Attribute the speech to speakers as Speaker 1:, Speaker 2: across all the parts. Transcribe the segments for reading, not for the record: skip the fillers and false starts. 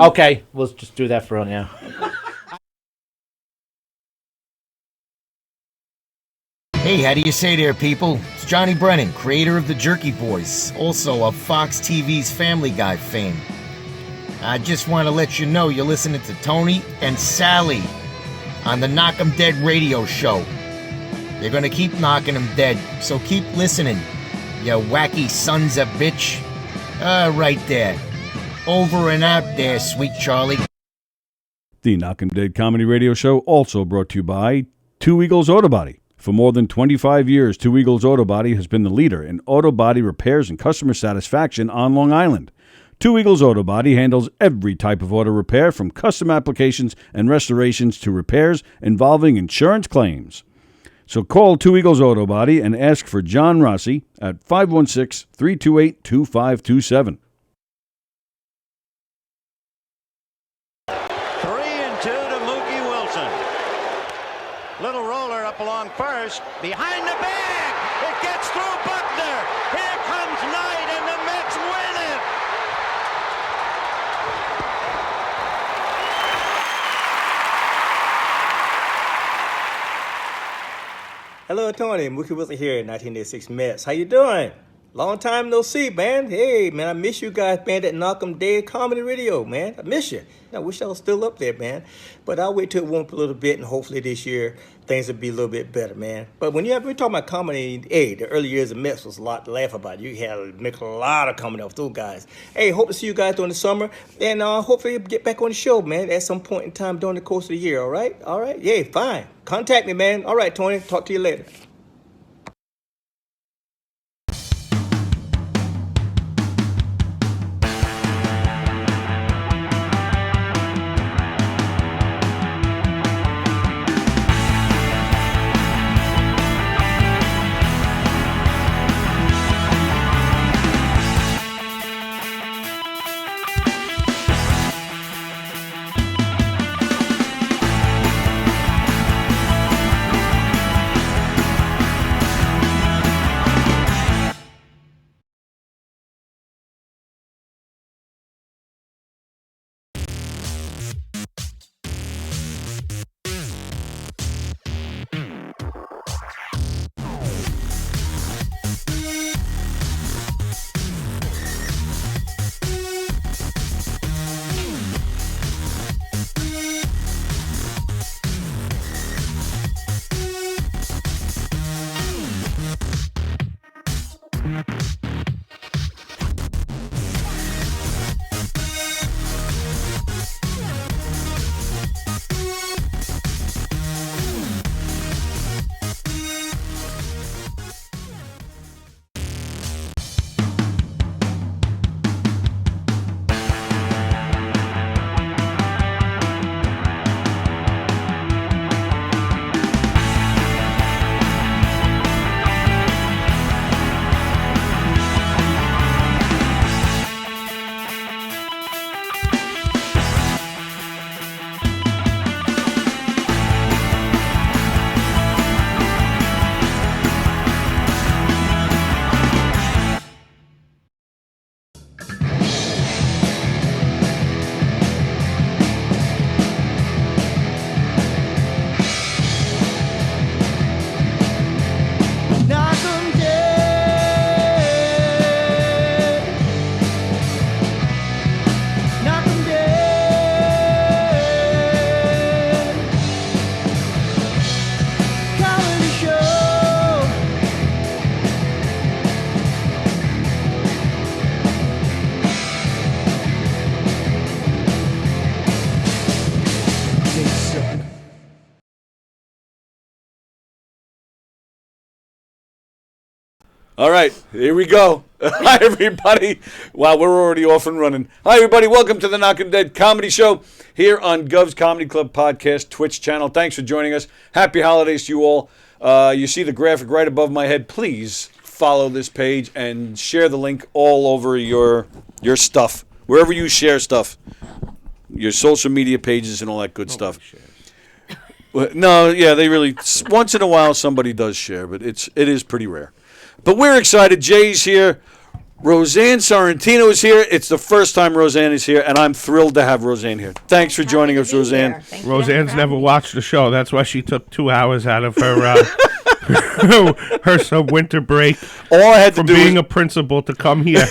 Speaker 1: Okay, we'll just do that for now.
Speaker 2: Hey, how do you say there, people? It's Johnny Brennan, creator of the Jerky Boys, also of Fox TV's Family Guy fame. I just want to let you know you're listening to Tony and Sally on the Knock 'em Dead radio show. They're gonna keep knocking 'em dead, so keep listening, you wacky sons of bitch. Right there. Over and out there, sweet Charlie.
Speaker 3: The Knock 'em Dead Comedy Radio Show also brought to you by Two Eagles Auto Body. For more than 25 years, Two Eagles Auto Body has been the leader in auto body repairs and customer satisfaction on Long Island. Two Eagles Auto Body handles every type of auto repair, from custom applications and restorations to repairs involving insurance claims. So call Two Eagles Auto Body and ask for John Rossi at 516-328-2527.
Speaker 4: 3-2 to Mookie Wilson. Little roller up along first. Behind the bag. It gets through Buckner. Here comes Knight, and the Mets win it.
Speaker 5: Hello, Tony. Mookie Wilson here, 1986 Mets. How you doing? Long time no see, man. Hey, man, I miss you guys, man, that Knock 'em Dead Comedy Radio, man. I miss you. I wish I was still up there, man. But I'll wait till it warm up a little bit, and hopefully this year things will be a little bit better, man. But when we're talking about comedy, hey, the early years of Mets was a lot to laugh about. You had to make a lot of comedy off those guys. Hey, hope to see you guys during the summer, and hopefully get back on the show, man, at some point in time during the course of the year, all right? All right? Yeah, fine. Contact me, man. All right, Tony. Talk to you later.
Speaker 3: All right, here we go. Hi, everybody. Wow, we're already off and running. Hi, everybody. Welcome to the Knock 'em Dead Comedy Show here on Gov's Comedy Club Podcast Twitch channel. Thanks for joining us. Happy holidays to you all. You see the graphic right above my head. Please follow this page and share the link all over your stuff, wherever you share stuff, your social media pages and all that good stuff. No, yeah, they really, once in a while somebody does share, but it is pretty rare. But we're excited. Jay's here. Roseanne Sorrentino is here. It's the first time Roseanne is here, and I'm thrilled to have Roseanne here. Thanks for joining us, Roseanne.
Speaker 6: Roseanne's never watched the show. That's why she took 2 hours out of her her winter break.
Speaker 3: All I had to
Speaker 6: from
Speaker 3: do
Speaker 6: being
Speaker 3: was,
Speaker 6: a principal to come here.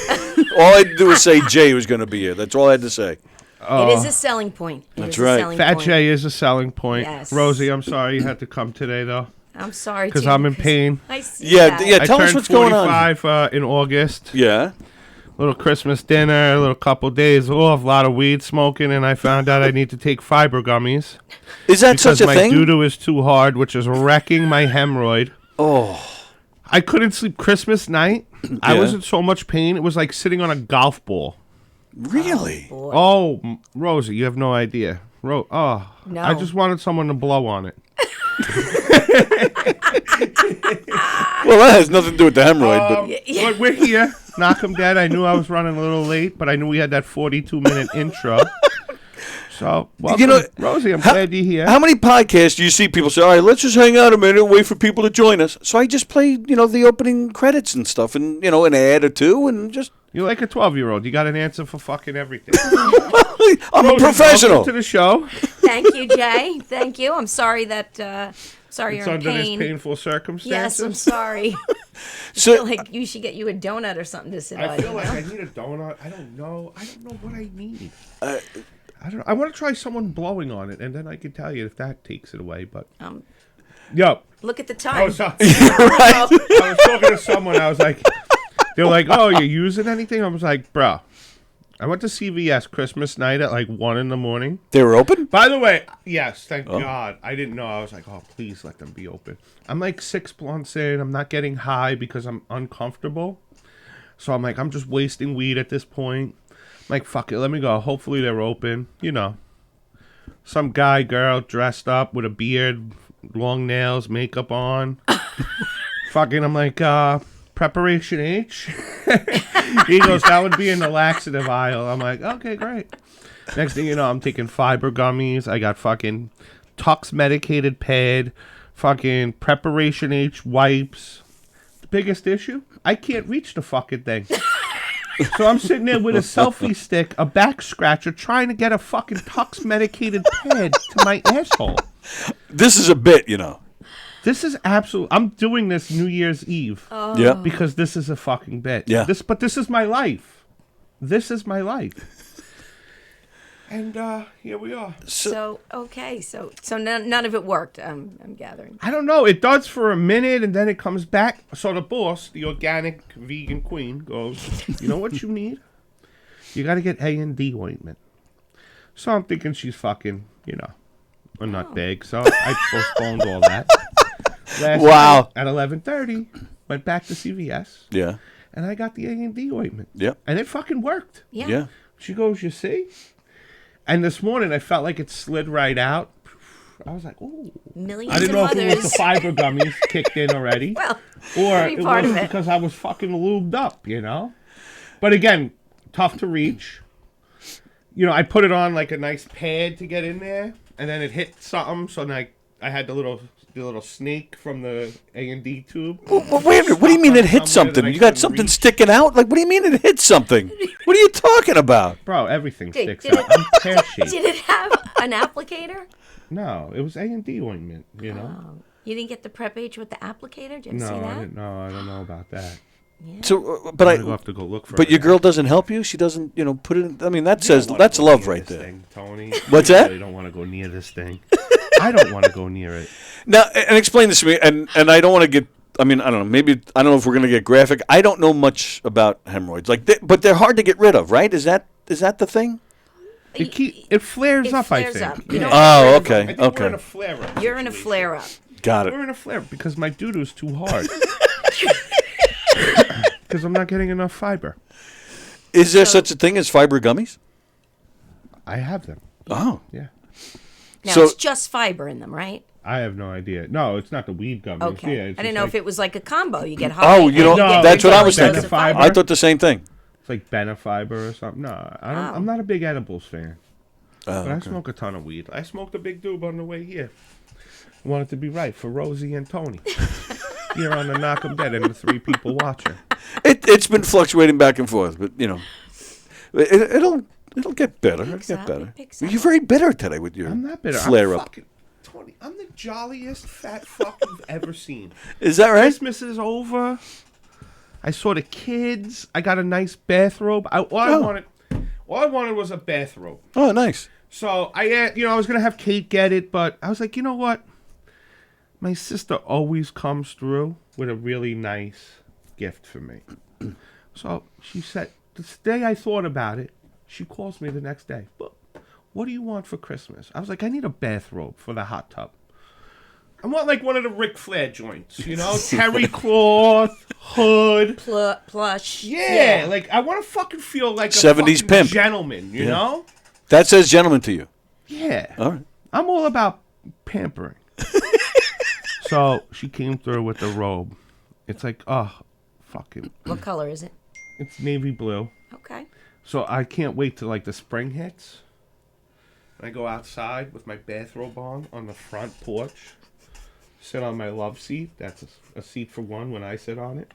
Speaker 3: all I had to do was say Jay was going to be here. That's all I had to say.
Speaker 7: It is a selling point.
Speaker 3: That's right.
Speaker 6: Fat Jay is a selling point.
Speaker 7: Yes.
Speaker 6: Rosie, I'm sorry you had to come today, though.
Speaker 7: I'm sorry,
Speaker 6: because I'm in pain.
Speaker 7: I see
Speaker 3: Yeah,
Speaker 7: that.
Speaker 3: yeah.
Speaker 6: I
Speaker 3: Tell us
Speaker 6: turned
Speaker 3: what's going on.
Speaker 6: 45 in August.
Speaker 3: Yeah.
Speaker 6: Little Christmas dinner, a little couple days off, a lot of weed smoking, and I found out I need to take fiber gummies.
Speaker 3: Is that
Speaker 6: because
Speaker 3: such a
Speaker 6: my
Speaker 3: thing?
Speaker 6: doo-doo is too hard, which is wrecking my hemorrhoid.
Speaker 3: Oh.
Speaker 6: I couldn't sleep Christmas night. I was in so much pain. It was like sitting on a golf ball.
Speaker 3: Really?
Speaker 6: Oh, Rosie, you have no idea.
Speaker 7: No.
Speaker 6: I just wanted someone to blow on it.
Speaker 3: Well, that has nothing to do with the hemorrhoid,
Speaker 6: But we're here. Knock 'em dead. I knew I was running a little late, but I knew we had that 42-minute intro. So, welcome, Rosie. I'm glad you're here.
Speaker 3: How many podcasts do you see people say, all right, let's just hang out a minute and wait for people to join us? So I just play, the opening credits and stuff and, an ad or two and just...
Speaker 6: You're like a 12-year-old. You got an answer for fucking everything.
Speaker 3: I'm
Speaker 6: Rosie,
Speaker 3: a professional.
Speaker 6: Welcome to the show.
Speaker 7: Thank you, Jay. Thank you. I'm sorry that... Sorry,
Speaker 6: It's
Speaker 7: you're in
Speaker 6: under
Speaker 7: pain.
Speaker 6: this painful circumstances.
Speaker 7: Yes, I'm sorry.
Speaker 3: So,
Speaker 7: I feel like you should get you a donut or something to sit on.
Speaker 6: I feel like I need a donut. I don't know what I need. I want to try someone blowing on it, and then I can tell you if that takes it away. But yo,
Speaker 7: Look at the
Speaker 6: I
Speaker 7: time.
Speaker 6: was talking to someone. I was like, they're like, "Oh, you're using anything?" I was like, "Bro, I went to CVS Christmas night at like 1 a.m.
Speaker 3: they were open?
Speaker 6: By the way, yes, thank God. I didn't know. I was like, oh, please let them be open. I'm like 6 blunts in. I'm not getting high because I'm uncomfortable. So I'm like, I'm just wasting weed at this point. I'm like, fuck it, let me go. Hopefully they're open. Some guy, girl, dressed up with a beard, long nails, makeup on. Fucking, I'm like, Preparation H? He goes, that would be in the laxative aisle. I'm like, okay, great. Next thing you know, I'm taking fiber gummies. I got fucking Tux medicated pad, fucking Preparation H wipes. The biggest issue? I can't reach the fucking thing. So I'm sitting there with a selfie stick, a back scratcher, trying to get a fucking Tux medicated pad to my asshole.
Speaker 3: This is a bit,
Speaker 6: This is absolute. I'm doing this New Year's Eve.
Speaker 3: Yeah.
Speaker 6: Because this is a fucking bit.
Speaker 3: Yeah.
Speaker 6: But this is my life. This is my life. And here we are.
Speaker 7: So none of it worked. I'm gathering.
Speaker 6: I don't know. It does for a minute, and then it comes back. So the boss, the organic vegan queen, goes, you know what you need? You got to get A&D ointment. So I'm thinking she's fucking, a nutbag. So I postponed all that. Last night at 11:30, went back to CVS.
Speaker 3: Yeah.
Speaker 6: And I got the A&D ointment.
Speaker 3: Yeah.
Speaker 6: And it fucking worked.
Speaker 3: Yeah.
Speaker 6: She goes, you see? And this morning, I felt like it slid right out. I was like, ooh.
Speaker 7: Millions
Speaker 6: I didn't
Speaker 7: of
Speaker 6: know if it was
Speaker 7: others.
Speaker 6: the fiber gummies kicked in already.
Speaker 7: Well,
Speaker 6: or
Speaker 7: could be
Speaker 6: it
Speaker 7: part
Speaker 6: was
Speaker 7: of it.
Speaker 6: because I was fucking lubed up, But again, tough to reach. I put it on like a nice pad to get in there. And then it hit something. So then I had the little snake from the A&D tube.
Speaker 3: Well, wait a minute. What do you mean it hit something? You got something sticking out? Like, what do you mean it hit something? What are you talking about?
Speaker 6: Bro, everything sticks
Speaker 7: did
Speaker 6: out. I'm pear-shaped.
Speaker 7: did it have an applicator?
Speaker 6: No, it was A&D ointment,
Speaker 7: You didn't get the Prep H with the applicator? Did you see
Speaker 6: No,
Speaker 7: that?
Speaker 6: I didn't know. I don't know about that.
Speaker 3: So, but
Speaker 6: I'm gonna have to go look for
Speaker 3: But
Speaker 6: it
Speaker 3: your
Speaker 6: now.
Speaker 3: girl doesn't help you? She doesn't, put it in. I mean, that
Speaker 6: You don't
Speaker 3: says
Speaker 6: wanna
Speaker 3: that's
Speaker 6: go
Speaker 3: love
Speaker 6: near
Speaker 3: right
Speaker 6: this
Speaker 3: there.
Speaker 6: thing, Tony.
Speaker 3: What's
Speaker 6: I
Speaker 3: that?
Speaker 6: really don't want to go near this thing. I don't want to go near it.
Speaker 3: Now, and explain this to me. And I don't want to get. I mean, I don't know. Maybe I don't know if we're going to get graphic. I don't know much about hemorrhoids. But they're hard to get rid of, right? Is that the thing?
Speaker 6: It flares
Speaker 7: It
Speaker 6: up,
Speaker 7: flares
Speaker 6: I think.
Speaker 7: up. You don't
Speaker 3: Oh,
Speaker 7: have to
Speaker 3: okay,
Speaker 7: worry
Speaker 6: I think
Speaker 3: okay.
Speaker 6: we're in a flare-up.
Speaker 7: You're in a
Speaker 6: situation.
Speaker 7: flare-up.
Speaker 3: Got it.
Speaker 6: We're in a flare because my doo-doo's too hard. Because I'm not getting enough fiber.
Speaker 3: Is there such a thing as fiber gummies?
Speaker 6: I have them.
Speaker 3: Oh,
Speaker 6: Yeah.
Speaker 7: Now,
Speaker 3: So-
Speaker 7: it's just fiber in them, right?
Speaker 6: I have no idea. No, it's not the weed gummies.
Speaker 7: Okay.
Speaker 6: Yeah, it's
Speaker 7: I didn't
Speaker 6: just
Speaker 7: know
Speaker 6: like,
Speaker 7: if it was like a combo. You get high.
Speaker 3: oh,
Speaker 7: and you
Speaker 6: No,
Speaker 7: get
Speaker 3: that's what I was
Speaker 7: dose
Speaker 3: thinking.
Speaker 7: of fiber.
Speaker 3: I thought the same thing.
Speaker 6: It's like Benefiber or something. No, I'm not a big edibles fan.
Speaker 3: Oh,
Speaker 6: But I
Speaker 3: okay.
Speaker 6: smoke a ton of weed. I smoked a big doob on the way here. I want it to be right for Rosie and Tony. here on the Knock 'em Dead and the 3 people watching.
Speaker 3: It's been fluctuating back and forth, but it'll get better. It'll
Speaker 7: picks
Speaker 3: get
Speaker 7: up,
Speaker 3: better.
Speaker 7: it picks
Speaker 3: You're
Speaker 7: up.
Speaker 3: very bitter today with your
Speaker 6: I'm not bitter.
Speaker 3: flare
Speaker 6: I'm
Speaker 3: up.
Speaker 6: fucking 20. I'm the jolliest fat fuck you've ever seen.
Speaker 3: Is that right?
Speaker 6: Christmas is over. I saw the kids. I got a nice bathrobe. All I wanted was a bathrobe.
Speaker 3: Oh, nice.
Speaker 6: So I was gonna have Kate get it, but I was like, you know what? My sister always comes through with a really nice gift for me. So she said, this day I thought about it, she calls me the next day. But what do you want for Christmas? I was like, I need a bathrobe for the hot tub. I want like one of the Ric Flair joints, terry cloth, hood.
Speaker 7: Plush.
Speaker 6: Yeah, like I want to fucking feel like a
Speaker 3: 70s
Speaker 6: fucking
Speaker 3: pimp.
Speaker 6: gentleman, you know?
Speaker 3: That says gentleman to you.
Speaker 6: Yeah.
Speaker 3: All right.
Speaker 6: I'm all about pampering. So she came through with the robe. It's like, fucking.
Speaker 7: What color is it?
Speaker 6: It's navy blue.
Speaker 7: Okay.
Speaker 6: So I can't wait till like the spring hits. I go outside with my bathrobe on the front porch. Sit on my love seat. That's a seat for one when I sit on it.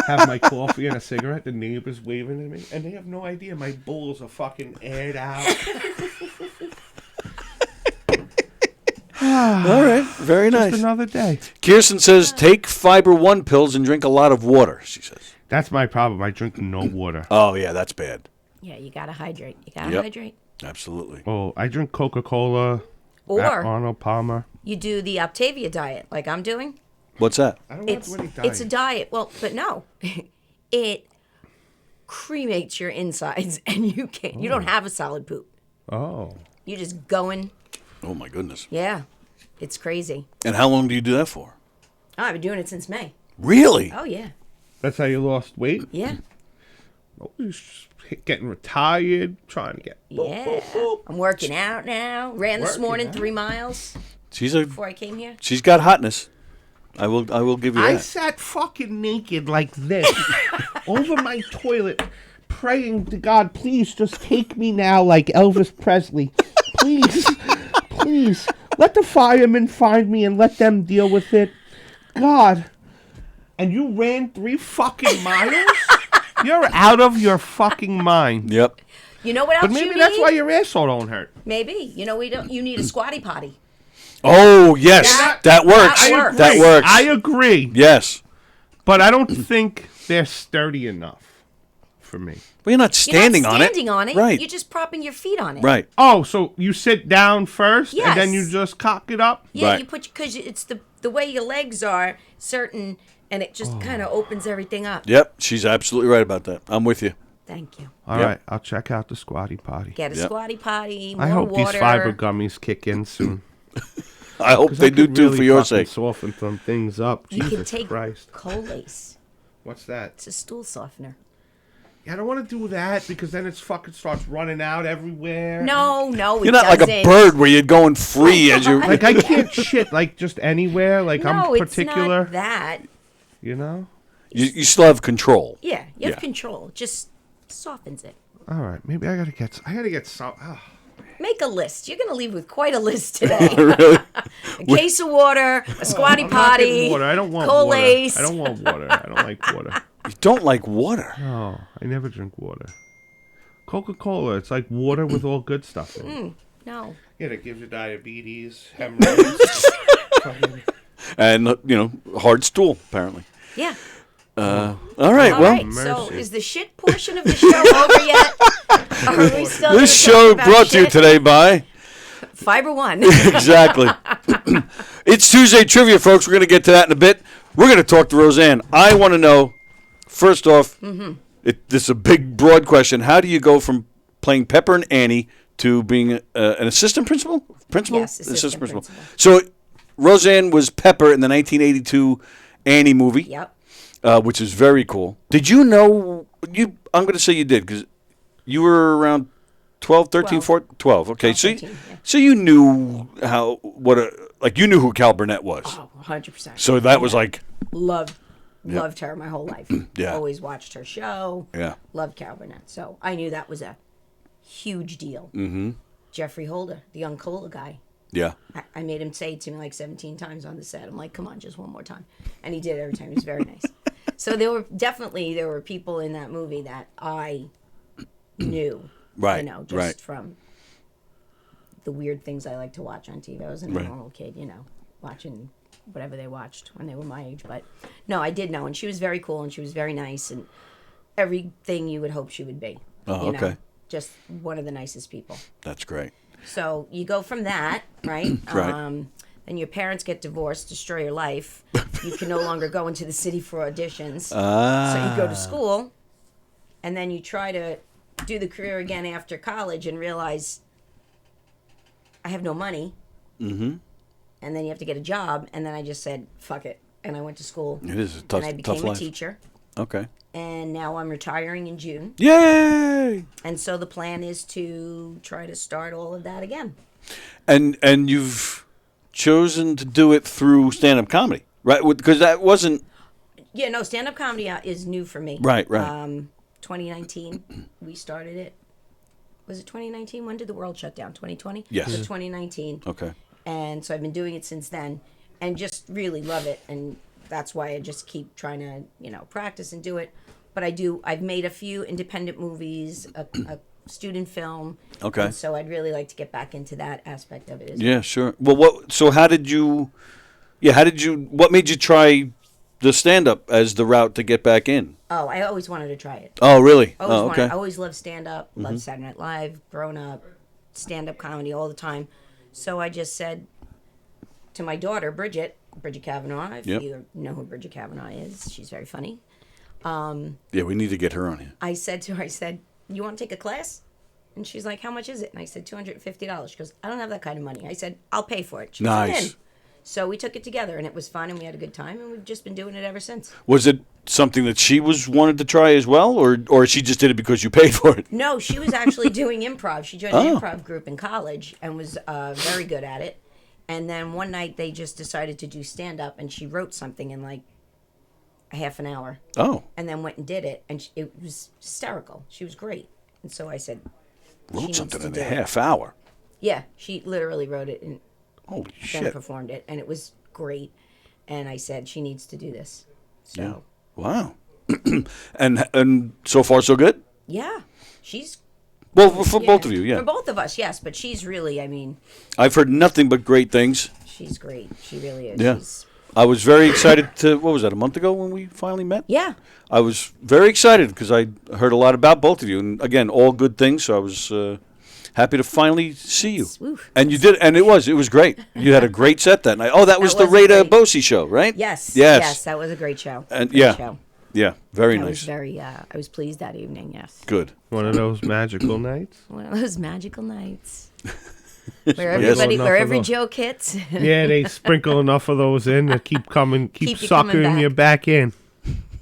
Speaker 6: Have my coffee and a cigarette. The neighbors waving at me. And they have no idea my balls are fucking aired out.
Speaker 3: All right. Very nice.
Speaker 6: Just another day.
Speaker 3: Kirsten says, take Fiber One pills and drink a lot of water, she says.
Speaker 6: That's my problem. I drink no water.
Speaker 3: Oh, yeah, that's bad.
Speaker 7: Yeah, you gotta hydrate. You gotta
Speaker 3: Yep.
Speaker 7: hydrate.
Speaker 3: Absolutely.
Speaker 6: Oh, I drink Coca-Cola.
Speaker 7: Or
Speaker 6: Arnold Palmer.
Speaker 7: you do the Optavia diet, like I'm doing.
Speaker 3: What's that?
Speaker 6: I don't want to do any diet.
Speaker 7: It's a diet. Well, but no, it cremates your insides, and you don't have a solid poop.
Speaker 6: Oh.
Speaker 7: You just going.
Speaker 3: Oh, my goodness.
Speaker 7: Yeah, it's crazy.
Speaker 3: And how long do you do that for?
Speaker 7: Oh, I've been doing it since May.
Speaker 3: Really?
Speaker 7: Oh yeah,
Speaker 6: That's how you lost weight?
Speaker 7: yeah,
Speaker 6: Oh, you're just getting retired, trying to get...
Speaker 7: yeah. I'm working out now. Ran this
Speaker 6: Working
Speaker 7: morning
Speaker 6: out?
Speaker 7: 3 miles
Speaker 3: She's
Speaker 7: before I came here.
Speaker 3: she's got hotness. I will give you
Speaker 6: I
Speaker 3: that.
Speaker 6: sat fucking naked like this over my toilet praying to God, please just take me now like Elvis Presley. Please, please, let the firemen find me and let them deal with it. God. And you ran 3 fucking miles? You're out of your fucking mind.
Speaker 3: Yep.
Speaker 7: You know what else
Speaker 6: But maybe
Speaker 7: you
Speaker 6: that's
Speaker 7: need?
Speaker 6: why your asshole don't hurt.
Speaker 7: Maybe. You know you need a squatty potty.
Speaker 3: Oh, yes.
Speaker 7: That-
Speaker 3: That works.
Speaker 7: that works.
Speaker 3: That works.
Speaker 6: I agree.
Speaker 3: Yes.
Speaker 6: But I don't think they're sturdy enough for me.
Speaker 3: Well, you're not standing
Speaker 7: You're not standing on it.
Speaker 3: Right.
Speaker 7: You're just propping your feet on it.
Speaker 3: Right.
Speaker 6: Oh, so you sit down first and then you
Speaker 7: Yes.
Speaker 6: just cock it up?
Speaker 7: Yeah,
Speaker 3: Right.
Speaker 7: you put because it's the way your legs are certain, and it just kind of opens everything up.
Speaker 3: Yep. She's absolutely right about that. I'm with you.
Speaker 7: Thank you.
Speaker 6: All
Speaker 3: Yep.
Speaker 6: right, I'll check out the squatty potty.
Speaker 7: Get a
Speaker 3: Yep.
Speaker 7: squatty potty. More
Speaker 6: I hope
Speaker 7: water.
Speaker 6: these fiber gummies kick in soon.
Speaker 3: I hope
Speaker 6: 'Cause
Speaker 3: they
Speaker 6: that
Speaker 3: do
Speaker 6: could
Speaker 3: too
Speaker 6: really
Speaker 3: for your
Speaker 6: fucking
Speaker 3: sake.
Speaker 6: Soften some things up.
Speaker 7: You can
Speaker 6: Jesus
Speaker 7: take
Speaker 6: Christ.
Speaker 7: Colace.
Speaker 6: What's that?
Speaker 7: It's a stool softener.
Speaker 6: Yeah, I don't want to do that because then it's fucking starts running out everywhere.
Speaker 7: No,
Speaker 3: You're not like a bird where you're going free as you're.
Speaker 6: Like I can't shit like just anywhere. Like
Speaker 7: No,
Speaker 6: I'm particular.
Speaker 7: it's not that.
Speaker 6: You know.
Speaker 3: You still have control.
Speaker 7: Yeah, you have
Speaker 3: Yeah.
Speaker 7: control. Just softens it.
Speaker 6: All right, maybe I gotta get some.
Speaker 7: Make a list. You're gonna leave with quite a list today. A case of water, a squatty
Speaker 6: I'm not getting
Speaker 7: potty,
Speaker 6: water. I don't want
Speaker 7: Colace.
Speaker 6: water. I don't want water. I don't like water.
Speaker 3: You don't like water.
Speaker 6: No, I never drink water. Coca-Cola, it's like water with all good stuff in it.
Speaker 7: No.
Speaker 6: Yeah, that gives you diabetes, hemorrhoids.
Speaker 3: And, hard stool, apparently.
Speaker 7: Yeah.
Speaker 3: All right,
Speaker 7: All
Speaker 3: well,
Speaker 7: right. So
Speaker 6: mercy.
Speaker 7: is the shit portion of the show over yet? Are we still gonna
Speaker 3: this
Speaker 7: talk
Speaker 3: show
Speaker 7: about
Speaker 3: brought to you
Speaker 7: shit?
Speaker 3: today by.
Speaker 7: Fiber One.
Speaker 3: Exactly. It's Tuesday Trivia, folks. We're going to get to that in a bit. We're going to talk to Roseanne. I want to know, first off, this is a big, broad question. How do you go from playing Pepper and Annie to being an assistant principal?
Speaker 7: Yes, assistant principal.
Speaker 3: So Roseanne was Pepper in the 1982 Annie movie.
Speaker 7: Yep.
Speaker 3: Which is very cool. Did you know, I'm going to say you did, because you were around 12, 13,
Speaker 7: 12.
Speaker 3: 14, 12. Okay,
Speaker 7: 12,
Speaker 3: so,
Speaker 7: 13, yeah.
Speaker 3: so you knew you knew who Cal Burnett was.
Speaker 7: Oh, 100%.
Speaker 3: So that was like,
Speaker 7: Loved her my whole life.
Speaker 3: Yeah.
Speaker 7: Always watched her show.
Speaker 3: yeah.
Speaker 7: Loved Cal Burnett. So I knew that was a huge deal. Mm-hmm. Jeffrey Holder, the young cola guy.
Speaker 3: Yeah.
Speaker 7: I made him say it to me like 17 times on the set. I'm like, come on, just one more time. And he did it every time. He was very nice. So there were people in that movie that I knew.
Speaker 3: Right,
Speaker 7: Just
Speaker 3: right.
Speaker 7: from the weird things I like to watch on TV. I wasn't a normal kid, watching whatever they watched when they were my age. But no, I did know. And she was very cool and she was very nice and everything you would hope she would be.
Speaker 3: Oh, okay.
Speaker 7: Just one of the nicest people.
Speaker 3: That's great.
Speaker 7: So you go from that, right?
Speaker 3: Right.
Speaker 7: Then your parents get divorced, destroy your life. You can no longer go into the city for auditions. So you go to school, and then you try to do the career again after college and realize I have no money. Mm-hmm. And then you have to get a job. And then I just said, fuck it. And I went to school.
Speaker 3: It is a tough,
Speaker 7: and I
Speaker 3: tough
Speaker 7: became a
Speaker 3: life.
Speaker 7: teacher.
Speaker 3: Okay.
Speaker 7: And now I'm retiring in June.
Speaker 3: Yay!
Speaker 7: And so the plan is to try to start all of that again.
Speaker 3: And you've chosen to do it through stand-up comedy, right? Because that wasn't...
Speaker 7: Yeah, no, stand-up comedy is new for me.
Speaker 3: Right.
Speaker 7: 2019, we started it. Was it 2019? When did the world shut down? 2020?
Speaker 3: Yes.
Speaker 7: So 2019.
Speaker 3: Okay.
Speaker 7: And so I've been doing it since then and just really love it. And that's why I just keep trying to, practice and do it. But I've made a few independent movies, a student film.
Speaker 3: Okay.
Speaker 7: And so I'd really like to get back into that aspect of it as well.
Speaker 3: Yeah, sure. Well, what made you try the stand-up as the route to get back in?
Speaker 7: Oh, I always wanted to try it.
Speaker 3: Oh, really?
Speaker 7: I always loved stand-up, loved Saturday Night Live, grown up, stand-up comedy all the time. So I just said to my daughter, Bridget Kavanaugh, if you know who Bridget Kavanaugh is, she's very funny.
Speaker 3: Yeah, we need to get her on here.
Speaker 7: I said to her, you want to take a class? And she's like, how much is it? And I said, $250. She goes, I don't have that kind of money. I said, I'll pay for it. She goes, "I'm in." So we took it together, and it was fun, and we had a good time, and we've just been doing it ever since.
Speaker 3: Was it something that she wanted to try as well, or she just did it because you paid for it?
Speaker 7: No, she was actually doing improv. She joined an improv group in college and was very good at it. And then one night they just decided to do stand-up, and she wrote something in like a half an hour.
Speaker 3: Oh.
Speaker 7: And then went and did it, and it was hysterical. She was great. And so I said,
Speaker 3: Wrote something in a half hour?
Speaker 7: Yeah, she literally wrote it and
Speaker 3: holy
Speaker 7: then
Speaker 3: shit.
Speaker 7: performed it, and it was great. And I said, she needs to do this. So.
Speaker 3: Yeah. Wow. and so far so good?
Speaker 7: Yeah. She's...
Speaker 3: Well, for both of you, yeah.
Speaker 7: For both of us, yes. But she's really,
Speaker 3: I've heard nothing but great things.
Speaker 7: She's great. She really is.
Speaker 3: Yeah.
Speaker 7: She's...
Speaker 3: I was very excited what was that, a month ago when we finally met?
Speaker 7: Yeah.
Speaker 3: I was very excited because I heard a lot about both of you. And again, all good things. So I was happy to finally see you.
Speaker 7: Oof.
Speaker 3: And you did, and it was great. You had a great set that night. Oh, that was the Rita Bosey show, right?
Speaker 7: Yes.
Speaker 3: Yes.
Speaker 7: Yes, that was a great show.
Speaker 3: And
Speaker 7: great show.
Speaker 3: Yeah, very
Speaker 7: I
Speaker 3: nice.
Speaker 7: I was pleased that evening, yes.
Speaker 3: Good.
Speaker 6: One of those magical nights.
Speaker 7: One of those magical nights.
Speaker 6: Yes.
Speaker 7: Where every joke hits.
Speaker 6: Yeah, they sprinkle enough of those in that keep
Speaker 7: you
Speaker 6: sucking
Speaker 7: coming
Speaker 6: you back in.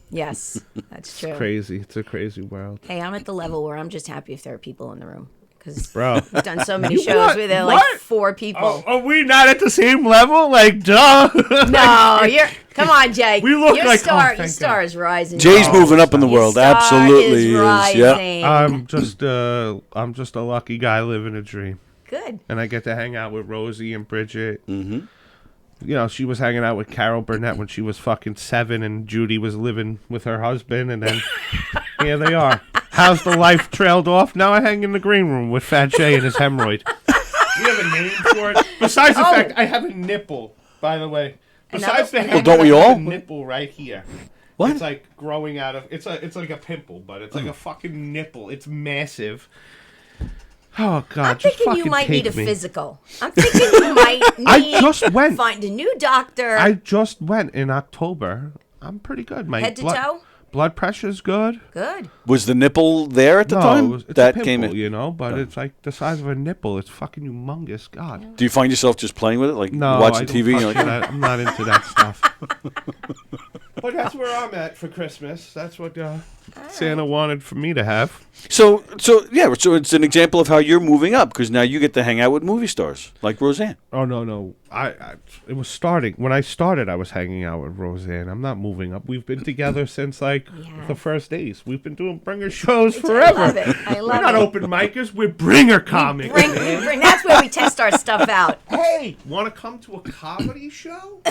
Speaker 7: Yes, that's true.
Speaker 6: Crazy. It's a crazy world.
Speaker 7: Hey, I'm at the level where I'm just happy if there are people in the room. Because
Speaker 6: Bro.
Speaker 7: we've done so many shows where there are like 4 people.
Speaker 6: Oh, are we not at the same level? Like, duh.
Speaker 7: No, come on, Jay.
Speaker 6: We look
Speaker 7: your
Speaker 6: like-
Speaker 7: star,
Speaker 6: oh,
Speaker 7: your
Speaker 6: thank
Speaker 7: star
Speaker 6: God.
Speaker 7: is rising.
Speaker 3: Jay's moving up in the
Speaker 7: Your
Speaker 3: world.
Speaker 7: star
Speaker 3: Absolutely
Speaker 7: is
Speaker 3: is.
Speaker 7: rising.
Speaker 3: Yeah.
Speaker 6: I'm just a lucky guy living a dream.
Speaker 7: Good.
Speaker 6: And I get to hang out with Rosie and Bridget. Mm-hmm. You know, she was hanging out with Carol Burnett when she was fucking 7, and Judy was living with her husband, and then here they are. How's the life trailed off? Now I hang in the green room with Fat Jay and his hemorrhoid. We have a name for it. Besides the fact I have a nipple, by the way. Besides the
Speaker 3: Well, don't we all?
Speaker 6: I have a nipple right here.
Speaker 3: What?
Speaker 6: It's like growing out of. It's like a pimple, but it's like a fucking nipple. It's massive. Oh God!
Speaker 7: I'm
Speaker 6: just
Speaker 7: thinking you
Speaker 6: fucking
Speaker 7: might need
Speaker 6: take
Speaker 7: a
Speaker 6: me.
Speaker 7: physical. I'm thinking you might need
Speaker 6: I just went.
Speaker 7: Find a new doctor.
Speaker 6: I just went in October. I'm pretty good. My
Speaker 7: Head to toe?
Speaker 6: blood pressure's good.
Speaker 7: Good.
Speaker 3: Was the nipple there at the time?
Speaker 6: It's
Speaker 3: that
Speaker 6: a pimple,
Speaker 3: came in.
Speaker 6: you know, but it's like the size of a nipple. It's fucking humongous. God.
Speaker 3: Do you find yourself just playing with it, like
Speaker 6: No,
Speaker 3: watching
Speaker 6: I don't
Speaker 3: TV?
Speaker 6: touch
Speaker 3: You're like,
Speaker 6: that. I'm not into that stuff. but that's where I'm at for Christmas. That's what Santa wanted for me to have.
Speaker 3: So it's an example of how you're moving up because now you get to hang out with movie stars like Roseanne.
Speaker 6: Oh no! It was starting when I started. I was hanging out with Roseanne. I'm not moving up. We've been together since the first days. We've been doing bringer shows forever.
Speaker 7: I love it.
Speaker 6: We're not open micers. We're bringer comics.
Speaker 7: We bring, that's where we test our stuff out.
Speaker 6: Hey, want to come to a comedy show?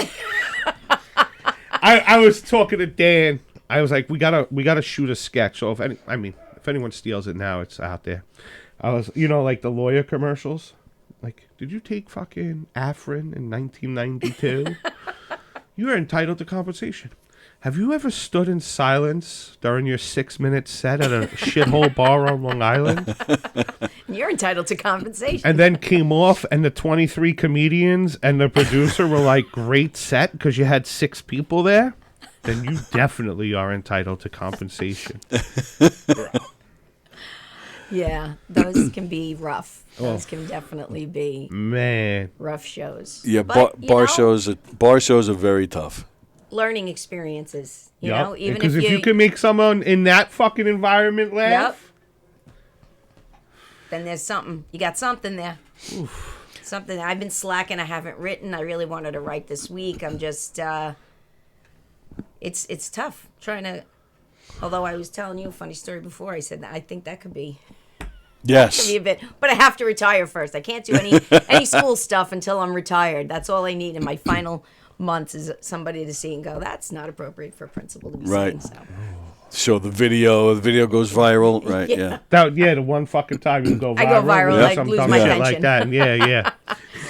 Speaker 6: I was talking to Dan. I was like, we gotta shoot a sketch. So if anyone steals it now, it's out there. I was, like the lawyer commercials. Like, did you take fucking Afrin in 1992? You are entitled to compensation. Have you ever stood in silence during your 6-minute set at a shithole bar on Long Island?
Speaker 7: You're entitled to compensation.
Speaker 6: And then came off, and the 23 comedians and the producer were like, great set because you had 6 people there? Then you definitely are entitled to compensation.
Speaker 7: Yeah, those can be rough. Those can definitely be rough shows.
Speaker 3: Yeah,
Speaker 7: But,
Speaker 3: bar shows are very tough.
Speaker 7: Learning experiences,
Speaker 6: Yep.
Speaker 7: even
Speaker 6: because if you can make someone in that fucking environment laugh,
Speaker 7: then there's something. You got something there. Oof. Something. I've been slacking. I haven't written. I really wanted to write this week. I'm just. It's tough trying to. Although I was telling you a funny story before, I said that I think that could be.
Speaker 3: Yes.
Speaker 7: Could be a bit, but I have to retire first. I can't do any school stuff until I'm retired. That's all I need in my final months is somebody to see and go, that's not appropriate for a principal to be saying. So.
Speaker 3: Show the video goes viral, right? Yeah.
Speaker 6: The one fucking time you go viral.
Speaker 7: I go viral, like
Speaker 6: some
Speaker 7: lose
Speaker 6: dumb
Speaker 7: my
Speaker 6: shit
Speaker 7: pension.
Speaker 6: like that. Yeah.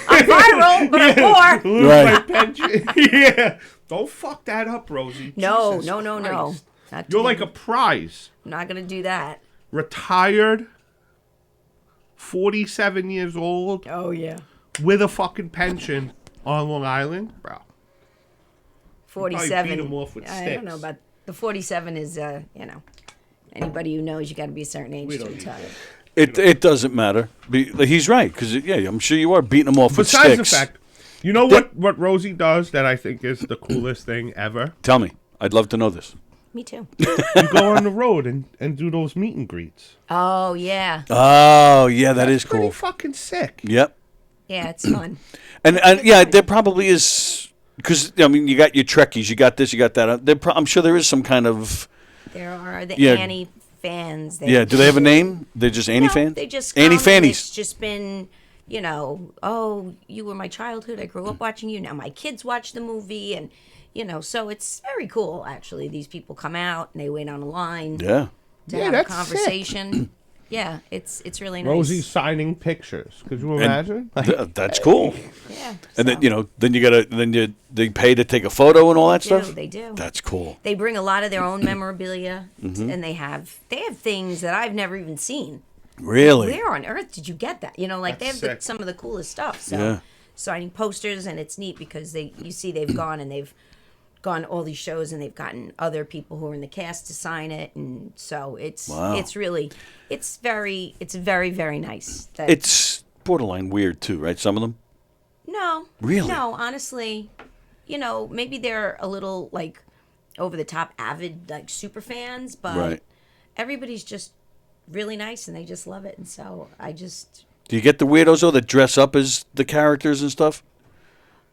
Speaker 7: I'm viral, but I'm poor.
Speaker 6: Lose
Speaker 3: Right.
Speaker 6: my pension. Yeah. Don't fuck that up, Rosie.
Speaker 7: No.
Speaker 6: Jesus Christ.
Speaker 7: Not
Speaker 6: You're
Speaker 7: to-
Speaker 6: like a prize.
Speaker 7: I'm not gonna do that.
Speaker 6: Retired, 47 years old,
Speaker 7: Oh yeah.
Speaker 6: with a fucking pension on Long Island, bro.
Speaker 7: 47.
Speaker 6: beat 'em off with
Speaker 7: I don't
Speaker 6: sticks.
Speaker 7: know about the 47 is anybody who knows you got to be a certain age
Speaker 6: We
Speaker 7: to
Speaker 6: don't need
Speaker 7: retire.
Speaker 3: It doesn't matter. He's right because I'm sure you are beating them off with
Speaker 6: Besides
Speaker 3: sticks.
Speaker 6: the fact, you know what Rosie does that I think is the coolest thing ever?
Speaker 3: Tell me, I'd love to know this.
Speaker 7: Me too.
Speaker 6: You go on the road and do those meet and greets.
Speaker 7: Oh yeah.
Speaker 3: Oh yeah, that is
Speaker 6: Pretty
Speaker 3: cool.
Speaker 6: fucking sick.
Speaker 3: Yep.
Speaker 7: Yeah, it's fun.
Speaker 3: And yeah, there probably is because you got your Trekkies, you got this, you got that. I'm sure there is some kind of.
Speaker 7: There are the
Speaker 3: Yeah.
Speaker 7: Annie fans.
Speaker 3: Yeah. Do they have a name? They're just Annie fans.
Speaker 7: They just
Speaker 3: Annie
Speaker 7: come,
Speaker 3: Fannies.
Speaker 7: It's just been, oh, you were my childhood. I grew up watching you. Now my kids watch the movie, and so it's very cool. Actually, these people come out and they wait on a line
Speaker 3: Yeah.
Speaker 7: to have a
Speaker 6: that's
Speaker 7: conversation. Yeah, it's really nice.
Speaker 6: Rosie signing pictures. Could you imagine?
Speaker 3: That's cool.
Speaker 7: Yeah.
Speaker 3: And then they pay to take a photo and all that
Speaker 7: They
Speaker 3: stuff.
Speaker 7: do, they do.
Speaker 3: That's cool.
Speaker 7: They bring a lot of their own memorabilia, and they have things that I've never even seen.
Speaker 3: Really?
Speaker 7: Where on earth did you get that? They have
Speaker 6: sick.
Speaker 7: some of the coolest stuff. So
Speaker 3: Yeah.
Speaker 7: signing posters, and it's neat because they've gone and they've gone all these shows and they've gotten other people who are in the cast to sign it, and so it's very very nice. That,
Speaker 3: It's borderline weird too, right? Some of them.
Speaker 7: no,
Speaker 3: Really?
Speaker 7: no, honestly, maybe they're a little like over the top avid like super fans, but
Speaker 3: Right.
Speaker 7: everybody's just really nice and they just love it, and so
Speaker 3: Do you get the weirdos though that dress up as the characters and stuff?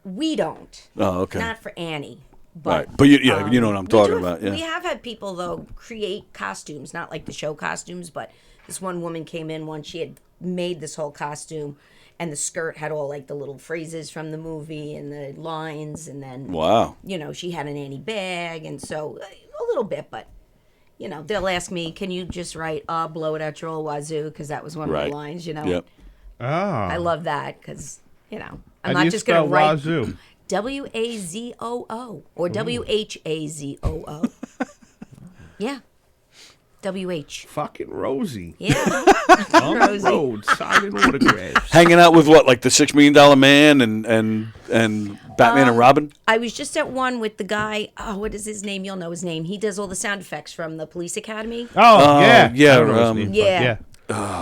Speaker 7: we don't.
Speaker 3: Oh, okay.
Speaker 7: Not for Annie.
Speaker 3: Right, but you know what I'm talking about.
Speaker 7: We
Speaker 3: Yeah.
Speaker 7: have had people though create costumes, not like the show costumes, but this one woman came in once. She had made this whole costume, and the skirt had all like the little phrases from the movie and the lines, and then
Speaker 3: Wow.
Speaker 7: she had an Annie bag, and so a little bit, but they'll ask me, "Can you just write blow it out your old wazoo?" Because that was one of
Speaker 3: Right.
Speaker 7: the lines.
Speaker 3: Yep.
Speaker 7: I love that because I'm
Speaker 6: How
Speaker 7: not
Speaker 6: do you
Speaker 7: just gonna
Speaker 6: spell
Speaker 7: write.
Speaker 6: wazoo?
Speaker 7: WAZOO or WHAZOO. Yeah. WH.
Speaker 6: Fucking Rosie.
Speaker 7: Yeah.
Speaker 6: On the
Speaker 7: Rosie.
Speaker 6: road, signing autographs.
Speaker 3: Hanging out with what, like the $6 Million Man and Batman and Robin?
Speaker 7: I was just at one with the guy. Oh, what is his name? You'll know his name. He does all the sound effects from the Police Academy.
Speaker 6: Oh, yeah.
Speaker 3: yeah,
Speaker 6: I don't know his name, but
Speaker 7: yeah.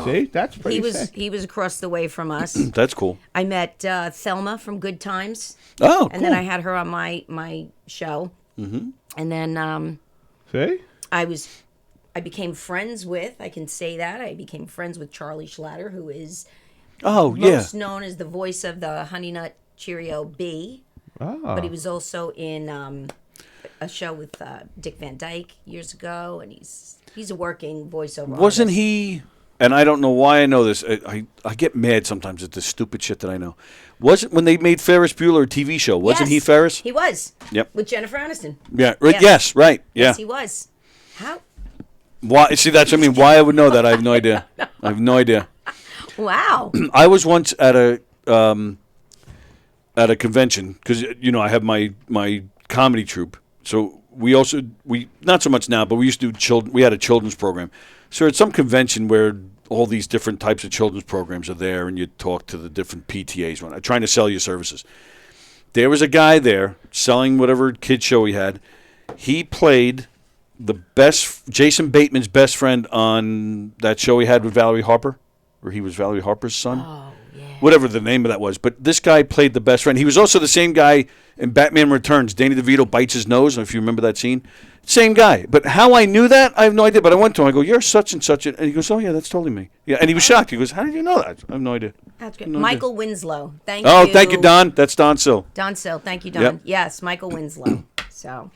Speaker 6: See, that's pretty
Speaker 7: He was
Speaker 6: sick.
Speaker 7: he was across the way from us.
Speaker 3: That's cool.
Speaker 7: I met Thelma from Good Times.
Speaker 3: Oh, cool.
Speaker 7: And then I had her on my show. Mm-hmm. And then
Speaker 6: See?
Speaker 7: I became friends with, I can say that, I became friends with Charlie Schlatter, who is
Speaker 3: Oh, yeah.
Speaker 7: most known as the voice of the Honey Nut Cheerio Bee.
Speaker 6: Oh.
Speaker 7: But he was also in a show with Dick Van Dyke years ago, and he's a working voiceover
Speaker 3: Wasn't
Speaker 7: artist.
Speaker 3: he? And I don't know why I know this. I get mad sometimes at the stupid shit that I know. Wasn't when they made Ferris Bueller a TV show? Wasn't he
Speaker 7: Yes,
Speaker 3: Ferris?
Speaker 7: He was.
Speaker 3: Yep.
Speaker 7: With Jennifer Aniston.
Speaker 3: Yeah. Right.
Speaker 7: Yes.
Speaker 3: Yes. Right. Yeah.
Speaker 7: Yes, he was. How?
Speaker 3: Why? See, that's what I mean. Why I would know that? I have no idea. I have no idea.
Speaker 7: Wow.
Speaker 3: I was once at a convention because I have my comedy troupe. So we not so much now, but we used to do we had a children's program. So at some convention where all these different types of children's programs are there, and you talk to the different PTAs, trying to sell your services. There was a guy there selling whatever kid show he had. He played Jason Bateman's best friend on that show he had with Valerie Harper, where he was Valerie Harper's son.
Speaker 7: Oh, yeah.
Speaker 3: Whatever the name of that was. But this guy played the best friend. He was also the same guy in Batman Returns. Danny DeVito bites his nose, if you remember that scene. Same guy. But how I knew that, I have no idea. But I went to him. I go, "You're such and such." And he goes, "Oh, yeah, that's totally me." Yeah, and he was shocked. He goes, "How did you know that?" I have no idea.
Speaker 7: That's good.
Speaker 3: No
Speaker 7: Michael Winslow. Thank you.
Speaker 3: Oh, thank you, Don. That's Don Sill.
Speaker 7: Don Sill. Thank you, Don.
Speaker 3: Yep.
Speaker 7: Yes, Michael Winslow. So,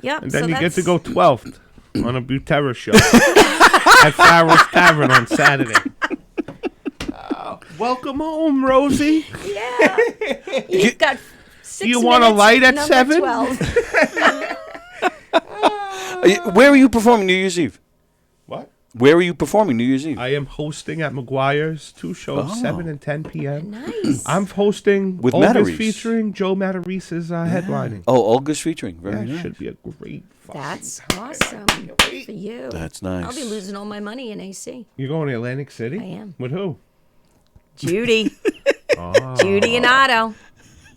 Speaker 7: yep.
Speaker 6: And then
Speaker 7: so
Speaker 6: you get to
Speaker 7: that's-
Speaker 6: go 12th on a Butera show at Farrell's Tavern on Saturday. Welcome home, Rosie.
Speaker 7: Yeah. You've got 6
Speaker 6: You want a
Speaker 7: minutes,
Speaker 6: light at
Speaker 7: number
Speaker 6: 7?
Speaker 7: 12.
Speaker 3: Where are you performing New Year's Eve?
Speaker 6: What?
Speaker 3: Where are you performing New Year's Eve?
Speaker 6: I am hosting at McGuire's 2 shows,
Speaker 3: Oh.
Speaker 6: 7 and 10 p.m.
Speaker 7: Nice.
Speaker 6: I'm hosting
Speaker 3: With
Speaker 6: August
Speaker 3: Matarese.
Speaker 6: featuring Joe Matarese's headlining.
Speaker 3: Oh, August featuring.
Speaker 6: Yeah,
Speaker 3: Very
Speaker 6: it
Speaker 3: nice.
Speaker 6: should be a great fucking
Speaker 7: That's
Speaker 6: time.
Speaker 7: awesome. Good for you.
Speaker 3: That's nice.
Speaker 7: I'll be losing all my money in AC.
Speaker 6: You're going to Atlantic City?
Speaker 7: I am.
Speaker 6: With who?
Speaker 7: Judy.
Speaker 6: Oh.
Speaker 7: Judy and Otto.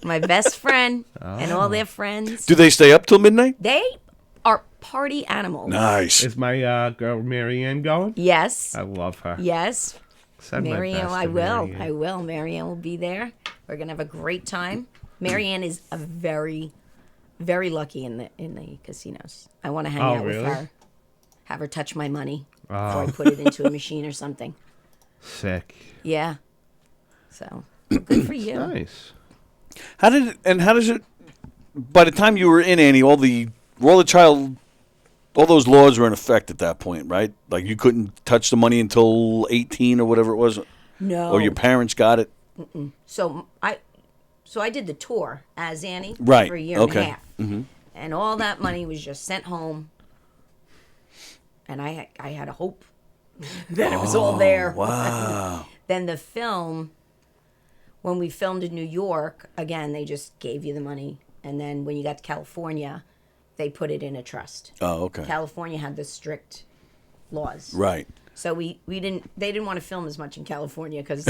Speaker 7: My best friend and all their friends.
Speaker 3: Do they stay up till midnight?
Speaker 7: They are party animals.
Speaker 3: Nice.
Speaker 6: Is my girl Marianne going?
Speaker 7: Yes.
Speaker 6: I love her.
Speaker 7: Yes.
Speaker 6: Send my
Speaker 7: Marianne,
Speaker 6: best
Speaker 7: I
Speaker 6: to
Speaker 7: will.
Speaker 6: Marianne.
Speaker 7: I will. Marianne will be there. We're gonna have a great time. Marianne is a very, very lucky in the casinos. I want to hang out
Speaker 6: really?
Speaker 7: with her. Have her touch my money before I put it into a machine or something.
Speaker 6: Sick.
Speaker 7: Yeah. So good for you.
Speaker 6: Nice.
Speaker 3: How does it? By the time you were in Annie, all those laws were in effect at that point, right? Like you couldn't touch the money until 18 or whatever it was,
Speaker 7: No.
Speaker 3: or your parents got it.
Speaker 7: So I did the tour as Annie
Speaker 3: Right,
Speaker 7: for a year
Speaker 3: okay.
Speaker 7: and a half, and all that money was just sent home. And I had a hope that it was all there.
Speaker 3: Wow.
Speaker 7: Then the film, when we filmed in New York, again they just gave you the money, and then when you got to California, they put it in a trust.
Speaker 3: Oh, okay.
Speaker 7: California had the strict laws.
Speaker 3: Right.
Speaker 7: So they didn't want to film as much in California because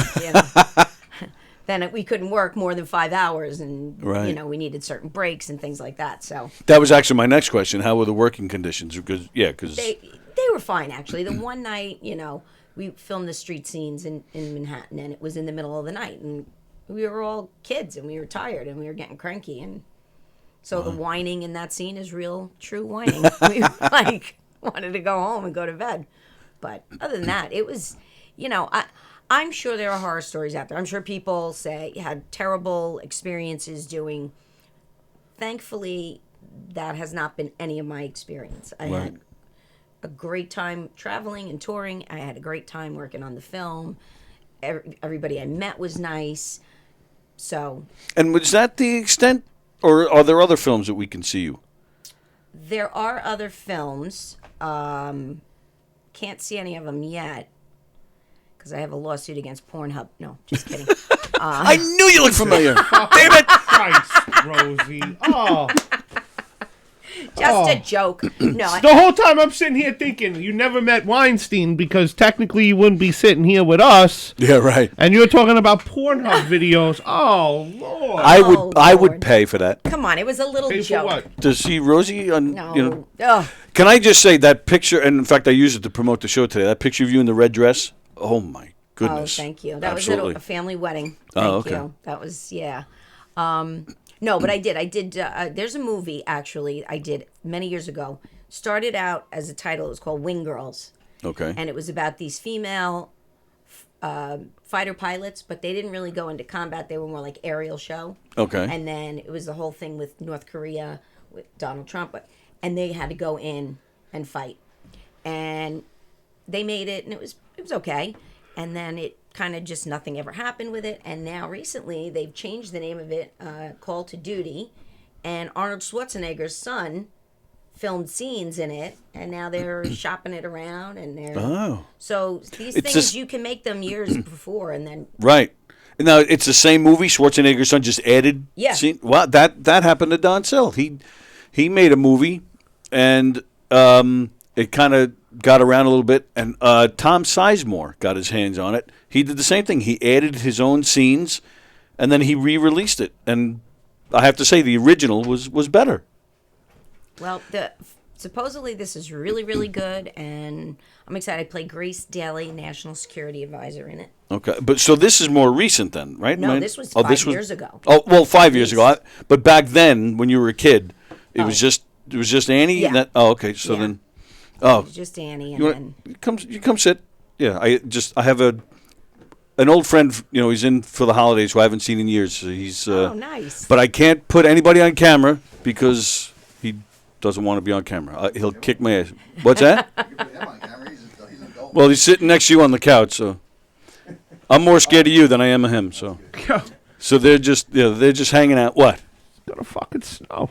Speaker 7: then we couldn't work more than 5 hours, and
Speaker 3: Right.
Speaker 7: we needed certain breaks and things like that. So
Speaker 3: That was actually my next question. How were the working conditions? Because
Speaker 7: they were fine actually. The one night, we filmed the street scenes in Manhattan, and it was in the middle of the night, and we were all kids, and we were tired, and we were getting cranky, and so the whining in that scene is real, true whining. We wanted to go home and go to bed. But other than that, it was, I'm sure there are horror stories out there. I'm sure people had terrible experiences doing. Thankfully, that has not been any of my experience. I had a great time traveling and touring. I had a great time working on the film. Everybody I met was nice. So
Speaker 3: And was that the extent, or are there other films that we can see you?
Speaker 7: there are other films. Can't see any of them yet because I have a lawsuit against Pornhub. No, just kidding.
Speaker 3: I knew you looked familiar. Damn it!
Speaker 6: Christ, Rosie. Oh.
Speaker 7: Just a joke. No,
Speaker 6: The whole time I'm sitting here thinking you never met Weinstein because technically you wouldn't be sitting here with us.
Speaker 3: Yeah, right.
Speaker 6: And you're talking about Pornhub videos. Oh, Lord.
Speaker 3: I would
Speaker 7: Lord.
Speaker 3: pay for that
Speaker 7: come on. It was a little
Speaker 6: Pay for
Speaker 7: joke.
Speaker 6: what?
Speaker 3: to see Rosie on.
Speaker 7: No. Ugh.
Speaker 3: Can I just say that picture? And in fact, I used it to promote the show today. That picture of you in the red dress. Oh my
Speaker 7: Oh,
Speaker 3: goodness!
Speaker 7: thank you. That
Speaker 3: Absolutely.
Speaker 7: was at a family wedding.
Speaker 3: Oh,
Speaker 7: Thank
Speaker 3: okay.
Speaker 7: you. That was, yeah. No, but I did. There's a movie, actually, I did many years ago. Started out as a title. It was called Wing Girls.
Speaker 3: Okay.
Speaker 7: And it was about these female fighter pilots, but they didn't really go into combat. They were more like aerial show.
Speaker 3: Okay.
Speaker 7: And then it was the whole thing with North Korea, with Donald Trump. And they had to go in and fight. And they made it, and it was okay. And then it kind of just nothing ever happened with it. And now recently they've changed the name of it, Call to Duty. And Arnold Schwarzenegger's son filmed scenes in it, and now they're shopping it around, and they're so these
Speaker 3: It's
Speaker 7: things
Speaker 3: just-
Speaker 7: you can make them years before, and then
Speaker 3: Right. Now it's the same movie. Schwarzenegger's son just added.
Speaker 7: Yeah.
Speaker 3: Scene. Well, that happened to Don Sill. He made a movie, and it kind of got around a little bit. And Tom Sizemore got his hands on it. He did the same thing. He added his own scenes, and then he re-released it. And I have to say, the original was better.
Speaker 7: well, supposedly this is really, really good, and I'm excited. I play Grace Daly, National Security Advisor in it.
Speaker 3: Okay, but so this is more recent then, right?
Speaker 7: No,
Speaker 3: Mine-
Speaker 7: this was
Speaker 3: oh,
Speaker 7: 5 years ago.
Speaker 3: Oh, well, 5 years ago. But back then, when you were a kid, it was just Annie.
Speaker 7: Yeah.
Speaker 3: And that, oh, okay. So
Speaker 7: Yeah.
Speaker 3: then,
Speaker 7: It's just Annie, and
Speaker 3: you,
Speaker 7: then
Speaker 3: you come sit. Yeah, I have an old friend. You know, he's in for the holidays who I haven't seen in years. So he's.
Speaker 7: oh, nice.
Speaker 3: But I can't put anybody on camera because he doesn't want to be on camera. He'll kick my ass. What's that? Well, he's sitting next to you on the couch, so I'm more scared of you than I am of him. So they're just hanging out. What?
Speaker 6: It's gonna fucking snow.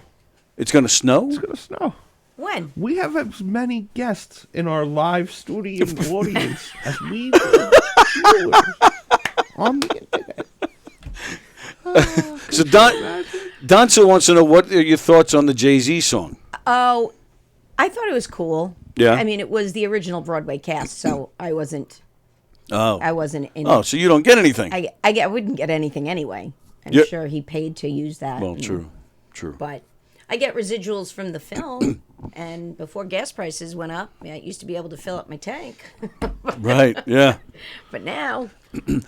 Speaker 3: It's gonna snow?
Speaker 6: It's gonna snow.
Speaker 7: When?
Speaker 6: We have as many guests in our live studio audience as we do viewers on the internet.
Speaker 3: So Don still wants to know, what are your thoughts on the Jay-Z song?
Speaker 7: Oh, I thought it was cool.
Speaker 3: Yeah?
Speaker 7: I mean, it was the original Broadway cast, so I wasn't in
Speaker 3: Oh,
Speaker 7: it.
Speaker 3: so you don't get anything?
Speaker 7: I wouldn't get anything anyway. I'm
Speaker 3: Yeah.
Speaker 7: sure he paid to use that.
Speaker 3: Well, true.
Speaker 7: But I get residuals from the film, and before gas prices went up, I used to be able to fill up my tank.
Speaker 3: Right, yeah.
Speaker 7: But now,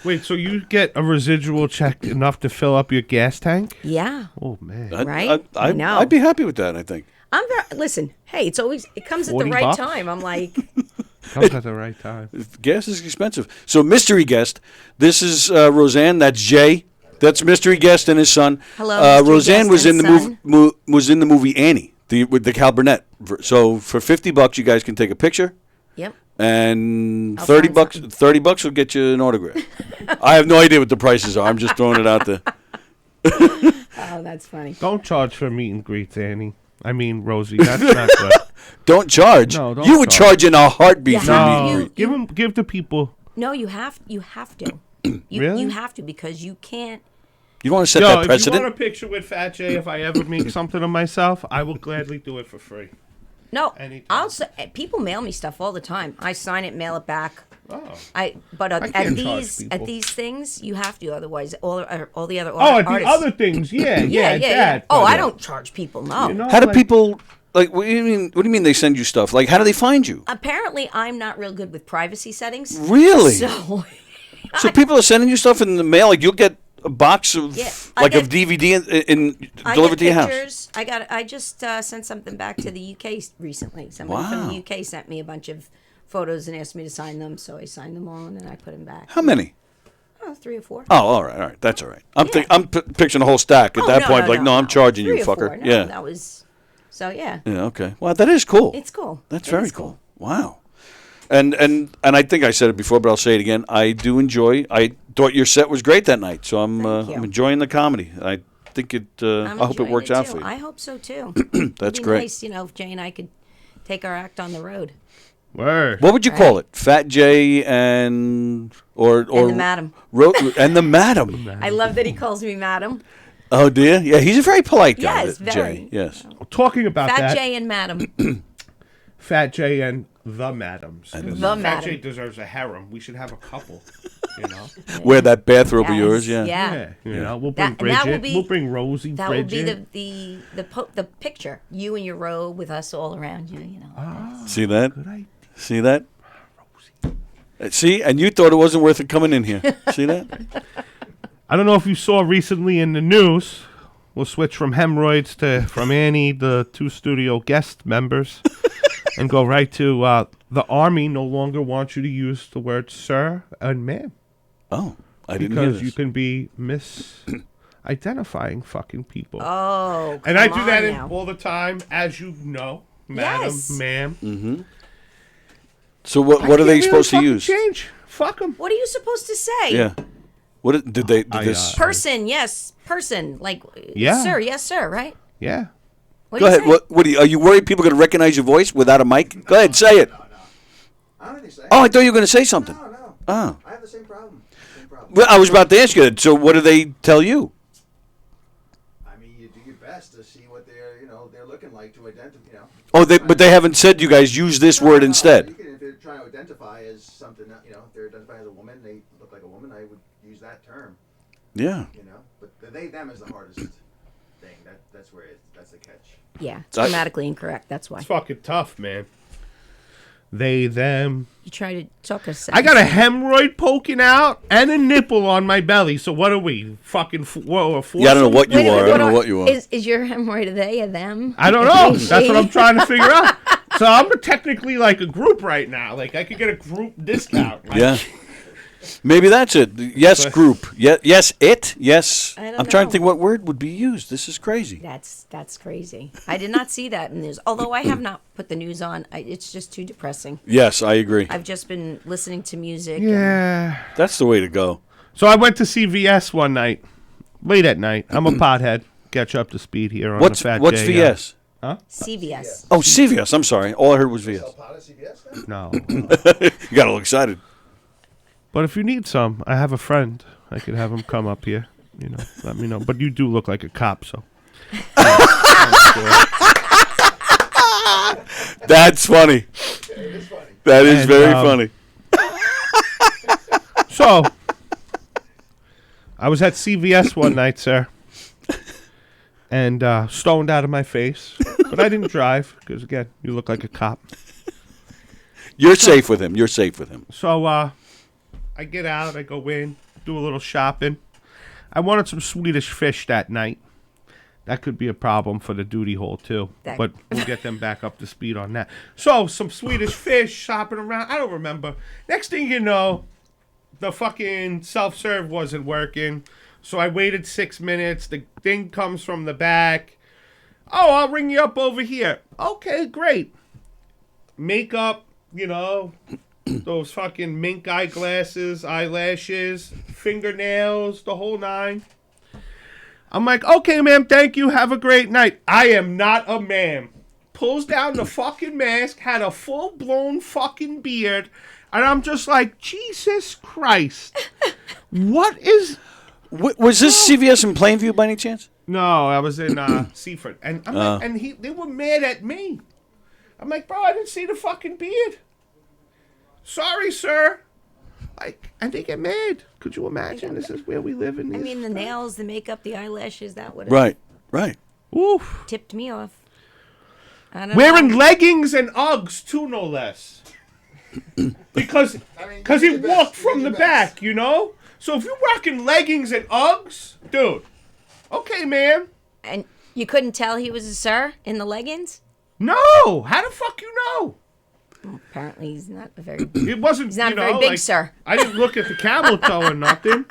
Speaker 6: Wait, so you get a residual check enough to fill up your gas tank?
Speaker 7: yeah.
Speaker 6: Oh man.
Speaker 7: Right? I know.
Speaker 3: I'd be happy with that, I think.
Speaker 7: Listen, hey, it comes at the
Speaker 6: 40
Speaker 7: right
Speaker 6: bucks?
Speaker 7: time. I'm like,
Speaker 6: Comes at the right time.
Speaker 3: Gas is expensive. So, mystery guest, this is Roseanne, that's Jay. That's mystery guest and his son.
Speaker 7: Hello, mystery
Speaker 3: Roseanne
Speaker 7: guest
Speaker 3: was in
Speaker 7: and
Speaker 3: the
Speaker 7: son.
Speaker 3: was in the movie Annie, with the Cal Burnett. So for $50, you guys can take a picture,
Speaker 7: yep.
Speaker 3: and
Speaker 7: I'll
Speaker 3: 30
Speaker 7: find
Speaker 3: bucks.
Speaker 7: something.
Speaker 3: 30 bucks will get you an autograph. I have no idea what the prices are. I'm just throwing it out there.
Speaker 7: Oh, that's funny.
Speaker 6: Don't charge for meet and greets, Annie. I mean, Rosie. That's not good.
Speaker 3: Don't charge.
Speaker 6: No, don't
Speaker 3: you would charge in a heartbeat
Speaker 7: Yeah.
Speaker 3: for
Speaker 7: No.
Speaker 3: me.
Speaker 6: Give the people.
Speaker 7: No, you have to.
Speaker 6: Really?
Speaker 7: You have to, because you can't.
Speaker 3: You don't want to set
Speaker 6: Yo,
Speaker 3: that
Speaker 6: if
Speaker 3: precedent.
Speaker 6: you want a picture with Fat Jay, if I ever make something of myself, I will gladly do it for free.
Speaker 7: No,
Speaker 6: Anytime.
Speaker 7: people mail me stuff all the time. I sign it, mail it back.
Speaker 6: Oh.
Speaker 7: But
Speaker 6: I can't charge people.
Speaker 7: at these things you have to, otherwise all the other
Speaker 6: Oh, at the
Speaker 7: artists.
Speaker 6: other things, yeah. That,
Speaker 7: Oh,
Speaker 6: but,
Speaker 7: I don't charge people. No.
Speaker 6: You know,
Speaker 3: How do
Speaker 6: like-
Speaker 3: people like? What do you mean? What do you mean they send you stuff? Like, how do they find you?
Speaker 7: Apparently, I'm not real good with privacy settings.
Speaker 3: Really?
Speaker 7: So
Speaker 3: So people are sending you stuff in the mail. Like, you'll get a box of
Speaker 7: Yeah,
Speaker 3: of DVD in
Speaker 7: I
Speaker 3: delivered
Speaker 7: get
Speaker 3: to your house.
Speaker 7: pictures. I just sent something back to the UK recently. Somebody from
Speaker 3: Wow.
Speaker 7: the UK sent me a bunch of photos and asked me to sign them, so I signed them all and then I put them back.
Speaker 3: How many?
Speaker 7: Oh, 3 or 4.
Speaker 3: Oh, all right. That's all right. I'm picturing a whole stack at
Speaker 7: Oh,
Speaker 3: that
Speaker 7: no,
Speaker 3: point.
Speaker 7: no,
Speaker 3: Like, no, I'm
Speaker 7: no.
Speaker 3: charging
Speaker 7: 3
Speaker 3: you,
Speaker 7: or 4.
Speaker 3: fucker.
Speaker 7: No,
Speaker 3: Yeah.
Speaker 7: that was. So yeah,
Speaker 3: Yeah. Okay. Well, that is cool.
Speaker 7: it's cool.
Speaker 3: That's
Speaker 7: It
Speaker 3: very
Speaker 7: is
Speaker 3: cool. Wow. And I think I said it before, but I'll say it again. I do enjoy. I thought your set was great that night, so I'm
Speaker 7: Thank you.
Speaker 3: I'm enjoying the comedy. I think it. I hope it
Speaker 7: enjoying
Speaker 3: works out
Speaker 7: too.
Speaker 3: for you.
Speaker 7: I hope so too.
Speaker 3: That's
Speaker 7: It'd be
Speaker 3: great.
Speaker 7: Nice, if Jay and I could take our act on the road.
Speaker 6: Word.
Speaker 3: What would you call it? Fat Jay and or
Speaker 7: And the Madam.
Speaker 3: And the Madam.
Speaker 7: I love that he calls me Madam.
Speaker 3: Oh dear. Yeah, he's a very polite guy.
Speaker 7: Yes,
Speaker 3: Jay.
Speaker 7: very.
Speaker 3: Yes.
Speaker 6: Talking about
Speaker 7: Fat
Speaker 6: that,
Speaker 7: Jay and Madam.
Speaker 6: Fat Jay and the Madams. 'Cause
Speaker 7: The
Speaker 6: Fat
Speaker 7: Madam.
Speaker 6: Jay deserves a harem. We should have a couple. You know.
Speaker 3: Wear that bathrobe of
Speaker 7: Yes,
Speaker 3: yours. Yeah.
Speaker 7: Yeah.
Speaker 6: You know. We'll bring
Speaker 7: That- and that
Speaker 6: Bridget.
Speaker 7: will be-
Speaker 6: we'll bring Rosie.
Speaker 7: That
Speaker 6: Bridget.
Speaker 7: would be the picture. You in your robe with us all around you.
Speaker 3: See that?
Speaker 6: Good idea.
Speaker 3: See that? See, and you thought it wasn't worth it coming in here. See that?
Speaker 6: I don't know if you saw recently in the news We'll switch from hemorrhoids from Annie, the 2 studio guest members, and go right to the Army no longer wants you to use the word sir and ma'am.
Speaker 3: Oh, I didn't hear this.
Speaker 6: Because you can be misidentifying fucking people.
Speaker 7: Oh,
Speaker 6: and I do
Speaker 7: come
Speaker 6: that
Speaker 7: on now.
Speaker 6: all the time, as you know, madam,
Speaker 7: Yes.
Speaker 6: ma'am.
Speaker 3: Mm-hmm. So what are they supposed to use?
Speaker 6: Change. Fuck them.
Speaker 7: What are you supposed to say?
Speaker 3: Yeah. What did they? Did this?
Speaker 7: Person, yes, person. Like,
Speaker 6: Yeah.
Speaker 7: sir, yes, sir, right?
Speaker 6: Yeah.
Speaker 7: What
Speaker 3: Go
Speaker 7: do you
Speaker 3: ahead.
Speaker 7: say?
Speaker 3: What are you worried people are going to recognize your voice without a mic? Go ahead, say it.
Speaker 8: No. I don't think so.
Speaker 3: Oh, I thought you were going to say something.
Speaker 8: No.
Speaker 3: Oh.
Speaker 8: I have the same problem.
Speaker 3: Well, I was about to ask you that. So what do they tell you?
Speaker 8: I mean, you do your best to see what they're looking like to identify,
Speaker 3: Oh, but they haven't said you guys use this word instead.
Speaker 8: You can, if they're trying to identify as something, if they're identifying as a woman, they look like a woman, I would use that term,
Speaker 3: Yeah.
Speaker 8: But the they, them is the hardest thing. That's the catch.
Speaker 7: Yeah, it's grammatically incorrect. That's why.
Speaker 6: It's fucking tough, man. They, them.
Speaker 7: You try to talk a
Speaker 6: I got a hemorrhoid poking out and a nipple on my belly. So what are we? Fucking
Speaker 3: Yeah, I don't know what you are. I don't know what you are.
Speaker 7: Is your hemorrhoid a they, a them?
Speaker 6: I don't know. That's what I'm trying to figure out. So I'm technically like a group right now. Like I could get a group discount. Like,
Speaker 3: Yeah. Maybe that's it. Yes, group. Yes, it. Yes.
Speaker 7: I don't
Speaker 3: I'm trying to
Speaker 7: know.
Speaker 3: think what word would be used. This is crazy.
Speaker 7: That's crazy. I did not see that in the news. Although I have not put the news on. It's just too depressing.
Speaker 3: Yes, I agree.
Speaker 7: I've just been listening to music.
Speaker 6: Yeah.
Speaker 3: That's the way to go.
Speaker 6: So I went to CVS one night, late at night. I'm a pothead. Catch up to speed here on
Speaker 3: What's
Speaker 6: the Fat
Speaker 3: what's
Speaker 6: Jay,
Speaker 3: VS?
Speaker 7: CVS.
Speaker 3: Oh, CVS. I'm sorry. All I heard was VS.
Speaker 8: Pot of CBS now?
Speaker 6: No.
Speaker 3: You got all excited.
Speaker 6: But if you need some, I have a friend. I could have him come up here. Let me know. But you do look like a cop, so.
Speaker 3: That's funny.
Speaker 8: It is funny.
Speaker 3: That is
Speaker 6: And,
Speaker 3: very funny.
Speaker 6: So, I was at CVS one night, sir, and stoned out of my face. But I didn't drive because, again, you look like a cop.
Speaker 3: You're safe with him. You're safe with him.
Speaker 6: So, I get out, I go in, do a little shopping. I wanted some Swedish fish that night. That could be a problem for the duty hole, too. But we'll get them back up to speed on that. So, some Swedish fish, shopping around. I don't remember. Next thing you know, the fucking self-serve wasn't working. So, I waited 6 minutes. The thing comes from the back. Oh, I'll ring you up over here. Okay, great. Makeup, those fucking mink eyeglasses, eyelashes, fingernails, the whole nine. I'm like, okay, ma'am, thank you. Have a great night. I am not a ma'am. Pulls down the fucking mask, had a full-blown fucking beard, and I'm just like, Jesus Christ. What is...
Speaker 3: Was this CVS in Plainview by any chance?
Speaker 6: No, I was in Seaford. And I'm like, and they were mad at me. I'm like, bro, I didn't see the fucking beard. Sorry, sir. Like, and they get mad. Could you imagine? This is where we live in these.
Speaker 7: I mean, the nails, the makeup, the eyelashes, that would have
Speaker 3: Right.
Speaker 6: Oof.
Speaker 7: tipped me off. I don't
Speaker 6: Wearing
Speaker 7: know.
Speaker 6: leggings and Uggs, too, no less. Because he walked from the back, So if you're rocking leggings and Uggs, dude, okay, ma'am.
Speaker 7: And you couldn't tell he was a sir in the leggings?
Speaker 6: No! How the fuck you know?
Speaker 7: Apparently, he's not a very...
Speaker 6: It wasn't,
Speaker 7: He's not a very big sir.
Speaker 6: I didn't look at the camel toe or nothing.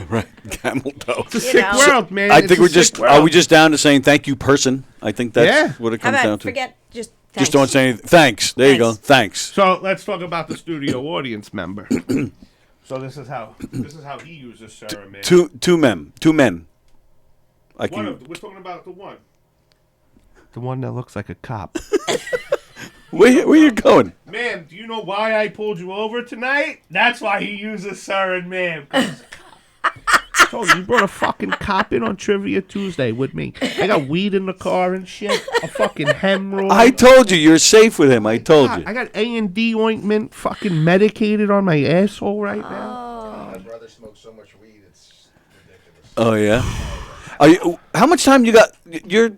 Speaker 3: Right. Camel toe.
Speaker 6: It's a sick world, man.
Speaker 3: I
Speaker 6: It's
Speaker 3: think
Speaker 6: a
Speaker 3: we're
Speaker 6: sick
Speaker 3: just...
Speaker 6: world.
Speaker 3: Are we just down to saying thank you, person? I think that's what it
Speaker 7: How
Speaker 3: comes down
Speaker 7: about
Speaker 3: to.
Speaker 7: forget, just thanks.
Speaker 3: Just don't say anything. Thanks. There you go. Thanks.
Speaker 6: So let's talk about the studio audience member. So this is how he uses Sarah, man.
Speaker 3: Two men.
Speaker 6: We're talking about the one. The one that looks like a cop.
Speaker 3: Where you going?
Speaker 6: Ma'am, do you know why I pulled you over tonight? That's why he uses sir and ma'am. So you brought a fucking cop in on Trivia Tuesday with me. I got weed in the car and shit. A fucking hemorrhoid.
Speaker 3: I told you you're safe with him. I told you.
Speaker 6: I got A&D ointment fucking medicated on my asshole right now.
Speaker 8: My brother smokes so much weed, it's ridiculous.
Speaker 3: Oh yeah. How much time you got? You're.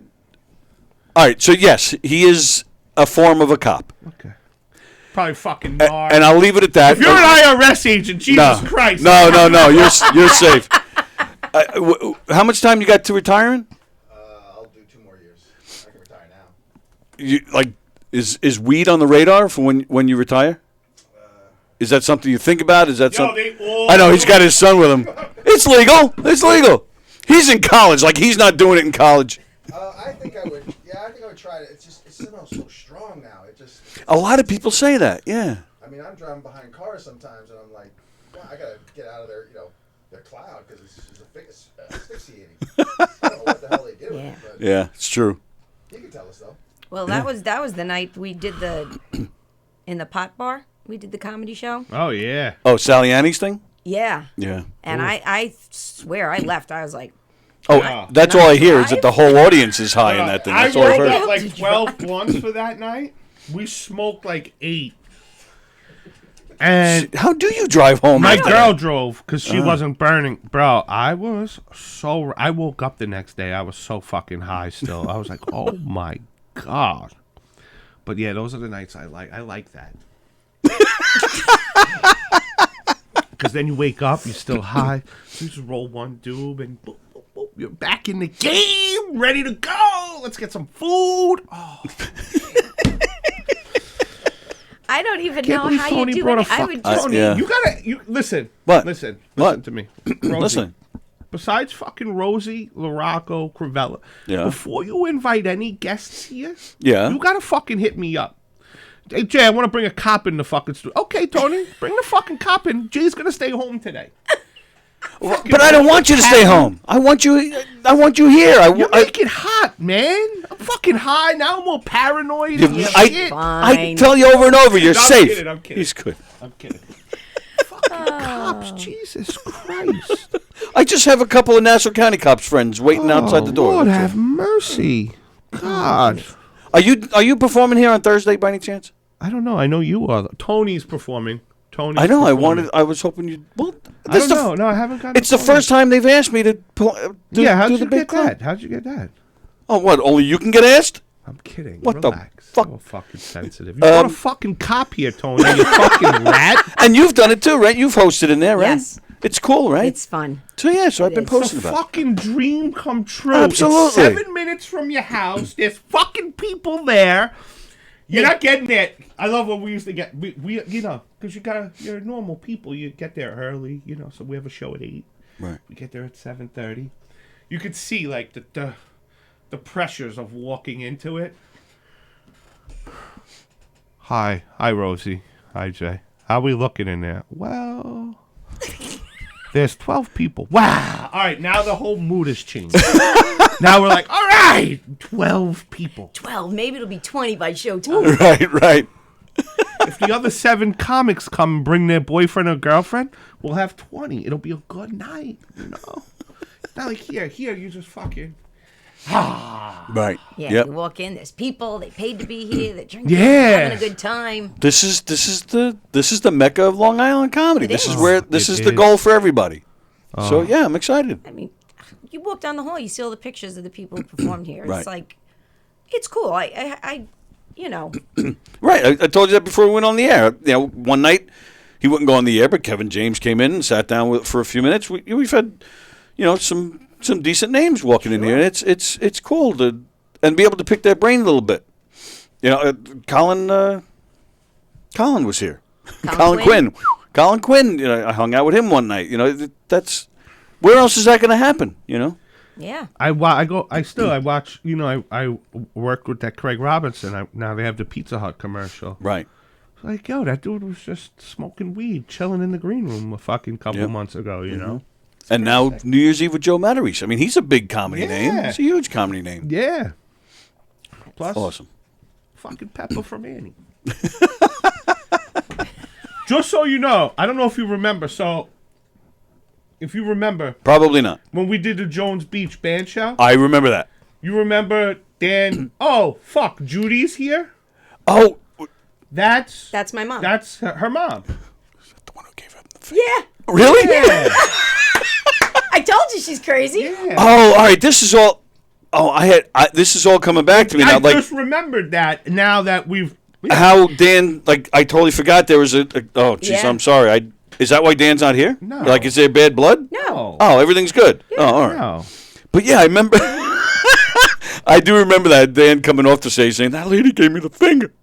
Speaker 3: All right. So yes, he is a form of a cop.
Speaker 6: Okay. Probably fucking nar.
Speaker 3: And I'll leave it at that.
Speaker 6: If you're an IRS agent, Jesus Christ.
Speaker 3: No. You're safe. How much time you got to retiring? is weed on the radar for when you retire? Is that something you think about? Is that something? I know he's got his son with him. It's legal. It's legal. He's in college. Like he's not doing it in college.
Speaker 8: I think I would. Yeah, I think I would try it. It smells so strong now.
Speaker 3: A lot of people say that. Yeah.
Speaker 8: I mean, I'm driving behind cars sometimes, and I'm like, wow, I gotta get out of their, their cloud because it's asphyxiating. I don't know what the hell they do.
Speaker 7: Yeah.
Speaker 8: But
Speaker 3: Yeah, it's true.
Speaker 8: you can tell us though.
Speaker 7: Well, that was the night we did in the pot bar. We did the comedy show.
Speaker 6: Oh yeah.
Speaker 3: Oh, Sally Annie's thing?
Speaker 7: Yeah.
Speaker 3: Yeah.
Speaker 7: And I swear I left. I was like,
Speaker 3: Oh, that's all I hear is that the whole audience is high in that thing. That's all I've
Speaker 6: rolled
Speaker 3: heard.
Speaker 6: up like 12 blunts for that night. We smoked like 8. And
Speaker 3: How do you drive home?
Speaker 6: my
Speaker 3: after
Speaker 6: girl
Speaker 3: that?
Speaker 6: drove because she wasn't burning. Bro, I woke up the next day. I was so fucking high still. I was like, oh my God. But yeah, those are the nights I like. I like that. Because then you wake up, you're still high. So you just roll one doob and boop, boop, boop, you're back in the game, ready to go. Let's get some food. Oh.
Speaker 7: I don't even
Speaker 6: Can't
Speaker 7: know
Speaker 6: believe
Speaker 7: how
Speaker 6: Tony
Speaker 7: you do
Speaker 6: brought
Speaker 7: it.
Speaker 6: a
Speaker 7: I would
Speaker 6: fuck-
Speaker 7: just
Speaker 6: Tony,
Speaker 3: yeah.
Speaker 6: you listen.
Speaker 3: What?
Speaker 6: Listen
Speaker 3: What?
Speaker 6: to me. Rosie,
Speaker 3: Listen.
Speaker 6: Besides fucking Rosie, LaRocco, Cravella,
Speaker 3: Yeah.
Speaker 6: before you invite any guests here,
Speaker 3: Yeah.
Speaker 6: you gotta fucking hit me up. Hey Jay, I want to bring a cop in the fucking studio. Okay, Tony, bring the fucking cop in. Jay's gonna stay home today.
Speaker 3: But I don't want you to stay home. I want you here.
Speaker 6: You make it hot, man. I'm fucking high now. I'm all paranoid. and shit.
Speaker 3: I tell you over and over, you're
Speaker 6: I'm
Speaker 3: safe.
Speaker 6: kidding, I'm kidding.
Speaker 3: He's good.
Speaker 6: I'm kidding. Fucking cops, Jesus Christ.
Speaker 3: I just have a couple of Nassau County cops friends waiting outside the door.
Speaker 6: Lord
Speaker 3: That's all.
Speaker 6: have mercy. God.
Speaker 3: Are you performing here on Thursday by any chance?
Speaker 6: I don't know. I know you are. Tony's performing. Tony's
Speaker 3: I know.
Speaker 6: performing.
Speaker 3: I was hoping you. Well,
Speaker 6: I don't know. No, I haven't gotten.
Speaker 3: It's the first time they've asked me to do
Speaker 6: How'd
Speaker 3: do
Speaker 6: you
Speaker 3: the big
Speaker 6: get
Speaker 3: club.
Speaker 6: that? How'd you get that?
Speaker 3: Oh, what? Only you can get asked?
Speaker 6: I'm kidding.
Speaker 3: What the
Speaker 6: Relax.
Speaker 3: fuck?
Speaker 6: So fucking sensitive. You brought a fucking cop here, Tony. You fucking rat.
Speaker 3: And you've done it too, right? You've hosted in there, right?
Speaker 7: Yes.
Speaker 3: It's cool, right?
Speaker 7: It's fun.
Speaker 3: So I've been
Speaker 7: is.
Speaker 3: posting
Speaker 6: It's a
Speaker 3: about it.
Speaker 6: fucking dream come true.
Speaker 3: Absolutely.
Speaker 6: It's 7 minutes from your house. There's fucking people there. You're not getting there. I love what we used to get. We because you're normal people. You get there early, so we have a show at 8.
Speaker 3: Right.
Speaker 6: We get there at 7:30. You could see like the pressures of walking into it. Hi, Rosie. Hi, Jay. How we looking in there? Well, there's 12 people. Wow. All right, now the whole mood has changed. Now we're like, all right, 12 people.
Speaker 7: 12. Maybe it'll be 20 by showtime.
Speaker 3: Right.
Speaker 6: If the other 7 comics come and bring their boyfriend or girlfriend, we'll have 20. It'll be a good night, It's not like here, you just fucking.
Speaker 3: Right.
Speaker 7: Yeah,
Speaker 3: Yep.
Speaker 7: you walk in, there's people, they paid to be here, they're drinking,
Speaker 6: Yeah.
Speaker 7: having a good time.
Speaker 3: This is the mecca of Long Island comedy. This is where this
Speaker 6: It
Speaker 3: is the
Speaker 6: is.
Speaker 3: goal for everybody. So I'm excited.
Speaker 7: I mean, you walk down the hall, you see all the pictures of the people who performed here.
Speaker 3: Right.
Speaker 7: It's like, it's cool. I
Speaker 3: Right. I told you that before we went on the air. One night he wouldn't go on the air, but Kevin James came in and sat down for a few minutes. We've had, some decent names walking in here. And it's cool to be able to pick their brain a little bit. Colin was here. Colin Quinn. Colin Quinn. I hung out with him one night. That's where else is that going to happen?
Speaker 7: yeah.
Speaker 6: I watch, I worked with that Craig Robinson. Now they have the Pizza Hut commercial.
Speaker 3: Right.
Speaker 6: Like, yo, that dude was just smoking weed, chilling in the green room a fucking couple months ago,
Speaker 3: And now New Year's Eve with Joe Matarese. I mean, he's a big comedy name.
Speaker 6: Yeah.
Speaker 3: He's a huge comedy name.
Speaker 6: Yeah. Plus,
Speaker 3: Awesome.
Speaker 6: fucking Pepper from Annie. Just so you know, I don't know if you remember. So, if you remember,
Speaker 3: Probably not.
Speaker 6: when we did the Jones Beach band show,
Speaker 3: I remember that.
Speaker 6: you remember Dan? Oh, fuck, Judy's here.
Speaker 3: Oh,
Speaker 6: That's
Speaker 7: That's my mom.
Speaker 6: That's her mom.
Speaker 3: the one who gave him the
Speaker 7: yeah.
Speaker 3: Really?
Speaker 6: Yeah.
Speaker 7: I told you she's crazy.
Speaker 6: Yeah.
Speaker 3: Oh, all right. This is all. Oh, this is all coming back to me now.
Speaker 6: I
Speaker 3: Like
Speaker 6: just remembered that now that we've.
Speaker 3: how Dan. Like I totally forgot there was a oh, jeez.
Speaker 7: Yeah.
Speaker 3: I'm sorry. Is that why Dan's not here?
Speaker 6: No.
Speaker 3: Like, is there bad blood?
Speaker 7: No.
Speaker 3: Oh, everything's good. Oh, all right.
Speaker 6: No.
Speaker 3: But yeah, I remember. I do remember that Dan coming off the stage saying that lady gave me the finger.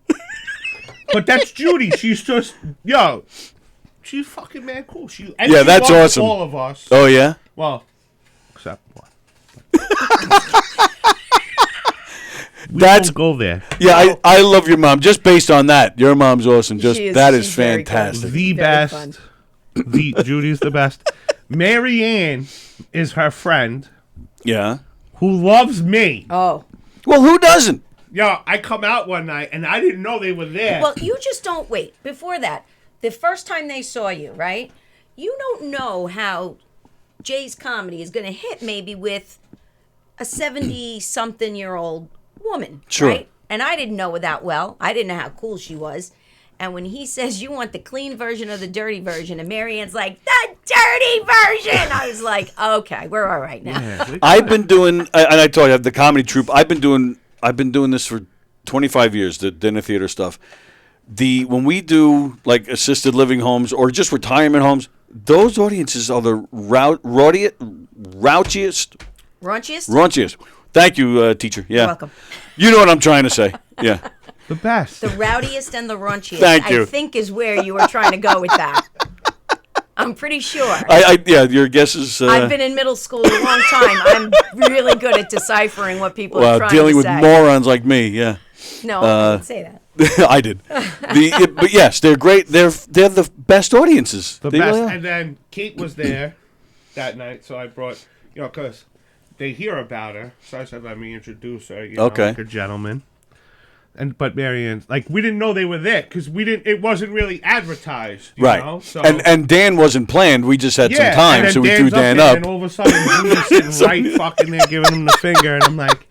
Speaker 6: But that's Judy. She's just she's fucking mad cool. She
Speaker 3: that's
Speaker 6: loves
Speaker 3: awesome.
Speaker 6: all of us.
Speaker 3: Oh yeah.
Speaker 6: Well, except one.
Speaker 3: That's
Speaker 6: Don't go there.
Speaker 3: Yeah, I love your mom. Just based on that, your mom's awesome. Just that is
Speaker 7: she's very
Speaker 3: fantastic.
Speaker 6: The
Speaker 7: Very
Speaker 6: best.
Speaker 7: fun.
Speaker 6: Judy's the best. Mary Ann is her friend
Speaker 3: Yeah.
Speaker 6: who loves me.
Speaker 7: Oh.
Speaker 3: Well, who doesn't?
Speaker 6: Yo, I come out one night and I didn't know they were there.
Speaker 7: Well, you just don't wait. Before that, the first time they saw you, right? You don't know how Jay's comedy is going to hit maybe with a 70-something-year-old woman,
Speaker 3: Sure.
Speaker 7: right? And I didn't know her that well. I didn't know how cool she was. And when he says you want the clean version or the dirty version, and Marianne's like, the dirty version, I was like, okay, we're all right now.
Speaker 6: Yeah,
Speaker 3: I've been doing, and I told you, the comedy troupe. I've been doing this for 25 years. The dinner theater stuff. When we do like assisted living homes or just retirement homes, those audiences are the raunchiest.
Speaker 7: Raunchiest?
Speaker 3: Thank you, teacher. Yeah.
Speaker 7: You're welcome.
Speaker 3: You know what I'm trying to say. Yeah.
Speaker 6: the best.
Speaker 7: The rowdiest and the raunchiest,
Speaker 3: Thank you.
Speaker 7: I think, is where you were trying to go with that. I'm pretty sure.
Speaker 3: Yeah, your guess is.
Speaker 7: I've been in middle school a long time. I'm really good at deciphering what people are trying
Speaker 3: dealing
Speaker 7: to
Speaker 3: with
Speaker 7: say.
Speaker 3: morons like me. Yeah.
Speaker 7: No, I didn't say that.
Speaker 3: I did. But yes, they're great. They're the best audiences.
Speaker 6: The
Speaker 3: They
Speaker 6: best.
Speaker 3: really are.
Speaker 6: And then Kate was there that night, so I brought, because they hear about her. So I said, let me introduce her,
Speaker 3: Okay.
Speaker 6: like a gentleman. But Marianne, like, we didn't know they were there because it wasn't really advertised, you
Speaker 3: Right.
Speaker 6: know? So,
Speaker 3: And Dan wasn't planned. We just had some
Speaker 6: and
Speaker 3: time,
Speaker 6: then
Speaker 3: so we
Speaker 6: Dan's
Speaker 3: threw Dan
Speaker 6: there,
Speaker 3: up.
Speaker 6: And all of a sudden, Judy's sitting right fucking there giving him the finger. And I'm like,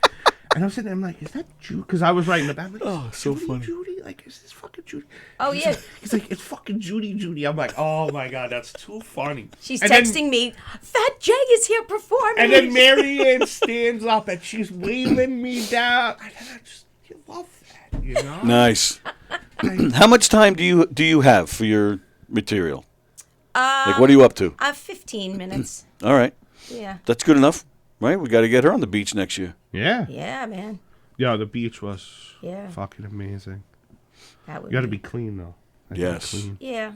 Speaker 6: and I'm sitting there, I'm like, is that Judy? Because I was writing the back. I'm like,
Speaker 3: Oh, so funny.
Speaker 6: Judy? Like, is this fucking Judy?
Speaker 7: Oh, yeah.
Speaker 6: He's like, it's fucking Judy. I'm like, oh my God, that's too funny.
Speaker 7: She's
Speaker 6: And then-
Speaker 7: texting me, Fat Jay is here performing.
Speaker 6: And then Marianne stands up and she's waving me down. And I just, you love that, you know?
Speaker 3: Nice. How much time do you have for your material? Like, what are you up to?
Speaker 7: 15 minutes.
Speaker 3: All right,
Speaker 7: Yeah.
Speaker 3: that's good enough, right? We got to get her on the beach next year.
Speaker 6: Yeah.
Speaker 7: Yeah, man.
Speaker 6: Yeah, the beach was
Speaker 7: Yeah.
Speaker 6: fucking amazing.
Speaker 7: That would
Speaker 6: You got to be clean, though. I gotta be
Speaker 3: Yes.
Speaker 6: clean.
Speaker 7: Yeah.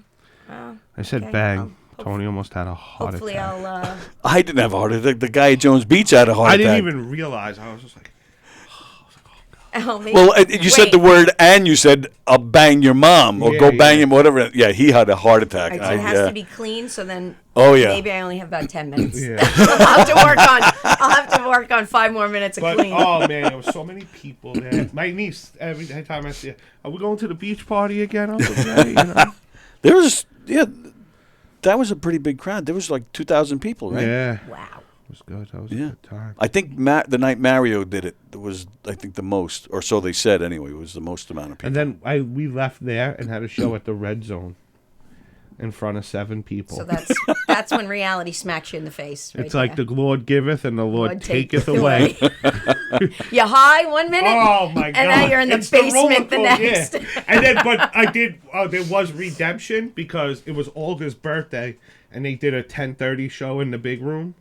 Speaker 6: I said
Speaker 7: Okay,
Speaker 6: bang. Tony almost had a heart
Speaker 7: Hopefully
Speaker 6: attack.
Speaker 7: I'll...
Speaker 3: I didn't have a heart attack. The guy at Jones Beach had a heart
Speaker 6: I
Speaker 3: attack.
Speaker 6: didn't even realize. I was just like,
Speaker 7: Oh, maybe.
Speaker 3: Well, you said the word, and you said, "I'll bang your mom" or
Speaker 6: Yeah,
Speaker 3: "go bang
Speaker 6: yeah.
Speaker 3: him," whatever. Yeah, he had a heart attack.
Speaker 7: Right, so it has to be clean, so then
Speaker 3: Oh, yeah.
Speaker 7: maybe I only have about 10 minutes.
Speaker 6: yeah.
Speaker 7: I'll have to work on 5 more minutes of
Speaker 6: But,
Speaker 7: clean.
Speaker 6: oh, man, there was so many people there. My niece, every time I see her, are we going to the beach party again, Uncle Jay? You know?
Speaker 3: There was, that was a pretty big crowd. There was like 2,000 people, right?
Speaker 6: Yeah.
Speaker 7: Wow.
Speaker 6: It was good. That was a
Speaker 3: Yeah.
Speaker 6: good time.
Speaker 3: I think the night Mario did it was, I think, the most, or so they said anyway, was the most amount of people.
Speaker 6: And then we left there and had a show at the Red Zone in front of 7 people.
Speaker 7: So that's when reality smacks you in the face. Right
Speaker 6: it's like
Speaker 7: there.
Speaker 6: the Lord giveth and the Lord
Speaker 7: Lord
Speaker 6: taketh away.
Speaker 7: You're high 1 minute.
Speaker 6: Oh my God!
Speaker 7: And now you're in the
Speaker 6: It's
Speaker 7: basement the
Speaker 6: roller coaster,
Speaker 7: next.
Speaker 6: yeah. And then, but I did. There was redemption because it was Olga's birthday, and they did a 10:30 show in the big room.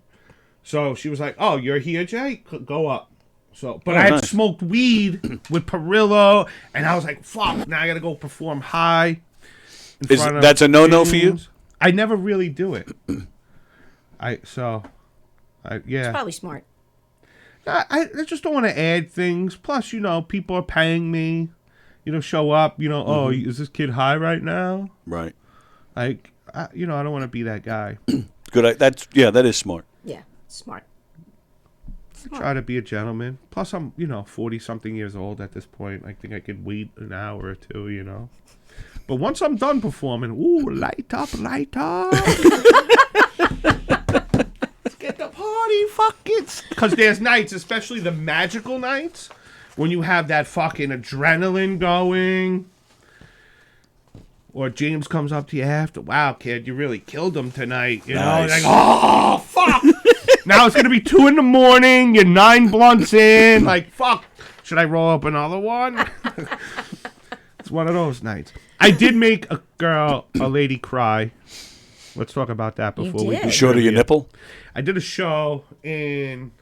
Speaker 6: So she was like, "Oh, you're here, Jay? Go up." So, but I had
Speaker 3: nice.
Speaker 6: smoked weed with Perillo, and I was like, "Fuck! Now I gotta go perform high." in front of
Speaker 3: That's a no-no for you?
Speaker 6: tunes. I never really do it. yeah.
Speaker 7: It's probably smart.
Speaker 6: I just don't want to add things. Plus, people are paying me, show up. Oh, is this kid high right now?
Speaker 3: Right.
Speaker 6: Like, I don't want to be that guy.
Speaker 3: Good. That is smart.
Speaker 7: Yeah, smart.
Speaker 6: Try to be a gentleman. Plus, I'm, 40-something years old at this point. I think I could wait an hour or two, But once I'm done performing, ooh, light up. Let's get the party fucking... Because there's nights, especially the magical nights, when you have that fucking adrenaline going. Or James comes up to you after, wow, kid, you really killed him tonight.
Speaker 3: Nice.
Speaker 6: Like, oh, fuck. Now it's going to be 2 a.m. You're 9 blunts in. Like, fuck. Should I roll up another one? It's one of those nights. I did make a lady cry. Let's talk about that before we
Speaker 7: did?
Speaker 6: do
Speaker 3: You showed her your
Speaker 6: trivia.
Speaker 3: nipple?
Speaker 6: I did a show in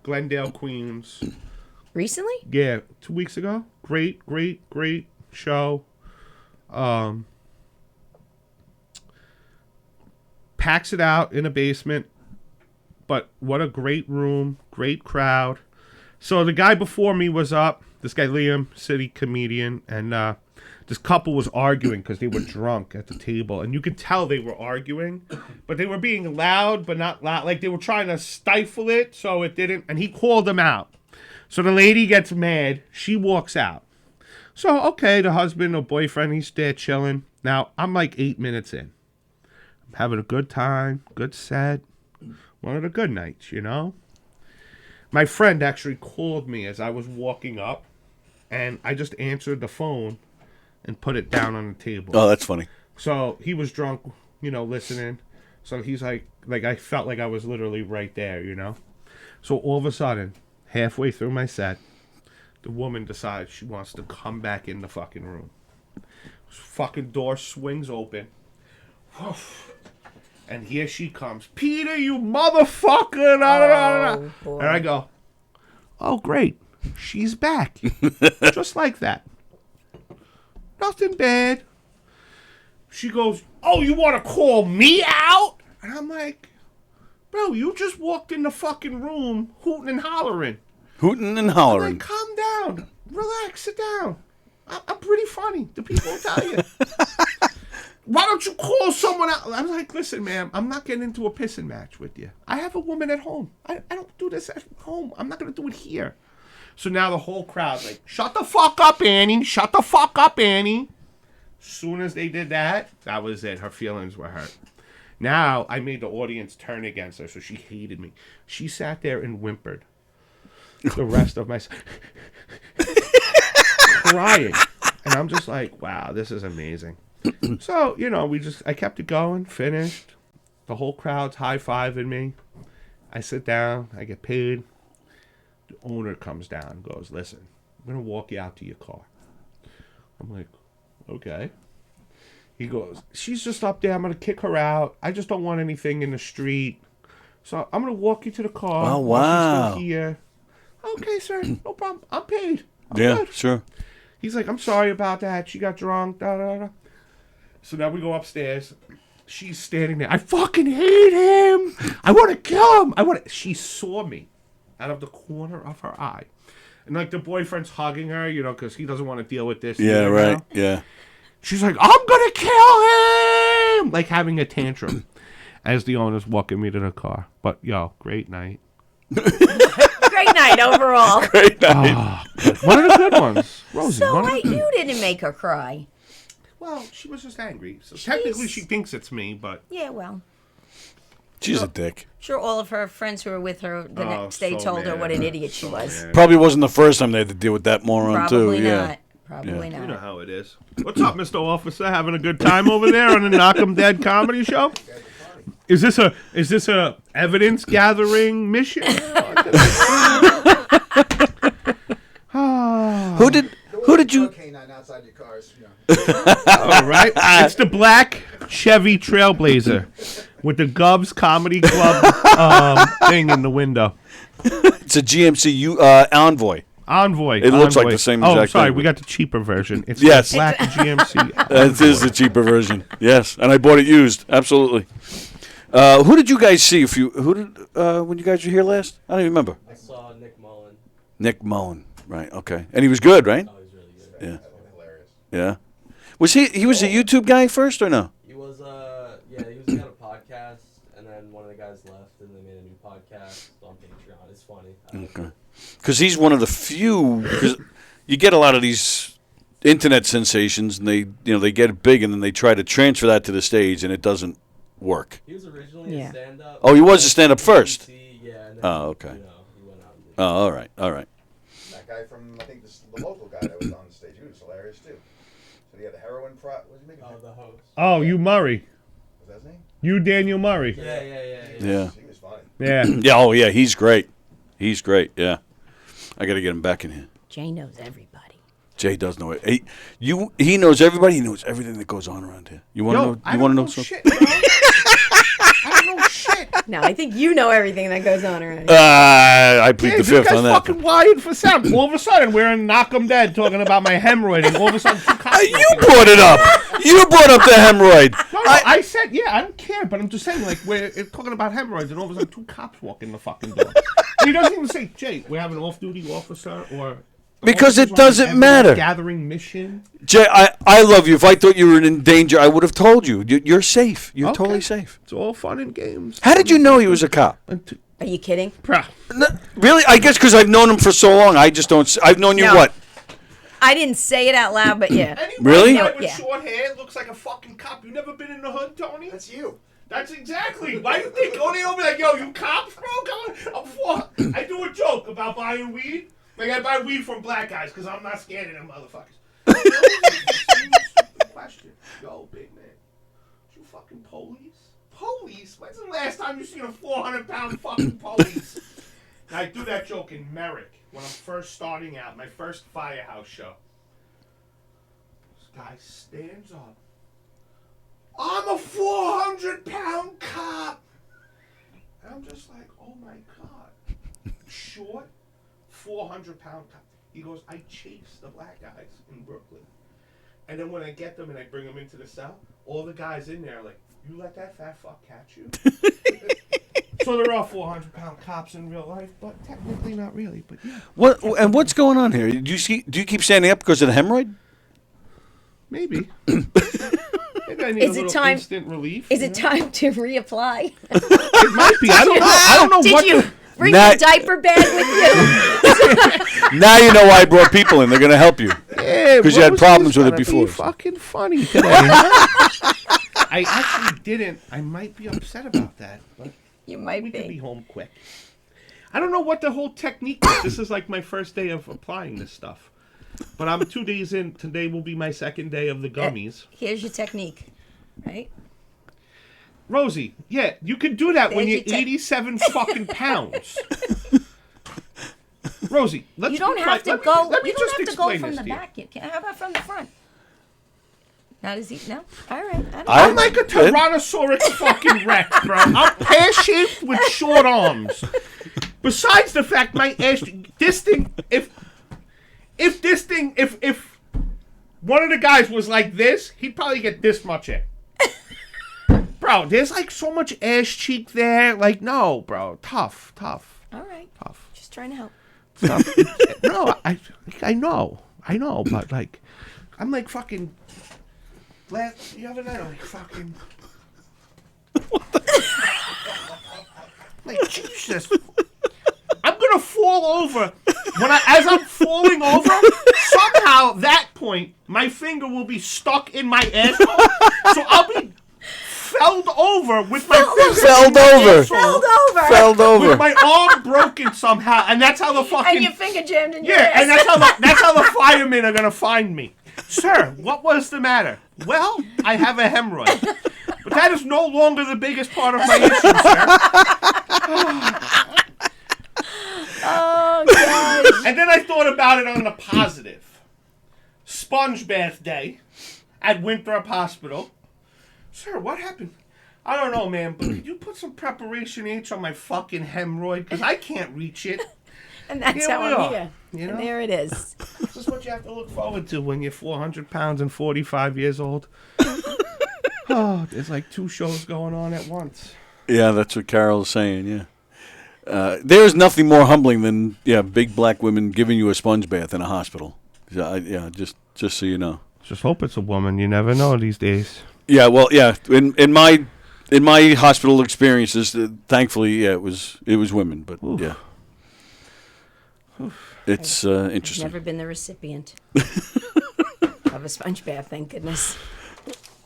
Speaker 6: Glendale, Queens
Speaker 7: Recently?
Speaker 6: Yeah, 2 weeks ago. Great show. Packs it out in a basement. But what a great room, great crowd. So the guy before me was up. This guy Liam, city comedian, and this couple was arguing because they were drunk at the table, and you could tell they were arguing, but they were being loud, but not loud. Like they were trying to stifle it so it didn't. And he called them out. So the lady gets mad. She walks out. So okay, the husband or boyfriend, he's there chilling. Now I'm like 8 minutes in. I'm having a good time, good set. One of the good nights, you know? My friend actually called me as I was walking up, and I just answered the phone and put it down on the table.
Speaker 3: Oh, that's funny.
Speaker 6: So he was drunk, you know, listening. So he's like I felt like I was literally right there, you know? So all of a sudden, halfway through my set, the woman decides she wants to come back in the fucking room. Fucking door swings open. And here she comes. Peter, you motherfucker!
Speaker 7: Boy.
Speaker 6: And I go, oh, great. She's back. Just like that. Nothing bad. She goes, oh, you want to call me out? And I'm like, bro, you just walked in the fucking room hooting and hollering.
Speaker 3: Hooting and
Speaker 6: I'm
Speaker 3: hollering.
Speaker 6: like, calm down. Relax, sit down. I'm pretty funny. The people will tell you. Why don't you call someone out? I'm like, listen, ma'am, I'm not getting into a pissing match with you. I have a woman at home. I don't do this at home. I'm not going to do it here. So now the whole crowd's like, shut the fuck up, Annie. Shut the fuck up, Annie. As soon as they did that, that was it. Her feelings were hurt. Now I made the audience turn against her, so she hated me. She sat there and whimpered the rest of my crying. And I'm just like, wow, this is amazing. So, you know, I kept it going, finished. The whole crowd's high-fiving me. I sit down, I get paid. The owner comes down and goes, listen, I'm going to walk you out to your car. I'm like, okay. He goes, she's just up there. I'm going to kick her out. I just don't want anything in the street. So I'm going to walk you to the car.
Speaker 3: Oh,
Speaker 6: while
Speaker 3: wow.
Speaker 6: she's still here. Okay, sir. No problem. I'm paid. I'm
Speaker 3: Yeah,
Speaker 6: good.
Speaker 3: sure.
Speaker 6: He's like, I'm sorry about that. She got drunk. Da, da, da. So now we go upstairs. She's standing there. I fucking hate him. I want to kill him. She saw me out of the corner of her eye. And like the boyfriend's hugging her, you know, because he doesn't want to deal with this.
Speaker 3: Yeah,
Speaker 6: either,
Speaker 3: right.
Speaker 6: You know?
Speaker 3: Yeah.
Speaker 6: She's like, I'm going to kill him. Like having a tantrum as the owner's walking me to the car. But, yo, great night.
Speaker 7: Great night overall.
Speaker 3: Great night.
Speaker 6: One of the good ones. Rosie,
Speaker 7: So
Speaker 6: one of the
Speaker 7: you didn't make her cry.
Speaker 6: Well, she was just angry. So technically she thinks it's me, but...
Speaker 7: Yeah, well.
Speaker 3: She's a dick.
Speaker 7: Sure, all of her friends who were with her the next day
Speaker 6: so
Speaker 7: told her what
Speaker 6: mad.
Speaker 7: an idiot she was.
Speaker 3: Probably wasn't the first time they had to deal with that moron,
Speaker 7: Probably
Speaker 3: too.
Speaker 7: not.
Speaker 3: Yeah.
Speaker 7: Probably
Speaker 6: You know
Speaker 7: not.
Speaker 6: how it is. What's up, Mr. Officer? Having a good time over there on the Knock 'em Dead comedy show? Is this a evidence gathering mission?
Speaker 3: Who did you?
Speaker 8: Canine outside your cars.
Speaker 6: All right. It's the black Chevy Trailblazer with the Govs Comedy Club thing in the window.
Speaker 3: It's a GMC Envoy.
Speaker 6: Envoy.
Speaker 3: It looks like the same
Speaker 6: Oh,
Speaker 3: exact
Speaker 6: sorry.
Speaker 3: thing.
Speaker 6: We got the cheaper version. It's
Speaker 3: Yes.
Speaker 6: the black GMC.
Speaker 3: That is the cheaper version. Yes, and I bought it used. Absolutely. Who did you guys see? When you guys were here last? I don't even remember.
Speaker 9: I saw Nick Mullen.
Speaker 3: Nick Mullen. Right. Okay. And he was good, right?
Speaker 9: Oh, he's really good.
Speaker 3: Yeah.
Speaker 8: Hilarious.
Speaker 3: Yeah. Was he was a YouTube guy first or no?
Speaker 9: He was he was on a podcast, and then one of the guys left, and they made a new podcast on Patreon. It's funny.
Speaker 3: Okay. Because he's one of the few. Cause you get a lot of these internet sensations, and they get big, and then they try to transfer that to the stage, and it doesn't work.
Speaker 9: He was originally a stand-up.
Speaker 3: Oh, he was a stand-up first.
Speaker 9: Yeah. And then,
Speaker 3: Oh, okay.
Speaker 9: he went out and did
Speaker 3: Oh, all right.
Speaker 8: That guy from, I think, the local guy that was on the stage, he was hilarious, too. So he had the heroin what was he making?
Speaker 9: the host.
Speaker 6: Oh, you Murray.
Speaker 8: Was that his name?
Speaker 6: You Daniel Murray.
Speaker 9: Yeah.
Speaker 3: Yeah.
Speaker 8: He was funny.
Speaker 6: Yeah.
Speaker 3: Yeah. Oh, yeah. He's great. He's great. Yeah. I got to get him back in here.
Speaker 7: Jay knows everybody.
Speaker 3: Jay does know it. He knows everybody. He knows everything that goes on around here. You want to know? You want to know something?
Speaker 6: Shit, bro. I don't know shit.
Speaker 7: No, I think you know everything that goes on around here.
Speaker 3: I plead the fifth on that.
Speaker 6: Fucking wired for sound. All of a sudden, we're in Knock 'em Dead talking about my hemorrhoid, and all of a sudden, two cops.
Speaker 3: You brought it up. You brought up the hemorrhoid.
Speaker 6: No, I said, yeah, I don't care, but I'm just saying, like, we're talking about hemorrhoids, and all of a sudden, two cops walk in the fucking door. And he doesn't even say, Jay, we have an off-duty officer, or...
Speaker 3: Because it doesn't matter.
Speaker 6: Gathering mission.
Speaker 3: Jay, I love you. If I thought you were in danger, I would have told you. You're safe. You're totally safe.
Speaker 6: It's all fun and games.
Speaker 3: How did you know he was a cop?
Speaker 7: Are you kidding?
Speaker 3: Really? I guess because I've known him for so long. I just don't. I've known you what?
Speaker 7: I didn't say it out loud, but yeah.
Speaker 3: Really?
Speaker 6: With short hair, looks like a fucking cop. You never been in the hood, Tony?
Speaker 8: That's you.
Speaker 6: That's exactly. Why do you think Tony over like, yo, you cops, bro? Come on. I do a joke about buying weed. Like, I buy weed from black guys because I'm not scared of them motherfuckers. Question. Yo, big man. You fucking police? Police? When's the last time you seen a 400-pound fucking police? Now, I do that joke in Merrick when I'm first starting out, my first Firehouse show. This guy stands up. I'm a 400-pound cop. And I'm just like, oh my God. Short. 400-pound cop. He goes, I chase the black guys in Brooklyn. And then when I get them and I bring them into the cell, all the guys in there are like, you let that fat fuck catch you? So there are 400-pound cops in real life, but technically not really. But yeah.
Speaker 3: What's going on here? Do you keep standing up because of the hemorrhoid?
Speaker 6: Maybe. Maybe I need a little instant relief.
Speaker 7: Is it time to reapply?
Speaker 6: It might be. I don't know.
Speaker 7: Did you bring your diaper bag with you?
Speaker 3: Now you know why I brought people in. They're going to help you.
Speaker 6: Yeah,
Speaker 3: because you had problems with it before.
Speaker 6: Be fucking funny today. I actually didn't. I might be upset about that. But
Speaker 7: you might
Speaker 6: we
Speaker 7: be.
Speaker 6: We can be home quick. I don't know what the whole technique is. This is like my first day of applying this stuff. But I'm 2 days in. Today will be my second day of the gummies.
Speaker 7: Here's your technique, right?
Speaker 6: Rosie, yeah, you can do that when you're 87 fucking pounds. Rosie, let's
Speaker 7: you don't have to go.
Speaker 6: Let me
Speaker 7: You don't
Speaker 6: just
Speaker 7: have to go
Speaker 6: explain
Speaker 7: from
Speaker 6: this
Speaker 7: the
Speaker 6: to you.
Speaker 7: back. How about from the front? Not as easy. No. All right.
Speaker 6: I'm like a Tyrannosaurus fucking Rex, bro. I'm pear-shaped with short arms. Besides the fact my ass, this thing, if one of the guys was like this, he'd probably get this much in. Bro, there's like so much ass cheek there. Like, no, bro. Tough.
Speaker 7: All right.
Speaker 6: Tough.
Speaker 7: Just trying to help.
Speaker 6: No, I know, but like, I'm like fucking. The other night, I'm like fucking. What the? Like, Jesus. I'm gonna fall over. As I'm falling over, somehow that point, my finger will be stuck in my asshole. So I'll be felled over with my finger.
Speaker 3: Felled over.
Speaker 6: With my arm broken somehow, and that's how the fucking.
Speaker 7: And your finger jammed in your ass.
Speaker 6: And that's how the firemen are gonna find me. Sir, what was the matter? Well, I have a hemorrhoid. But that is no longer the biggest part of my issue, sir.
Speaker 7: Oh, gosh.
Speaker 6: And then I thought about it on the positive. Sponge bath day at Winthrop Hospital. Sir, what happened? I don't know, man, but could you put some preparation H on my fucking hemorrhoid? Because I can't reach it.
Speaker 7: And that's
Speaker 6: Here
Speaker 7: how
Speaker 6: we
Speaker 7: I'm
Speaker 6: are,
Speaker 7: here.
Speaker 6: you know?
Speaker 7: And there it is.
Speaker 6: This is what you have to look forward to when you're 400 pounds and 45 years old. Oh, there's like 2 shows going on at once.
Speaker 3: Yeah, that's what Carol's saying, yeah. There's nothing more humbling than big black women giving you a sponge bath in a hospital. Just so you know.
Speaker 6: Just hope it's a woman. You never know these days.
Speaker 3: Yeah, well, yeah. In my hospital experiences, thankfully, it was women, but
Speaker 6: Oof.
Speaker 3: yeah. It's interesting.
Speaker 7: I've never been the recipient of a sponge bath, thank goodness.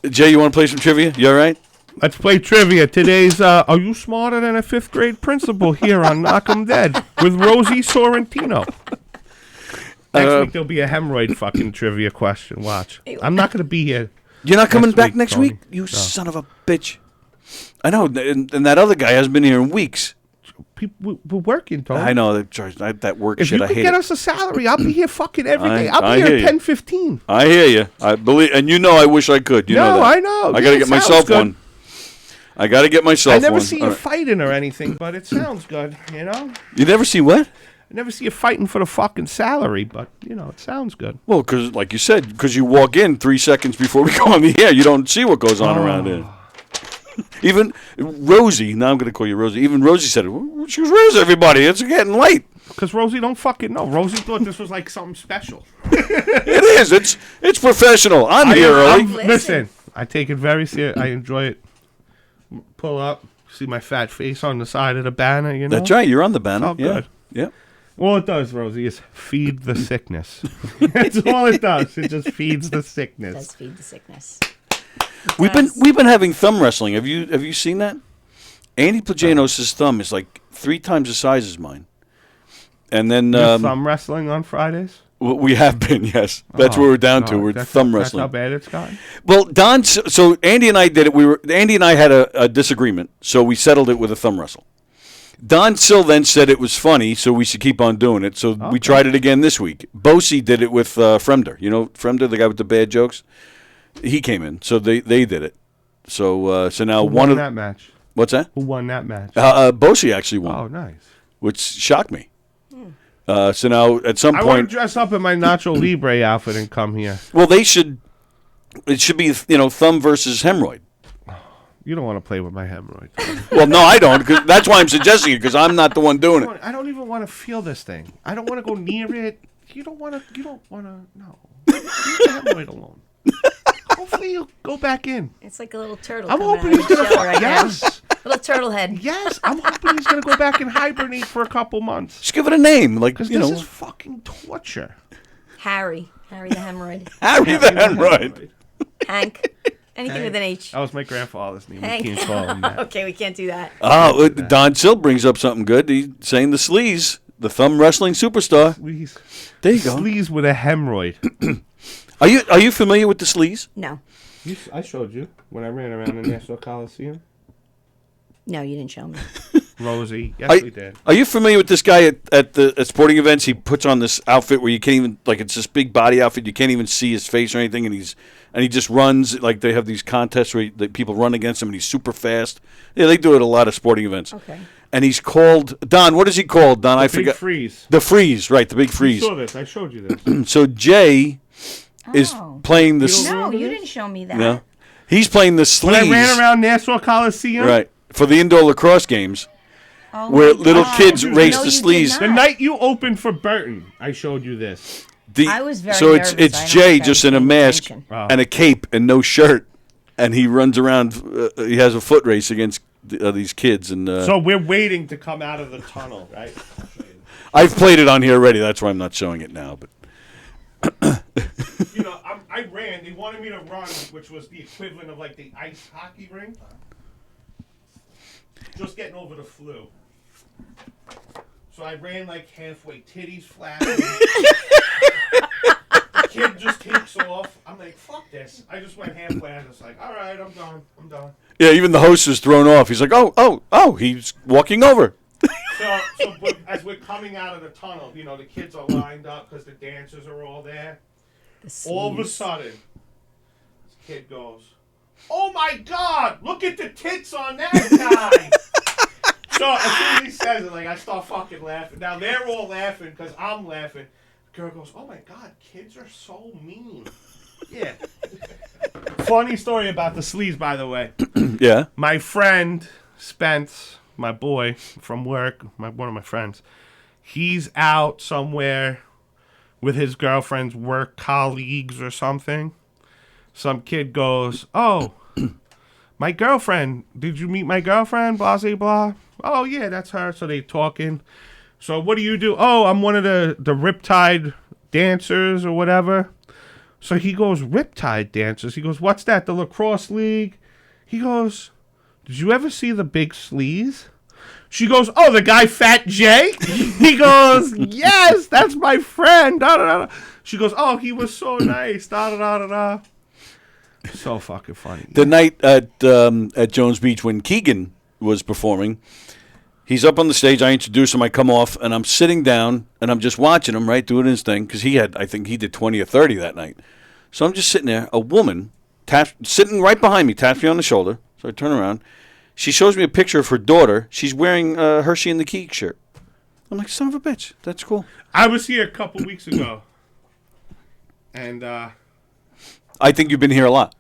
Speaker 3: Jay, you want to play some trivia? You all right?
Speaker 6: Let's play trivia. Today's Are You Smarter Than a 5th Grade Principal here on Knock 'em Dead with Rosie Sorrentino. Next week there'll be a hemorrhoid fucking trivia question. Watch. I'm not going to be here.
Speaker 3: You're not coming back
Speaker 6: week,
Speaker 3: next
Speaker 6: Tony.
Speaker 3: week? You son of a bitch. I know, and that other guy hasn't been here in weeks.
Speaker 6: We're working, Tony.
Speaker 3: I know, that work
Speaker 6: if
Speaker 3: shit,
Speaker 6: you
Speaker 3: I
Speaker 6: could
Speaker 3: hate
Speaker 6: get
Speaker 3: it.
Speaker 6: us a salary, I'll be here fucking every day. I'll
Speaker 3: I
Speaker 6: be here
Speaker 3: hear
Speaker 6: at
Speaker 3: you.
Speaker 6: 10:15.
Speaker 3: I hear you. I believe, and you know I wish I could. You know that.
Speaker 6: I know.
Speaker 3: I got to get myself
Speaker 6: good.
Speaker 3: one. I got to get myself
Speaker 6: I never
Speaker 3: one.
Speaker 6: see
Speaker 3: All
Speaker 6: you
Speaker 3: right.
Speaker 6: fighting or anything, but it sounds good, you know?
Speaker 3: You never see what?
Speaker 6: I never see you fighting for the fucking salary, but, you know, it sounds good.
Speaker 3: Well, because, like you said, because you walk in 3 seconds before we go on the air, you don't see what goes on around here. Even Rosie, now I'm going to call you Rosie, even Rosie said, she goes, where's everybody? It's getting late.
Speaker 6: Because Rosie don't fucking know. Rosie thought this was like something special.
Speaker 3: It is. It's professional. I'm here early.
Speaker 6: Listen, I take it very serious. I enjoy it. Pull up, see my fat face on the side of the banner, you know?
Speaker 3: That's right. You're on the banner.
Speaker 6: Oh,
Speaker 3: yeah.
Speaker 6: good.
Speaker 3: Yeah.
Speaker 6: All it does, Rosie, is feed the sickness. That's all it does. It just feeds the sickness.
Speaker 7: Does feed the sickness.
Speaker 3: We've been having thumb wrestling. Have you seen that? Andy Plajanos' thumb is like 3 times the size as mine. And then
Speaker 6: thumb wrestling on Fridays?
Speaker 3: we have been, yes. That's what we're down to. We're thumb wrestling.
Speaker 6: That's how bad it's gotten.
Speaker 3: Well, Don. So Andy and I did it. Andy and I had a disagreement, so we settled it with a thumb wrestle. Don Sill then said it was funny, so we should keep on doing it. So we tried it again this week. Bosie did it with Fremder. You know Fremder, the guy with the bad jokes. He came in, so they did it. So now
Speaker 6: Who
Speaker 3: one
Speaker 6: won
Speaker 3: of
Speaker 6: that match?
Speaker 3: What's that?
Speaker 6: Who won that match?
Speaker 3: Bosie actually won.
Speaker 6: Oh, nice.
Speaker 3: Which shocked me. So now at some
Speaker 6: I want to
Speaker 3: point,
Speaker 6: dress up in my Nacho Libre outfit and come here.
Speaker 3: well, it should be thumb versus hemorrhoid.
Speaker 6: You don't want to play with my hemorrhoid.
Speaker 3: Well, no, I don't. Cause that's why I'm suggesting it, because I'm not the one doing it.
Speaker 6: I don't even want to feel this thing. I don't want to go near it. You don't want to. No. Leave the hemorrhoid alone. Hopefully you'll go back in.
Speaker 7: It's like a little turtle.
Speaker 6: I'm
Speaker 7: coming
Speaker 6: hoping
Speaker 7: out
Speaker 6: he's
Speaker 7: of the
Speaker 6: gonna.
Speaker 7: shell right
Speaker 6: Yes.
Speaker 7: now. Little turtle head.
Speaker 6: Yes. I'm hoping he's gonna go back and hibernate for a couple months.
Speaker 3: Just give it a name, like
Speaker 6: Because this is fucking torture.
Speaker 7: Harry the hemorrhoid.
Speaker 3: Harry the hemorrhoid.
Speaker 7: Hank. Anything with an H.
Speaker 6: That was my grandfather's name.
Speaker 7: Hank.
Speaker 6: We can't call him that.
Speaker 7: Okay, we can't do that.
Speaker 3: Oh, Don Sill brings up something good. He's saying the sleaze, the thumb wrestling superstar.
Speaker 6: Sleaze.
Speaker 3: There you go.
Speaker 6: Sleaze with a hemorrhoid.
Speaker 3: Are you familiar with the sleaze?
Speaker 7: No.
Speaker 6: I showed you when I ran around the Nassau Coliseum.
Speaker 7: No, you didn't show me.
Speaker 6: Rosie, yes, we did.
Speaker 3: Are you familiar with this guy at sporting events? He puts on this outfit where you can't even, like, it's this big body outfit. You can't even see his face or anything, and he just runs. Like, they have these contests where people run against him, and he's super fast. Yeah, they do it at a lot of sporting events.
Speaker 7: Okay.
Speaker 3: And he's called Don. What is he called, Don? I forgot.
Speaker 6: Big Freeze.
Speaker 3: The Freeze, right? The Big Freeze.
Speaker 6: You saw this. I showed you this.
Speaker 3: So Jay is playing the.
Speaker 7: No, you didn't show me that.
Speaker 3: No, he's playing the sleaze.
Speaker 6: When I ran around Nassau Coliseum.
Speaker 3: Right, for the indoor lacrosse games,
Speaker 7: Oh
Speaker 3: where
Speaker 7: my
Speaker 3: little
Speaker 7: God.
Speaker 3: kids race
Speaker 7: No,
Speaker 3: the
Speaker 7: you did
Speaker 3: sleaze.
Speaker 7: not.
Speaker 6: The night you opened for Burton, I showed you this.
Speaker 7: I was very
Speaker 3: so
Speaker 7: nervous. I
Speaker 3: it's
Speaker 7: don't
Speaker 3: Jay
Speaker 7: think I
Speaker 3: just
Speaker 7: was
Speaker 3: in a
Speaker 7: paying
Speaker 3: mask
Speaker 7: attention.
Speaker 3: and a cape and no shirt, and he runs around. He has a foot race against these kids, and
Speaker 6: So we're waiting to come out of the tunnel, right?
Speaker 3: I've played it on here already. That's why I'm not showing it now. But
Speaker 6: You know, I ran. They wanted me to run, which was the equivalent of like the ice hockey rink. Just getting over the flu. So I ran like halfway, titties flapping. Kid just takes off. I'm like, fuck this. I just went halfway. I was like, all right, I'm done.
Speaker 3: yeah, even the host is thrown off. He's like, oh, he's walking over.
Speaker 6: But as we're coming out of the tunnel, you know, the kids are lined up because the dancers are all there. All of a sudden, this kid goes, "Oh my God! Look at the tits on that guy!" So as soon as he says it, like, I start fucking laughing. Now they're all laughing because I'm laughing. The girl goes, "Oh my God, kids are so mean." Yeah. Funny story about the sleaze, by the way.
Speaker 3: Yeah.
Speaker 6: My friend Spence, my boy from work, one of my friends, he's out somewhere with his girlfriend's work colleagues or something. Some kid goes, "Oh, my girlfriend. Did you meet my girlfriend? Blah, blah, blah." "Oh, yeah, that's her." So they talking. "So what do you do?" "Oh, I'm one of the Riptide dancers or whatever." So he goes, "Riptide dancers?" He goes, "What's that? The lacrosse league?" He goes, "Did you ever see the Big Sleaze?" She goes, "Oh, the guy Fat Jay?" He goes, "Yes, that's my friend." Da, da, da. She goes, "Oh, he was so nice." Da, da, da, da, da. So fucking funny.
Speaker 3: The night at Jones Beach when Keegan was performing, he's up on the stage. I introduce him. I come off, and I'm sitting down, and I'm just watching him, right, doing his thing, because I think he did 20 or 30 that night. So I'm just sitting there. A woman sitting right behind me taps me on the shoulder. So I turn around. She shows me a picture of her daughter. She's wearing a Hershey and the Geek shirt. I'm like, son of a bitch. That's cool.
Speaker 6: I was here a couple weeks ago. And,
Speaker 3: I think you've been here a lot.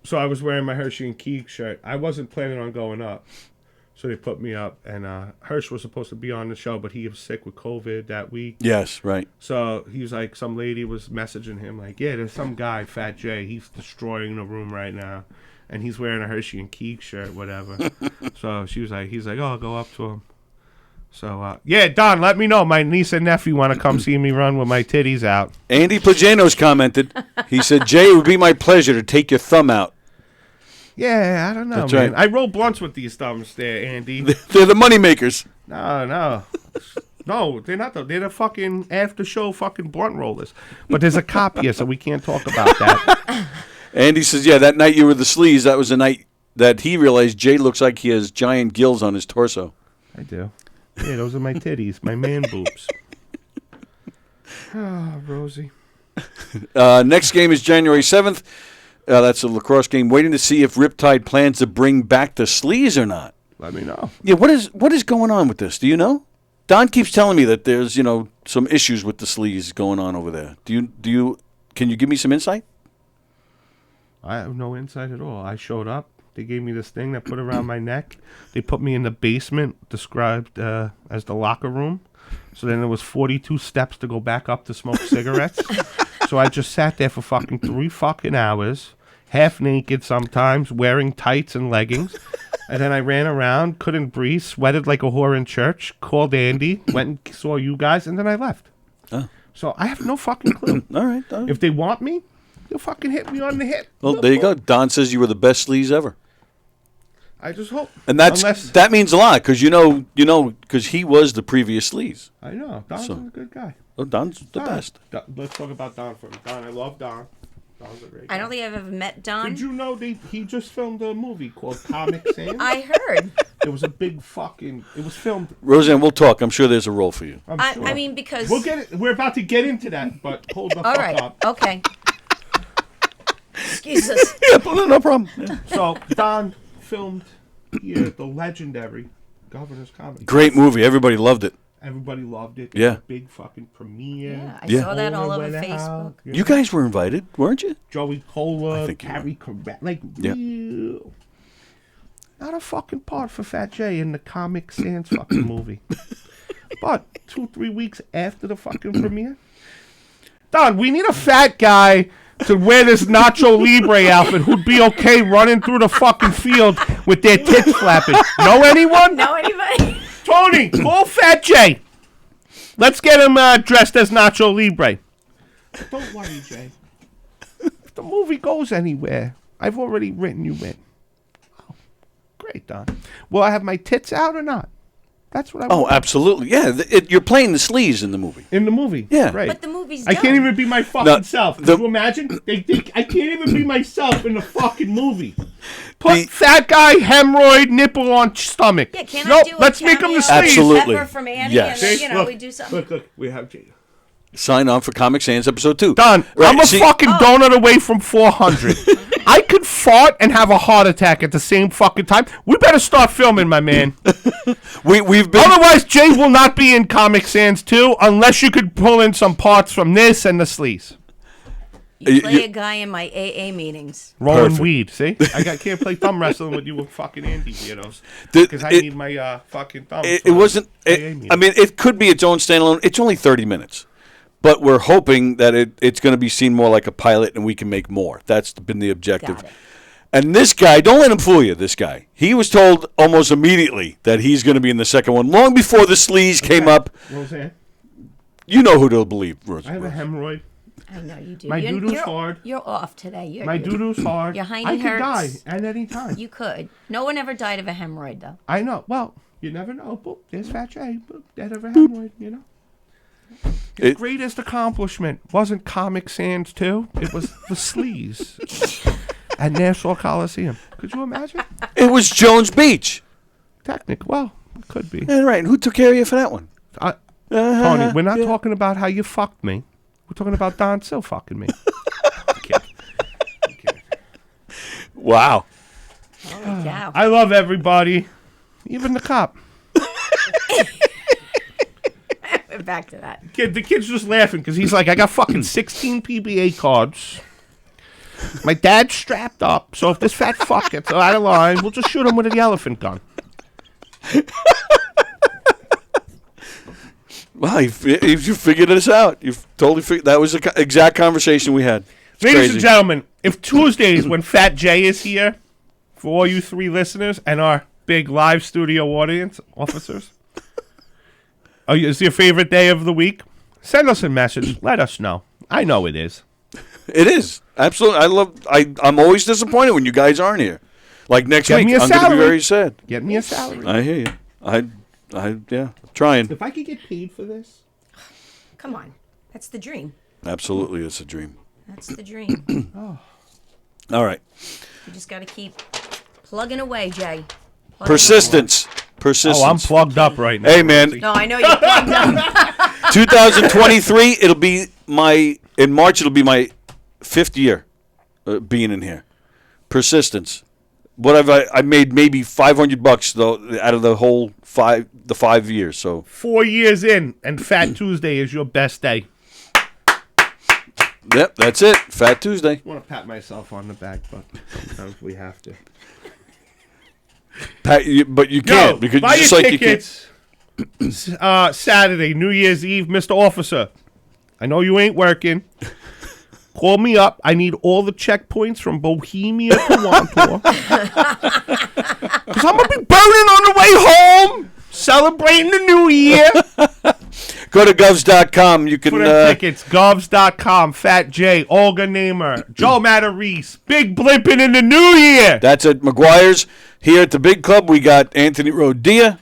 Speaker 6: So I was wearing my Hershey and Keeg shirt. I wasn't planning on going up. So they put me up. And Hersh was supposed to be on the show, but he was sick with COVID that week.
Speaker 3: Yes, right.
Speaker 6: So he was like, some lady was messaging him like, yeah, there's some guy, Fat Jay. He's destroying the room right now. And he's wearing a Hershey and Keeg shirt, whatever. So he's like, oh, I'll go up to him. So, yeah, Don, let me know. My niece and nephew want to come see me run with my titties out.
Speaker 3: Andy Plajanos commented. He said, Jay, it would be my pleasure to take your thumb out.
Speaker 6: Yeah, I don't know,
Speaker 3: That's
Speaker 6: man.
Speaker 3: right.
Speaker 6: I roll blunts with these thumbs there, Andy.
Speaker 3: They're the money makers.
Speaker 6: No. No, they're not. They're the fucking after-show fucking blunt rollers. But there's a cop here, so we can't talk about that.
Speaker 3: Andy says, yeah, that night you were the sleaze, that was the night that he realized Jay looks like he has giant gills on his torso.
Speaker 6: I do. Yeah, those are my titties, my man boobs. Oh, Rosie.
Speaker 3: Next game is January 7th. That's a lacrosse game. Waiting to see if Riptide plans to bring back the sleaze or not.
Speaker 6: Let me know.
Speaker 3: Yeah, what is going on with this? Do you know? Don keeps telling me that there's, some issues with the sleaze going on over there. Can you give me some insight?
Speaker 6: I have no insight at all. I showed up. They gave me this thing that put around my neck. They put me in the basement, described as the locker room. So then there was 42 steps to go back up to smoke cigarettes. So I just sat there for fucking 3 fucking hours, half naked sometimes, wearing tights and leggings. And then I ran around, couldn't breathe, sweated like a whore in church, called Andy, went and saw you guys, and then I left.
Speaker 3: Oh.
Speaker 6: So I have no fucking clue.
Speaker 3: All right.
Speaker 6: If they want me, they'll fucking hit me on the hip.
Speaker 3: Well, there you go. Don says you were the best sleaze ever.
Speaker 6: I just hope.
Speaker 3: And that means a lot, because because he was the previous sleaze.
Speaker 6: I know. Don's a good guy.
Speaker 3: Oh, Don's the best.
Speaker 6: Let's talk about Don for a minute. Don, I love Don. Don's a great guy.
Speaker 7: I don't think I've ever met Don.
Speaker 6: Did you know he just filmed a movie called Comic Sans?
Speaker 7: I heard.
Speaker 6: It was a big fucking. It was filmed.
Speaker 3: Roseanne, we'll talk. I'm sure there's a role for you.
Speaker 6: Sure.
Speaker 7: I mean, because
Speaker 6: we'll get it. We're about to get into that, but hold the
Speaker 7: all
Speaker 6: fuck
Speaker 7: right,
Speaker 6: up.
Speaker 7: okay. Excuse us.
Speaker 3: Yeah, no problem. Yeah.
Speaker 6: So Don filmed the legendary Governor's Comedy.
Speaker 3: Great movie. Everybody loved it.
Speaker 6: Everybody loved it.
Speaker 3: Yeah.
Speaker 6: Big fucking premiere.
Speaker 7: Yeah, I saw that all over Facebook.
Speaker 3: You guys were invited, weren't you?
Speaker 6: Joey Cola,
Speaker 3: I think you
Speaker 6: Carrie Correct, like
Speaker 3: Yeah.
Speaker 6: real. Not a fucking part for Fat Jay in the Comic Sans fucking movie. But 2-3 weeks after the fucking premiere, Don, we need a fat guy to wear this Nacho Libre outfit who'd be okay running through the fucking field with their tits flapping. Know anyone?
Speaker 7: Know anybody?
Speaker 6: Tony, call Fat Jay. Let's get him dressed as Nacho Libre. Don't worry, Jay. If the movie goes anywhere, I've already written you in. Oh, great, Don. Will I have my tits out or not? That's what I want.
Speaker 3: Oh, absolutely. Yeah, you're playing the sleaze in the movie.
Speaker 6: In the movie.
Speaker 3: Yeah.
Speaker 6: Right.
Speaker 7: But the movie's
Speaker 6: I
Speaker 7: done.
Speaker 6: can't even be my fucking self.
Speaker 3: the-
Speaker 6: Can you imagine? I can't even be myself in the fucking movie. Put fat guy, hemorrhoid, nipple on stomach.
Speaker 7: Yeah, can
Speaker 6: nope,
Speaker 7: I do
Speaker 6: let's
Speaker 7: a
Speaker 6: make him the
Speaker 7: cameo
Speaker 6: sleaze.
Speaker 3: Absolutely.
Speaker 7: Pepper from Annie,
Speaker 3: Yes.
Speaker 7: and then,
Speaker 6: Look,
Speaker 7: we do something.
Speaker 6: Look, we have
Speaker 3: Sign on for Comic Sans episode 2.
Speaker 6: Don,
Speaker 3: Right,
Speaker 6: I'm a
Speaker 3: see-
Speaker 6: fucking donut away from 400. I could fart and have a heart attack at the same fucking time. We better start filming, my man.
Speaker 3: We've been.
Speaker 6: Otherwise, Jay will not be in Comic Sans 2 unless you could pull in some parts from this and the sleaze.
Speaker 7: You play a guy in my AA meetings.
Speaker 6: Rolling
Speaker 3: Perfect.
Speaker 6: weed, see? Can't play thumb wrestling with you with fucking Andy weirdos.
Speaker 3: The-
Speaker 6: Because I
Speaker 3: it-
Speaker 6: need my fucking thumb.
Speaker 3: It
Speaker 6: for
Speaker 3: wasn't.
Speaker 6: AA
Speaker 3: I
Speaker 6: meeting.
Speaker 3: mean, it could be its own standalone. It's only 30 minutes, but we're hoping that it's going to be seen more like a pilot, and we can make more. That's been the objective.
Speaker 7: Got it.
Speaker 3: And this guy, don't let him fool you. This guy, he was told almost immediately that he's going to be in the second one, long before the sleaze came up.
Speaker 6: Roseanne,
Speaker 3: You know who to believe, Rose.
Speaker 6: I have a hemorrhoid.
Speaker 7: I know you do.
Speaker 6: My
Speaker 7: You're-
Speaker 6: doo-doo's
Speaker 7: you're-
Speaker 6: hard.
Speaker 7: You're off today.
Speaker 6: My doo-doo's hard.
Speaker 7: Your hiney
Speaker 6: I could die
Speaker 7: hurts.
Speaker 6: at any time.
Speaker 7: You could. No one ever died of a hemorrhoid, though.
Speaker 6: I know. Well, you never know. Boop, there's Fat Jay. Boop, dead of a hemorrhoid, you know. His greatest accomplishment wasn't Comic Sans 2. It was the sleaze at Nassau Coliseum. Could you imagine?
Speaker 3: It was Jones Beach.
Speaker 6: Well, it could be.
Speaker 3: Yeah, right. Who took care of you for that one?
Speaker 6: Tony, we're not talking about how you fucked me. We're talking about Don still fucking me. I'm kidding.
Speaker 3: Wow.
Speaker 7: Holy cow.
Speaker 6: I love everybody, even the cop.
Speaker 7: We're back to that.
Speaker 6: The kid's just laughing because he's like, I got fucking 16 PBA cards. My dad's strapped up, so if this fat fuck gets out of line, we'll just shoot him with the elephant gun.
Speaker 3: Wow, you figured this out. You've totally figured. That was the exact conversation we had. It's
Speaker 6: Ladies
Speaker 3: crazy.
Speaker 6: and gentlemen, if Tuesdays when Fat Jay is here, for all you 3 listeners and our big live studio audience, officers, is your favorite day of the week? Send us a message. Let us know. I know it is.
Speaker 3: It is. Absolutely. I'm always disappointed when you guys aren't here. Like next
Speaker 6: Get
Speaker 3: week,
Speaker 6: me a
Speaker 3: I'm going to be
Speaker 6: salary.
Speaker 3: very sad.
Speaker 6: Get me a salary.
Speaker 3: I hear you. Yeah, trying.
Speaker 6: If I could get paid for this.
Speaker 7: Come on. That's the dream.
Speaker 3: Absolutely, it's a dream.
Speaker 7: That's the dream.
Speaker 3: All right.
Speaker 7: You just got to keep plugging away, Jay.
Speaker 3: Persistence.
Speaker 6: Oh, I'm plugged up right now.
Speaker 3: Hey, man.
Speaker 7: No, I know you're plugged up.
Speaker 3: 2023, in March, it'll be my 5th year being in here. Persistence. What have I made maybe $500 though out of the whole 5 years. So
Speaker 6: 4 years in, and Fat Tuesday is your best day.
Speaker 3: Yep, that's it. Fat Tuesday.
Speaker 6: I want to pat myself on the back, but sometimes we have to.
Speaker 3: But you can't because
Speaker 6: buy
Speaker 3: just
Speaker 6: your
Speaker 3: like
Speaker 6: tickets. Saturday, New Year's Eve, Mr. Officer. I know you ain't working. Call me up. I need all the checkpoints from Bohemia to Wantor. Because I'm going to be burning on the way home, celebrating the new year.
Speaker 3: Go to govs.com. You can
Speaker 6: For the tickets, govs.com, Fat Jay, Olga Namer, Joe Matarese, Big Blimpin' in the new year.
Speaker 3: That's at McGuire's. Here at the Big Club, we got Anthony Rodia,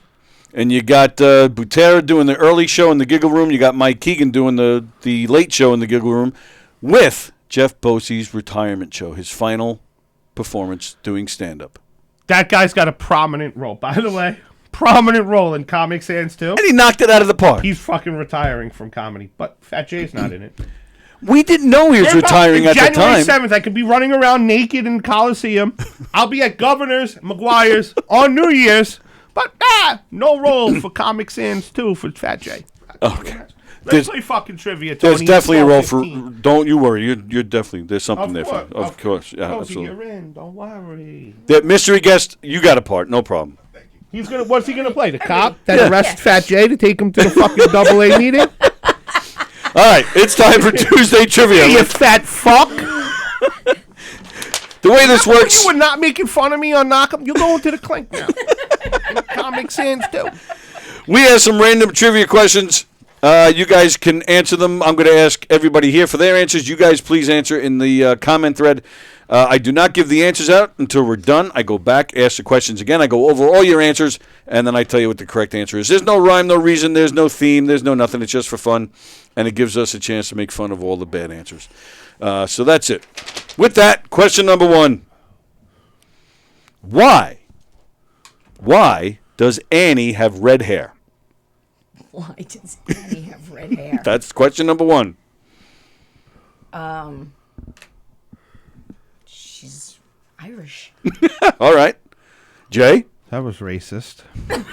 Speaker 3: and you got Butera doing the early show in the Giggle Room. You got Mike Keegan doing the late show in the Giggle Room with Jeff Bosey's retirement show, his final performance doing stand-up.
Speaker 6: That guy's got a prominent role, by the way. Prominent role in Comic Sans, too.
Speaker 3: And he knocked it out of the park.
Speaker 6: He's fucking retiring from comedy, but Fat Jay's not in it.
Speaker 3: We didn't know he was retiring at the
Speaker 6: January
Speaker 3: time.
Speaker 6: 7th, I could be running around naked in Coliseum. I'll be at Governor's, McGuire's, on New Year's, but no role for Comic Sans 2 for Fat Jay.
Speaker 3: Okay.
Speaker 6: Let's play fucking trivia, Tony.
Speaker 3: There's definitely a role for.
Speaker 6: 12:15.
Speaker 3: Don't you worry. You're definitely there's something
Speaker 6: Of
Speaker 3: there
Speaker 6: course,
Speaker 3: for. Of course, yeah,
Speaker 6: Rosie,
Speaker 3: absolutely.
Speaker 6: you're in. Don't worry.
Speaker 3: That mystery guest, you got a part, no problem.
Speaker 6: He's gonna. What's he gonna play? The cop that arrests Fat Jay to take him to the fucking AA meeting?
Speaker 3: All right, it's time for Tuesday trivia.
Speaker 6: You fat fuck!
Speaker 3: The way this works.
Speaker 6: You were not making fun of me on Knock'em. You're going to the clink now. Comic Sans too.
Speaker 3: We have some random trivia questions. You guys can answer them. I'm going to ask everybody here for their answers. You guys please answer in the comment thread. I do not give the answers out until we're done. I go back, ask the questions again. I go over all your answers, and then I tell you what the correct answer is. There's no rhyme, no reason. There's no theme. There's no nothing. It's just for fun, and it gives us a chance to make fun of all the bad answers. So that's it. With that, question number 1. Why does Annie have red hair?
Speaker 7: Why does Annie have red hair?
Speaker 3: That's question number 1.
Speaker 7: She's Irish.
Speaker 3: All right. Jay?
Speaker 6: That was racist. I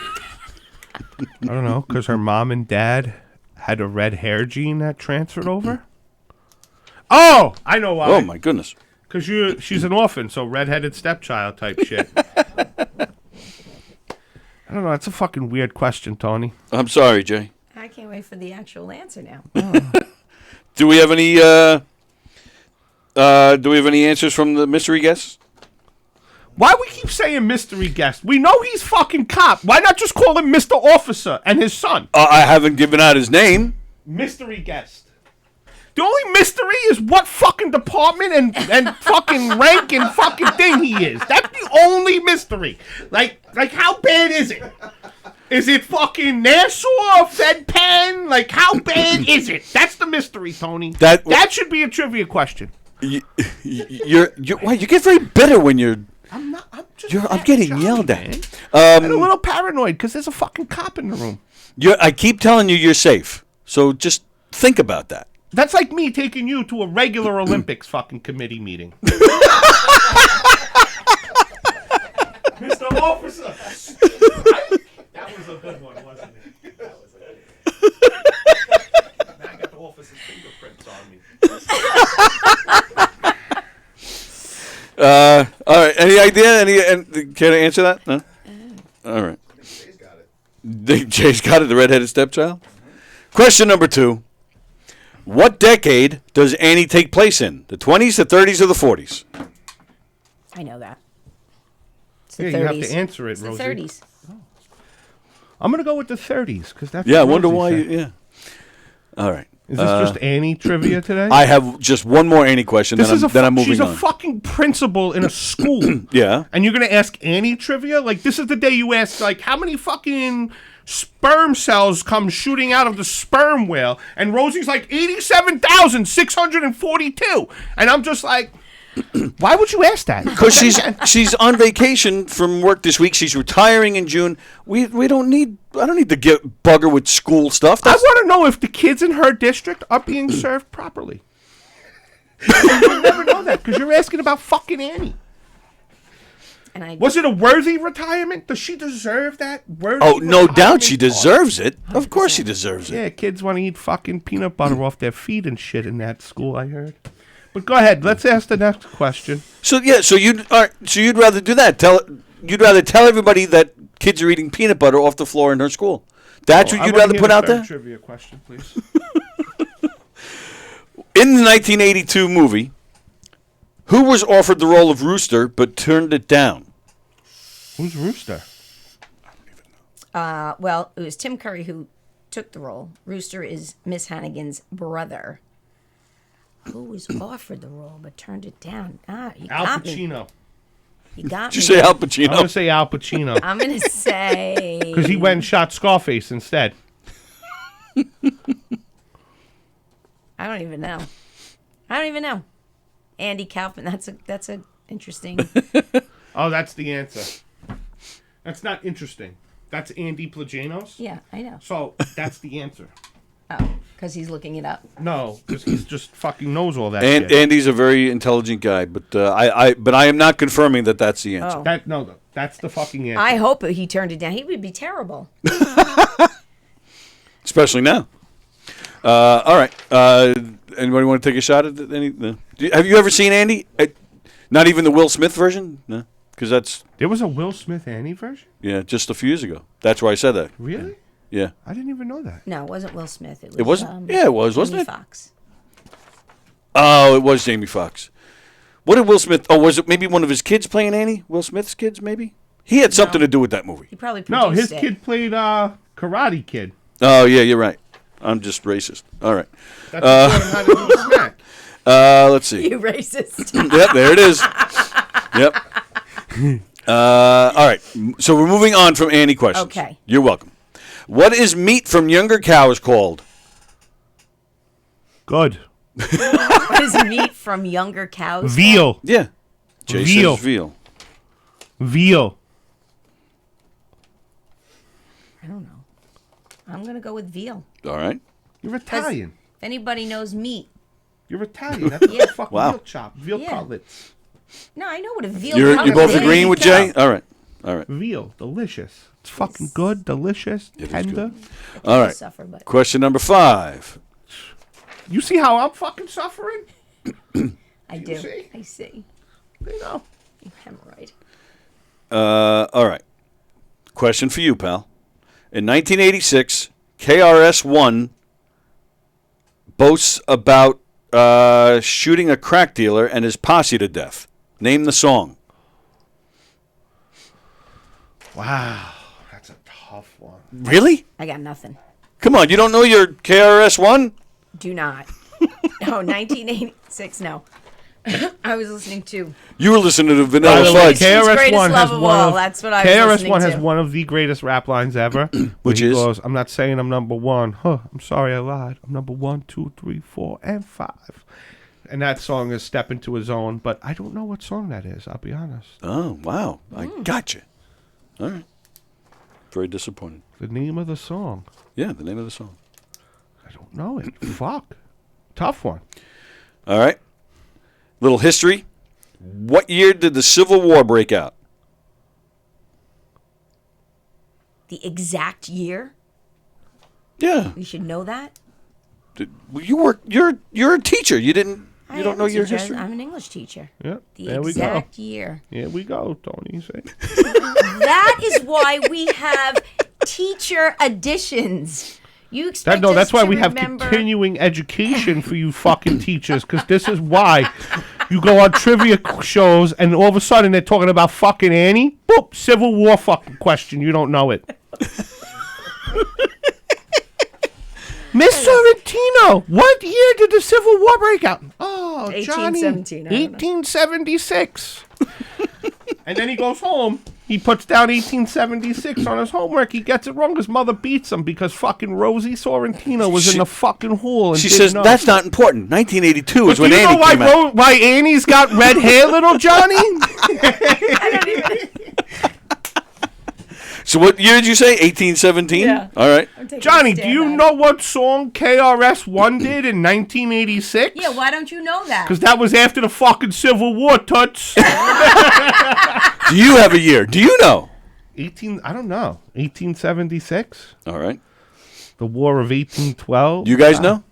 Speaker 6: don't know, because her mom and dad had a red hair gene that transferred over. Oh, I know why.
Speaker 3: Oh, my goodness.
Speaker 6: Because she's an orphan, so redheaded stepchild type shit. I don't know. That's a fucking weird question, Tony.
Speaker 3: I'm sorry, Jay.
Speaker 7: I can't wait for the actual answer now.
Speaker 3: Do we have any answers from the mystery guests?
Speaker 6: Why we keep saying mystery guest? We know he's fucking cop. Why not just call him Mr. Officer and his son?
Speaker 3: I haven't given out his name.
Speaker 6: Mystery guest. The only mystery is what fucking department and fucking rank and fucking thing he is. That's the only mystery. Like how bad is it? Is it fucking Nassau, Fed Pen? Like, how bad is it? That's the mystery, Tony. That should be a trivia question.
Speaker 3: You get very bitter when you're.
Speaker 6: I'm
Speaker 3: getting
Speaker 6: jolly,
Speaker 3: yelled
Speaker 6: man.
Speaker 3: at.
Speaker 6: I'm a little paranoid because there's a fucking cop in the room.
Speaker 3: I keep telling you you're safe. So just think about that.
Speaker 6: That's like me taking you to a regular Olympics fucking committee meeting. was a good one, wasn't it? That was a now I got the officer's fingerprints on me.
Speaker 3: All right. Any idea? Can I answer that? No? All right.
Speaker 8: Jay's got it.
Speaker 3: Jay's got it, the redheaded stepchild. Question number 2. What decade does Annie take place in? The 20s, the 30s, or the 40s?
Speaker 7: I know that. It's
Speaker 6: Yeah,
Speaker 7: the 30s.
Speaker 6: you have to answer it,
Speaker 7: It's the
Speaker 6: Rosie.
Speaker 7: 30s.
Speaker 6: I'm going to go with the 30s because that's
Speaker 3: Yeah, I
Speaker 6: what
Speaker 3: wonder
Speaker 6: Rosie
Speaker 3: why.
Speaker 6: said.
Speaker 3: Yeah. All right.
Speaker 6: Is this just Annie trivia today?
Speaker 3: I have just one more Annie question, then I'm moving
Speaker 6: she's
Speaker 3: on.
Speaker 6: a fucking principal in a school.
Speaker 3: Yeah.
Speaker 6: And you're going to ask Annie trivia? Like, this is the day you ask, like, how many fucking sperm cells come shooting out of the sperm whale? And Rosie's like, 87,642. And I'm just like, why would you ask that?
Speaker 3: Because she's on vacation from work this week. She's retiring in June. I don't need to bug her with school stuff.
Speaker 6: I want to know if the kids in her district are being served properly. You'll never know that because you're asking about fucking Annie.
Speaker 7: And
Speaker 6: Was it a worthy retirement? Does she deserve that worthy
Speaker 3: Oh, no doubt
Speaker 6: retirement?
Speaker 3: she deserves it. Of course she deserves it.
Speaker 6: Yeah, kids want to eat fucking peanut butter off their feet and shit in that school, I heard. But go ahead, let's ask the next question.
Speaker 3: So you'd rather do that? You'd rather tell everybody that kids are eating peanut butter off the floor in her school? That's what
Speaker 6: I
Speaker 3: you'd
Speaker 6: wanna
Speaker 3: rather
Speaker 6: hear
Speaker 3: put
Speaker 6: the
Speaker 3: out
Speaker 6: third
Speaker 3: there?
Speaker 6: Trivia question, please.
Speaker 3: In the 1982 movie, who was offered the role of Rooster but turned it down?
Speaker 6: Who's Rooster?
Speaker 7: Well, it was Tim Curry who took the role. Rooster is Miss Hannigan's brother. Who was offered the role but turned it down? You
Speaker 6: Al
Speaker 7: got me.
Speaker 6: Pacino.
Speaker 7: You got
Speaker 3: Did you
Speaker 7: me.
Speaker 3: say Al
Speaker 6: I'm going to
Speaker 3: Pacino?
Speaker 6: say Al Pacino.
Speaker 7: I'm going to say...
Speaker 6: Because he went and shot Scarface instead.
Speaker 7: I don't even know. Andy Kaufman. That's a interesting...
Speaker 6: Oh, that's the answer. That's not interesting. That's Andy Plagianos?
Speaker 7: Yeah, I know.
Speaker 6: So, that's the answer.
Speaker 7: Oh, because he's looking it up.
Speaker 6: No, because he's just fucking knows all that
Speaker 3: And
Speaker 6: shit.
Speaker 3: Andy's a very intelligent guy, but I am not confirming that that's the answer.
Speaker 7: Oh.
Speaker 6: That's the fucking answer.
Speaker 7: I hope he turned it down. He would be terrible.
Speaker 3: Especially now. All right. Anybody want to take a shot at any? No. Have you ever seen Andy? Not even the Will Smith version? No, because that's
Speaker 6: There was a Will Smith Annie version?
Speaker 3: just a few years ago. That's why I said that.
Speaker 6: Really?
Speaker 3: Yeah.
Speaker 6: I didn't even know that.
Speaker 7: No, it wasn't Will Smith.
Speaker 3: It wasn't? Yeah, it was, wasn't
Speaker 7: Jamie
Speaker 3: it?
Speaker 7: Foxx.
Speaker 3: Oh, it was Jamie Foxx. What did Will Smith? Oh, was it maybe one of his kids playing Annie? Will Smith's kids, maybe? He had something to do with that movie.
Speaker 7: He probably produced
Speaker 6: No, his
Speaker 7: it.
Speaker 6: kid played Karate Kid.
Speaker 3: Oh, yeah, you're right. I'm just racist. All right.
Speaker 6: That's what taught him how to do the smack.
Speaker 3: Let's see.
Speaker 7: You racist.
Speaker 3: Yep, there it is. Yep. All right. So we're moving on from Annie questions.
Speaker 7: Okay.
Speaker 3: You're welcome. What is meat from younger cows called?
Speaker 6: Good.
Speaker 7: What is meat from younger cows?
Speaker 6: Veal.
Speaker 3: Yeah. Jay
Speaker 6: Veal.
Speaker 3: says veal.
Speaker 6: Veal.
Speaker 7: I don't know. I'm going to go with veal.
Speaker 3: All right.
Speaker 6: You're Italian.
Speaker 7: If anybody knows meat.
Speaker 6: You're Italian. That's what
Speaker 7: Yeah.
Speaker 6: the fucking
Speaker 3: Wow.
Speaker 6: veal chop. Veal
Speaker 7: Yeah.
Speaker 6: cutlets.
Speaker 7: No, I know what a veal
Speaker 3: You're
Speaker 7: cutlet
Speaker 3: both
Speaker 7: is.
Speaker 3: agreeing with Jay? All right. All right.
Speaker 6: Veal. Delicious. It's fucking good. Delicious.
Speaker 3: It is
Speaker 6: Tender.
Speaker 3: good. All right.
Speaker 7: Suffer, but
Speaker 3: Question number 5.
Speaker 6: You see how I'm fucking suffering?
Speaker 7: I do.
Speaker 6: see?
Speaker 7: I see.
Speaker 6: You know.
Speaker 7: Hemorrhoid.
Speaker 3: All right. Question for you, pal. In 1986, KRS-One boasts about shooting a crack dealer and his posse to death. Name the song.
Speaker 6: Wow. That's a tough one.
Speaker 3: Really?
Speaker 7: I got nothing.
Speaker 3: Come on, you don't know your KRS-One?
Speaker 7: Do not. No, 1986, no. I was listening to
Speaker 3: You were listening to Vanilla
Speaker 6: By the way,
Speaker 3: Fudge.
Speaker 7: Greatest
Speaker 6: KRS-One has
Speaker 7: Love of
Speaker 6: one
Speaker 7: All.
Speaker 6: of
Speaker 7: That's what I was listening
Speaker 6: KRS-One has
Speaker 7: to.
Speaker 6: one of the greatest rap lines ever,
Speaker 3: Which
Speaker 6: he
Speaker 3: is?
Speaker 6: goes, "I'm not saying I'm number one. Huh? I'm sorry I lied. I'm number 1, 2, 3, 4, and 5." And that song is "Step Into His Own," but I don't know what song that is. I'll be honest.
Speaker 3: Oh, wow. I got you. All right. Very disappointed.
Speaker 6: The name of the song,
Speaker 3: Yeah, the name of the song.
Speaker 6: I don't know it. Fuck, tough one.
Speaker 3: All right. Little history. What year did the Civil War break out?
Speaker 7: The exact year?
Speaker 3: Yeah.
Speaker 7: You should know that.
Speaker 3: You're a teacher. You don't know your history.
Speaker 7: I'm an English teacher.
Speaker 6: Yeah.
Speaker 7: The
Speaker 6: There we
Speaker 7: exact
Speaker 6: go.
Speaker 7: year.
Speaker 6: Here we go, Tony.
Speaker 7: That is why we have teacher editions. You expect us
Speaker 6: that's why
Speaker 7: to
Speaker 6: we have
Speaker 7: remember...
Speaker 6: continuing education for you fucking teachers, because this is why you go on trivia shows and all of a sudden they're talking about fucking Annie. Boop, Civil War fucking question. You don't know it. Miss Sorrentino, what year did the Civil War break out? Oh, Johnny,
Speaker 7: 1817.
Speaker 6: 1876. And then he goes home. He puts down 1876 on his homework. He gets it wrong. His mother beats him because fucking Rosie Sorrentino was in the fucking hall. And
Speaker 3: She says,
Speaker 6: know.
Speaker 3: that's not important. 1982 is when
Speaker 6: Do you
Speaker 3: Annie
Speaker 6: know
Speaker 3: came out.
Speaker 6: why Annie's got red hair, little Johnny?
Speaker 7: I don't even...
Speaker 3: So what year did you say? 1817?
Speaker 7: Yeah.
Speaker 3: All right.
Speaker 6: Johnny, do you know what song KRS-One did in 1986?
Speaker 7: Yeah, why don't you know that?
Speaker 6: Because that was after the fucking Civil War, Toots.
Speaker 3: Do you have a year? Do you know?
Speaker 6: I don't know. 1876?
Speaker 3: All right.
Speaker 6: The War of 1812?
Speaker 3: You guys know?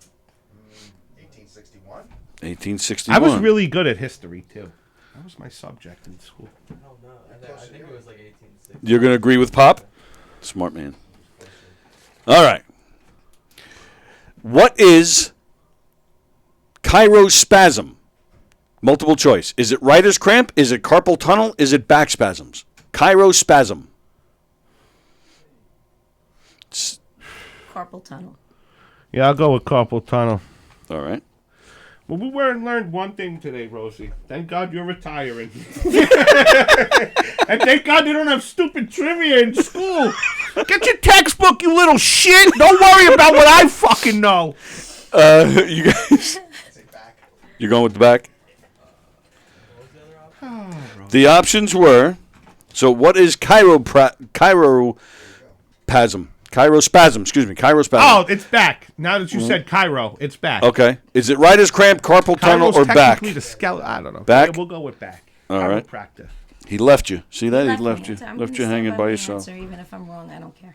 Speaker 8: 1861.
Speaker 3: 1861.
Speaker 6: I was really good at history, too. That was my subject in school.
Speaker 9: I don't know. I think it was like 1860.
Speaker 3: You're going to agree with Pop? Smart man. All right. What is chirospasm? Multiple choice. Is it writer's cramp? Is it carpal tunnel? Is it back spasms? Chirospasm.
Speaker 7: Carpal tunnel.
Speaker 6: Yeah, I'll go with carpal tunnel.
Speaker 3: All right.
Speaker 6: Well, we learned one thing today, Rosie. Thank God you're retiring. And thank God they don't have stupid trivia in school. Get your textbook, you little shit. Don't worry about what I fucking know.
Speaker 3: You guys. You're going with the back? The options were, so what is chirospasm? Chirospasm, excuse me, chirospasm.
Speaker 6: Oh, it's back. Now that you said Cairo, it's back.
Speaker 3: Okay. Is it writer's cramp, carpal tunnel,
Speaker 6: Cairo's
Speaker 3: or back?
Speaker 6: technically the skeleton. I don't know.
Speaker 3: Back?
Speaker 6: Yeah, we'll go with back.
Speaker 3: All right.
Speaker 6: Chiropractor.
Speaker 3: He left you. See that? He
Speaker 7: me.
Speaker 3: left you.
Speaker 7: I'm
Speaker 3: Left
Speaker 7: gonna
Speaker 3: you
Speaker 7: stand
Speaker 3: hanging by
Speaker 7: my
Speaker 3: yourself.
Speaker 7: answer, even if I'm wrong, I don't care.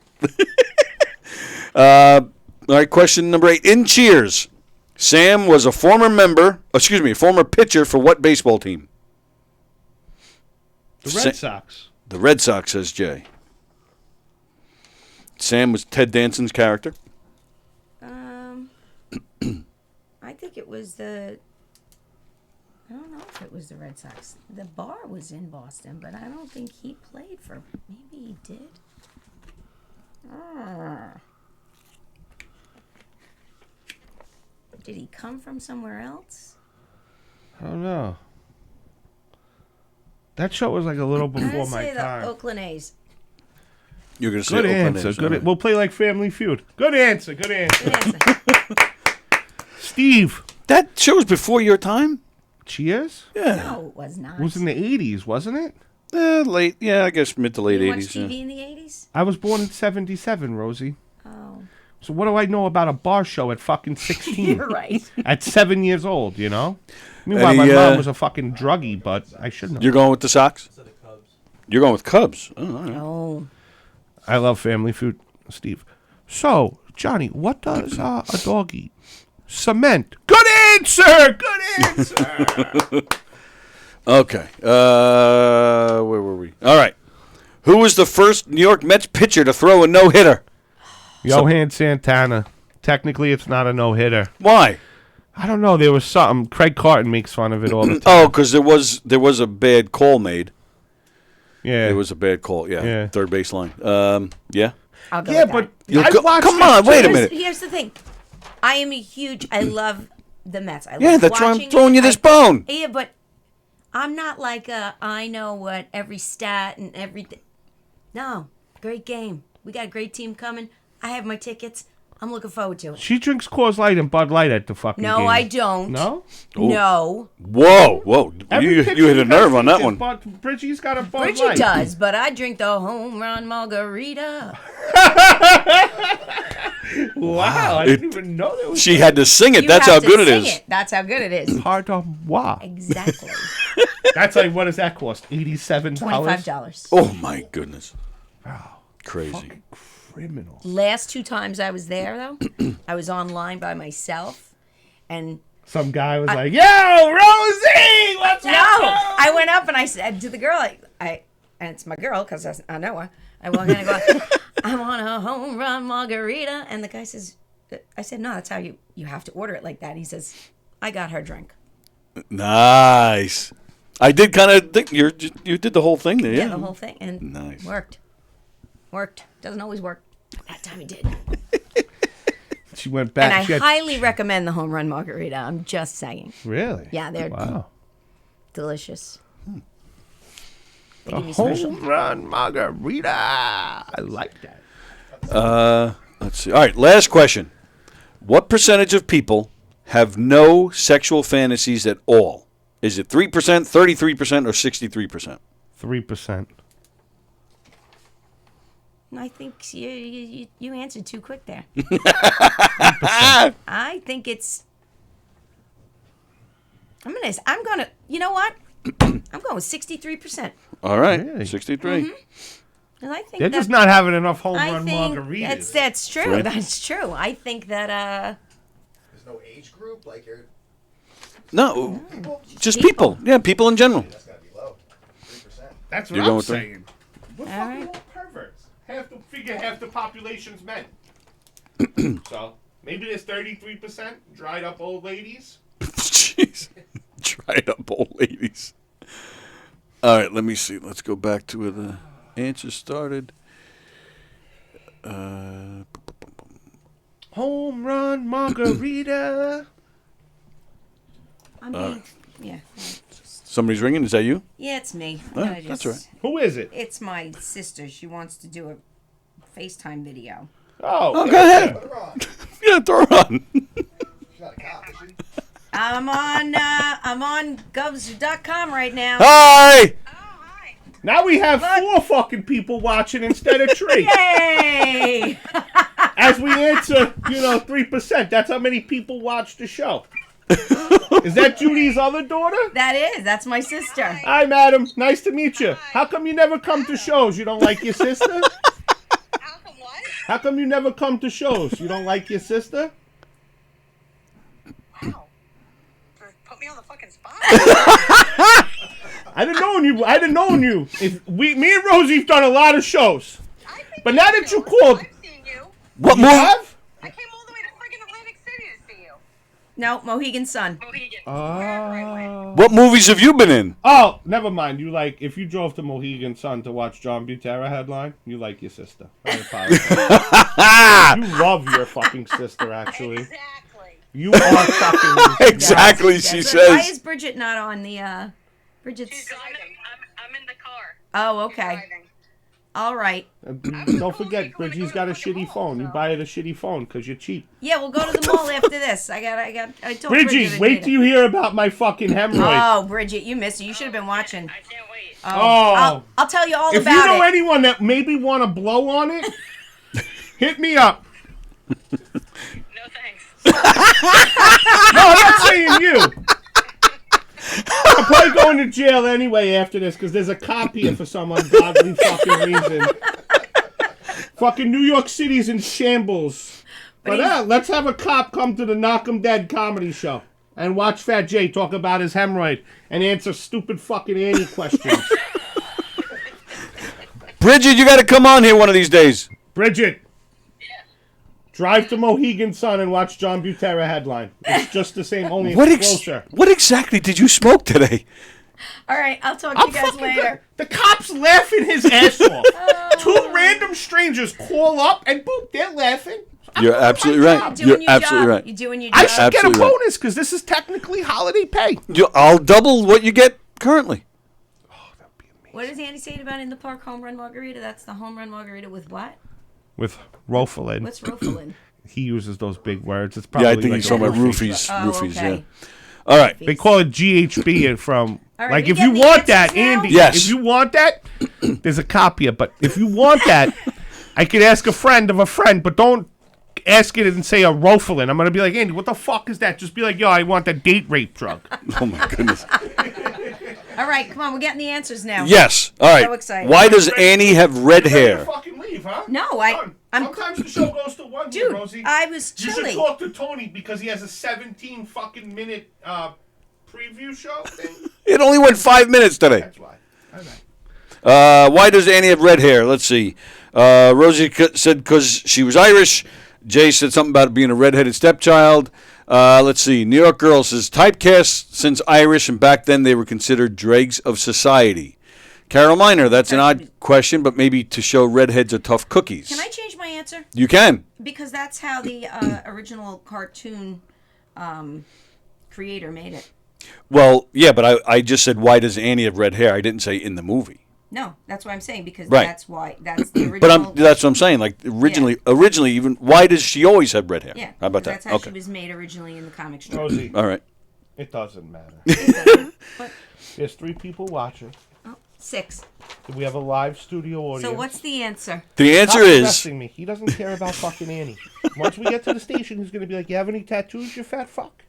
Speaker 3: All right, question number 8. In Cheers, Sam was a former pitcher for what baseball team?
Speaker 6: The Red Sox.
Speaker 3: The Red Sox, says Jay. Sam was Ted Danson's character.
Speaker 7: I think it was I don't know if it was the Red Sox. The bar was in Boston, but I don't think he played for. Maybe he did. Did he come from somewhere else?
Speaker 6: I don't know. That show was like a little before my
Speaker 7: say
Speaker 6: time.
Speaker 7: the Oakland A's.
Speaker 3: You're going to say
Speaker 6: Good
Speaker 3: Oakland
Speaker 6: answer.
Speaker 3: A's,
Speaker 6: Good.
Speaker 3: all right.
Speaker 6: We'll play like Family Feud. Good answer. Good answer.
Speaker 7: Good answer.
Speaker 6: Steve.
Speaker 3: That show was before your time?
Speaker 6: Cheers?
Speaker 3: Yeah.
Speaker 7: No, it was not.
Speaker 6: It was in the 80s, wasn't it?
Speaker 3: Late. Yeah, I guess mid to late
Speaker 7: you
Speaker 3: 80s.
Speaker 7: watched TV
Speaker 3: yeah.
Speaker 7: in the 80s?
Speaker 6: I was born in 77, Rosie.
Speaker 7: Oh.
Speaker 6: So what do I know about a bar show at fucking 16?
Speaker 7: You're right.
Speaker 6: At 7 years old, you know? Meanwhile,
Speaker 3: Any,
Speaker 6: my mom was a fucking druggie, but I should know.
Speaker 3: You're going with the Sox?
Speaker 9: Instead of Cubs.
Speaker 3: You're going with Cubs. Oh, all right.
Speaker 7: Oh.
Speaker 6: I love Family Feud, Steve. So, Johnny, what does a dog eat? Cement. Good answer! Good answer!
Speaker 3: Okay. Where were we? All right. Who was the first New York Mets pitcher to throw a no-hitter?
Speaker 6: Johan Santana. Technically, it's not a no-hitter.
Speaker 3: Why?
Speaker 6: I don't know. There was something. Craig Carton makes fun of it all the time.
Speaker 3: Oh, because there was a bad call made.
Speaker 6: Yeah.
Speaker 3: It was a bad call. Yeah.
Speaker 6: Yeah.
Speaker 3: Third baseline. Yeah.
Speaker 7: I'll go
Speaker 6: Yeah,
Speaker 7: with
Speaker 6: but
Speaker 7: that.
Speaker 6: I watched
Speaker 3: Come
Speaker 6: it
Speaker 3: on,
Speaker 6: too.
Speaker 3: wait a minute.
Speaker 7: Here's the thing. I love the Mets. I
Speaker 3: Yeah,
Speaker 7: love
Speaker 3: that's why I'm
Speaker 7: watching
Speaker 3: throwing
Speaker 7: it.
Speaker 3: you this bone.
Speaker 7: Yeah, but I'm not like I know what every stat and everything. No, great game. We got a great team coming. I have my tickets. I'm looking forward to it.
Speaker 6: She drinks Coors Light and Bud Light at the fucking
Speaker 7: No,
Speaker 6: games.
Speaker 7: I don't.
Speaker 6: No?
Speaker 7: No.
Speaker 3: Whoa.
Speaker 6: Every
Speaker 3: You
Speaker 6: pitcher
Speaker 3: hit a
Speaker 6: got
Speaker 3: nerve on that
Speaker 6: tickets,
Speaker 3: one.
Speaker 6: But Bridgie's got a Bud
Speaker 7: Bridgie
Speaker 6: Light.
Speaker 7: does, but I drink the home run margarita.
Speaker 6: Wow, I didn't even know there was
Speaker 3: She had to sing it.
Speaker 7: You
Speaker 3: That's
Speaker 7: have
Speaker 3: how
Speaker 7: to
Speaker 3: good it
Speaker 7: sing
Speaker 3: is.
Speaker 7: That's how good it is.
Speaker 6: Pardon moi.
Speaker 7: Exactly.
Speaker 6: That's like, what does that cost? $87?
Speaker 7: $25.
Speaker 3: Oh, my goodness. Crazy.
Speaker 6: Criminal.
Speaker 7: Last 2 times I was there, though, I was online by myself, and
Speaker 6: Some guy was like, "Yo, Rosie, what's
Speaker 7: no,
Speaker 6: up?"
Speaker 7: I went up and I said to the girl, and it's my girl because I know her. I walk in and go, I want a home run margarita, and the guy says, I said, no, that's how you have to order it like that. He says, I got her drink.
Speaker 3: Nice. I did kind of think you did the whole thing there.
Speaker 7: Yeah, the whole thing, and
Speaker 3: nice.
Speaker 7: Worked. Doesn't always work. That time he did.
Speaker 6: She went back.
Speaker 7: And I highly recommend the home run margarita. I'm just saying.
Speaker 6: Really?
Speaker 7: Yeah, they're
Speaker 6: Wow.
Speaker 7: delicious. They
Speaker 6: A
Speaker 7: give me special.
Speaker 6: home run margarita. I like that.
Speaker 3: Let's see. All right, last question. What percentage of people have no sexual fantasies at all? Is it 3%, 33%, or 63%?
Speaker 6: 3%.
Speaker 7: I think you answered too quick there. I think it's. I'm gonna. You know what? I'm going with 63%.
Speaker 3: All right,
Speaker 6: Really?
Speaker 3: 63.
Speaker 7: And I think
Speaker 6: They're just not having enough home run margaritas.
Speaker 7: That's true.
Speaker 3: Right.
Speaker 7: That's true. I think that
Speaker 8: There's no age group, like you're.
Speaker 3: No, just people. Yeah, people in general.
Speaker 8: That's gotta be low. 3%.
Speaker 6: That's what
Speaker 3: You're
Speaker 6: I'm
Speaker 3: going with three?
Speaker 6: saying. We're
Speaker 7: All
Speaker 6: fucking
Speaker 7: right.
Speaker 6: all perverts. Half the population's men. So maybe there's 33% dried up old ladies.
Speaker 3: Jeez. Dried up old ladies. All right, let me see. Let's go back to where the answers started.
Speaker 6: Home run margarita.
Speaker 7: I'm being. Yeah.
Speaker 3: Somebody's ringing. Is that you?
Speaker 7: Yeah, it's me.
Speaker 3: Oh,
Speaker 7: I
Speaker 3: that's right.
Speaker 6: Who is it?
Speaker 7: It's my sister. She wants to do a FaceTime video.
Speaker 6: Oh,
Speaker 3: Go ahead.
Speaker 8: Put her on.
Speaker 3: Yeah, throw her on.
Speaker 8: She's not a cop, is she?
Speaker 7: I'm on govs.com right now.
Speaker 3: Hi.
Speaker 6: now we have 4 fucking people watching instead of 3.
Speaker 7: Yay!
Speaker 6: As we answer, 3%. That's how many people watch the show. Is that Judy's other daughter?
Speaker 7: That is. That's my sister.
Speaker 6: Hi, madam. Nice to meet you. How come you never come to shows? You don't like your sister?
Speaker 10: How come what?
Speaker 6: How come you never come to shows? You don't like your sister?
Speaker 10: Wow. Put me on the fucking spot.
Speaker 6: I didn't know you. Me and Rosie've done a lot of shows. But now that you called,
Speaker 10: I've seen you.
Speaker 3: What
Speaker 6: you
Speaker 3: movie?
Speaker 6: have?
Speaker 10: I came all the way to friggin' Atlantic City to see you.
Speaker 7: No, Mohegan Sun.
Speaker 10: Mohegan.
Speaker 3: What movies have you been in?
Speaker 6: Oh, never mind. If you drove to Mohegan Sun to watch John Butera headline, you like your sister. I apologize. You love your fucking sister, actually.
Speaker 10: Exactly.
Speaker 6: You are fucking.
Speaker 3: Exactly, she
Speaker 7: So why
Speaker 3: says.
Speaker 7: is Bridget not on the Bridget's?
Speaker 10: She's driving. I'm in the car.
Speaker 7: Oh, okay.
Speaker 10: Driving.
Speaker 7: All right.
Speaker 6: Don't forget, Bridgie's got a shitty phone. You buy her the shitty phone because you're cheap.
Speaker 7: Yeah, we'll go to the mall after this. I told
Speaker 6: Bridgie,
Speaker 7: Bridget
Speaker 6: wait till you hear about my fucking hemorrhoid.
Speaker 7: Oh, Bridget, you missed it. You should have been watching.
Speaker 10: I can't wait.
Speaker 6: Oh.
Speaker 7: I'll tell you all
Speaker 6: If
Speaker 7: about
Speaker 6: you know
Speaker 7: it.
Speaker 6: anyone that maybe want to blow on it, hit me up.
Speaker 10: No thanks.
Speaker 6: No, I'm not saying you. I'm probably going to jail anyway after this because there's a cop here for some ungodly fucking reason. Fucking New York City's in shambles. But let's have a cop come to the Knock 'em Dead comedy show and watch Fat Jay talk about his hemorrhoid and answer stupid fucking Annie questions.
Speaker 3: Bridget, you got to come on here one of these days.
Speaker 6: Bridget. Drive to Mohegan Sun and watch John Butera headline. It's just the same, only it's closer.
Speaker 3: What exactly did you smoke today?
Speaker 7: All right, I'll talk to you guys later.
Speaker 6: The cop's laughing his ass off. 2 random strangers call up and boop, they're laughing.
Speaker 3: You're absolutely right.
Speaker 7: You're doing your
Speaker 3: absolutely
Speaker 7: job.
Speaker 3: right.
Speaker 7: You're doing your job.
Speaker 6: I should get a
Speaker 3: Absolutely right.
Speaker 6: bonus because this is technically holiday pay.
Speaker 3: I'll double what you get currently.
Speaker 7: What does Andy say about in the park home run margarita? That's the home run margarita with what?
Speaker 6: With Rofalin.
Speaker 7: What's Rofalin?
Speaker 6: He uses those big words. It's
Speaker 3: Yeah,
Speaker 6: probably
Speaker 3: I think
Speaker 6: like
Speaker 3: he's talking about
Speaker 6: roofie.
Speaker 3: roofies.
Speaker 7: Oh,
Speaker 3: Roofies,
Speaker 7: okay.
Speaker 3: yeah. All right.
Speaker 6: They call it GHB from...
Speaker 7: All right,
Speaker 6: like,
Speaker 7: we
Speaker 6: if you
Speaker 7: getting the
Speaker 6: want that,
Speaker 7: answers now?
Speaker 6: Andy,
Speaker 3: Yes.
Speaker 6: if you want that, there's a copy of it. But if you want that, I could ask a friend of a friend, but don't ask it and say a Rofalin. I'm going to be like, Andy, what the fuck is that? Just be like, yo, I want that date rape drug.
Speaker 3: Oh, my goodness.
Speaker 7: All right, come on, we're getting the answers now.
Speaker 3: Yes. All right.
Speaker 7: So excited.
Speaker 3: Why does Annie have red hair?
Speaker 6: Fucking leave. leave, huh?
Speaker 7: No,
Speaker 6: Done.
Speaker 7: I'm.
Speaker 6: Sometimes the show goes to 1
Speaker 7: Dude,
Speaker 6: Rosie.
Speaker 7: I was
Speaker 6: You
Speaker 7: chilly.
Speaker 6: should talk to Tony because he has a 17 fucking minute preview show thing.
Speaker 3: It only went 5 minutes today.
Speaker 6: That's why. All right.
Speaker 3: Why does Annie have red hair? Let's see. Rosie said because she was Irish. Jay said something about being a redheaded stepchild. Let's see. New York Girl says typecast since Irish, and back then they were considered dregs of society. Carol Miner, that's an odd question, but maybe to show redheads are tough cookies.
Speaker 7: Can I change my answer?
Speaker 3: You can.
Speaker 7: Because that's how the original cartoon creator made it.
Speaker 3: Well, yeah, but I just said why does Annie have red hair? I didn't say in the movie.
Speaker 7: No, that's what I'm saying because
Speaker 3: Right.
Speaker 7: that's why that's the original.
Speaker 3: But that's what I'm saying. Like originally, even why does she always have red hair?
Speaker 7: Yeah.
Speaker 3: How about
Speaker 7: because
Speaker 3: that?
Speaker 7: That's how she was made originally in the comic strip.
Speaker 6: Rosie,
Speaker 3: All right.
Speaker 6: it doesn't matter.
Speaker 7: It doesn't. But,
Speaker 6: There's 3 people watching.
Speaker 7: 6.
Speaker 6: We have a live studio audience.
Speaker 7: So what's the answer?
Speaker 3: The answer
Speaker 6: Stop
Speaker 3: is
Speaker 6: arresting me. He doesn't care about fucking Annie. Once we get to the station, he's going to be like, you have any tattoos, you fat fuck?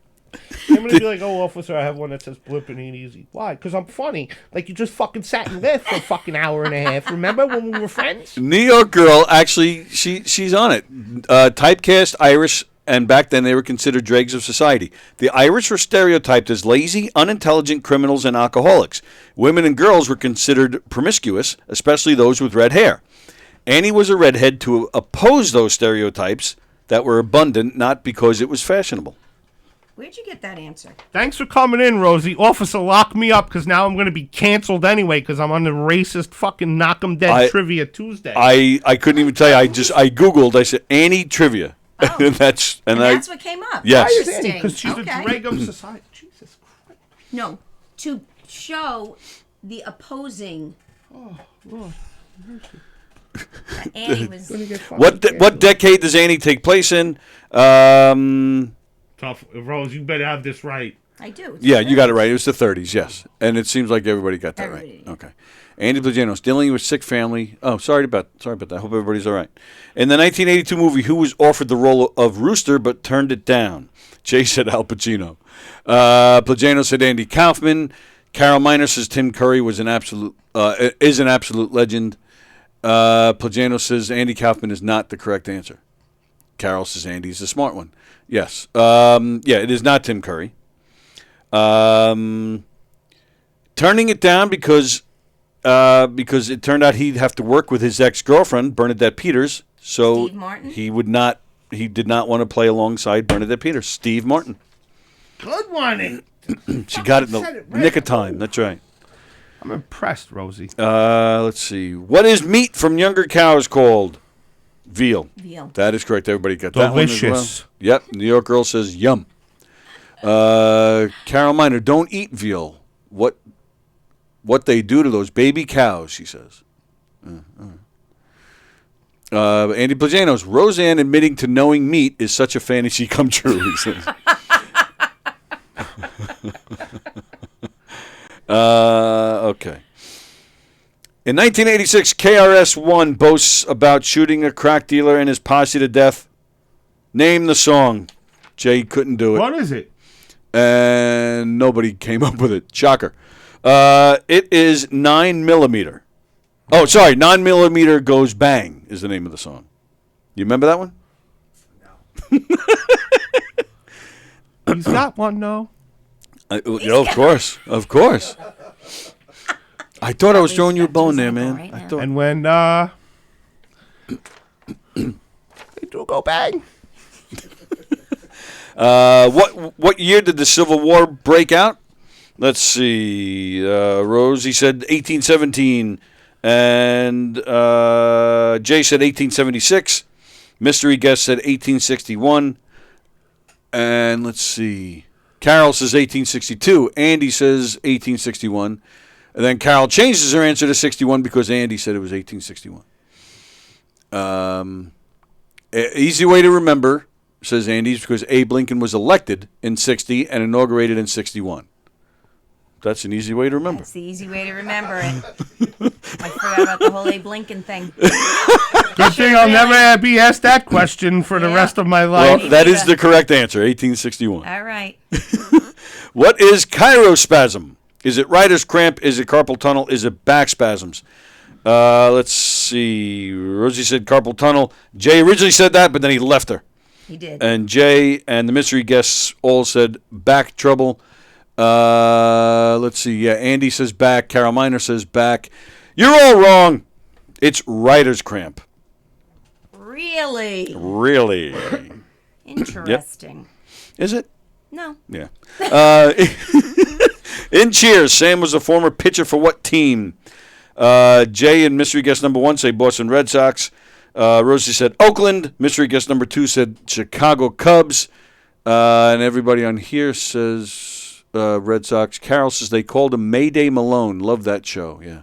Speaker 6: I'm going to be like, oh, officer, I have one that says blipping ain't easy. Why? Because I'm funny. Like, you just fucking sat in there for a fucking hour and a half. Remember when we were friends?
Speaker 3: New York Girl. Actually, she's on it. Typecast Irish, and back then they were considered dregs of society. The Irish were stereotyped as lazy, unintelligent criminals and alcoholics. Women and girls were considered promiscuous, especially those with red hair. Annie was a redhead to oppose those stereotypes that were abundant, not because it was fashionable.
Speaker 7: Where'd you get that answer?
Speaker 6: Thanks for coming in, Rosie. Officer, lock me up because now I'm going to be canceled anyway because I'm on the racist fucking knock 'em dead trivia Tuesday.
Speaker 3: I couldn't even tell you. I Googled. I said Annie trivia.
Speaker 7: Oh.
Speaker 3: and that's
Speaker 7: what came up.
Speaker 3: Yes.
Speaker 6: Why is Annie?
Speaker 7: Interesting.
Speaker 6: Because she's
Speaker 7: Okay.
Speaker 6: a drag of society. Jesus Christ.
Speaker 7: No, to show the opposing.
Speaker 6: Oh, Lord.
Speaker 7: Annie was.
Speaker 3: What decade does Annie take place in?
Speaker 6: Tough, Rose. You better have this right.
Speaker 7: I do.
Speaker 3: Yeah, you got it right. It was the 30s, yes. And it seems like everybody got that right. Okay. Andy Blajanos, dealing with sick family. Oh, sorry about that. I hope everybody's all right. In the 1982 movie, who was offered the role of Rooster but turned it down? Jay said Al Pacino. Blajanos said Andy Kaufman. Carol Miner says Tim Curry is an absolute legend. Plagiano says Andy Kaufman is not the correct answer. Carol says Andy's the smart one. Yes. It is not Tim Curry. Turning it down because it turned out he'd have to work with his ex-girlfriend, Bernadette Peters. So
Speaker 7: Steve Martin?
Speaker 3: he did not want to play alongside Bernadette Peters. Steve Martin.
Speaker 6: Good one.
Speaker 3: She got it in the nick of time. That's right.
Speaker 6: I'm impressed, Rosie.
Speaker 3: Let's see. What is meat from younger cows called? Veal.
Speaker 7: Veal.
Speaker 3: That is correct. Everybody got that one as well.
Speaker 6: Delicious.
Speaker 3: Yep. New York Girl says yum. Carol Miner, don't eat veal. What they do to those baby cows, she says. Andy Plajanos, Roseanne admitting to knowing meat is such a fantasy come true, he says. Okay. In 1986, KRS-One boasts about shooting a crack dealer and his posse to death. Name the song. Jay couldn't do it.
Speaker 6: What is it?
Speaker 3: And nobody came up with it. Shocker. It is 9mm. Oh, sorry. 9mm Goes Bang is the name of the song. You remember that one?
Speaker 6: He's got one, though.
Speaker 3: Of course. Of course. I thought I was throwing you a bone there, man.
Speaker 7: Right
Speaker 3: I
Speaker 7: now.
Speaker 3: thought.
Speaker 6: And when they do go bang.
Speaker 3: What year did the Civil War break out? Let's see. Rosie said 1817, and Jay said 1876. Mystery guest said 1861, and let's see. Carol says 1862. Andy says 1861. And then Carol changes her answer to 61 because Andy said it was 1861. Easy way to remember, says Andy, because Abe Lincoln was elected in 60 and inaugurated in 61. That's an easy way to remember.
Speaker 7: That's the easy way to remember it. I forgot about the whole Abe Lincoln thing.
Speaker 6: Good thing I'll never be asked that question for the rest of my life.
Speaker 3: Well, that is the correct answer, 1861.
Speaker 7: All right.
Speaker 3: What is chirospasm? Is it writer's cramp? Is it carpal tunnel? Is it back spasms? Let's see. Rosie said carpal tunnel. Jay originally said that, but then he left her.
Speaker 7: He did.
Speaker 3: And Jay and the mystery guests all said back trouble. Let's see. Yeah, Andy says back. Carol Miner says back. You're all wrong. It's writer's cramp.
Speaker 7: Really?
Speaker 3: Really?
Speaker 7: Interesting.
Speaker 3: Is it?
Speaker 7: No.
Speaker 3: Yeah. In Cheers, Sam was a former pitcher for what team? Jay and mystery guest number 1 say Boston Red Sox. Rosie said Oakland. Mystery guest number 2 said Chicago Cubs. And everybody on here says Red Sox. Carol says they called him Mayday Malone. Love that show. Yeah.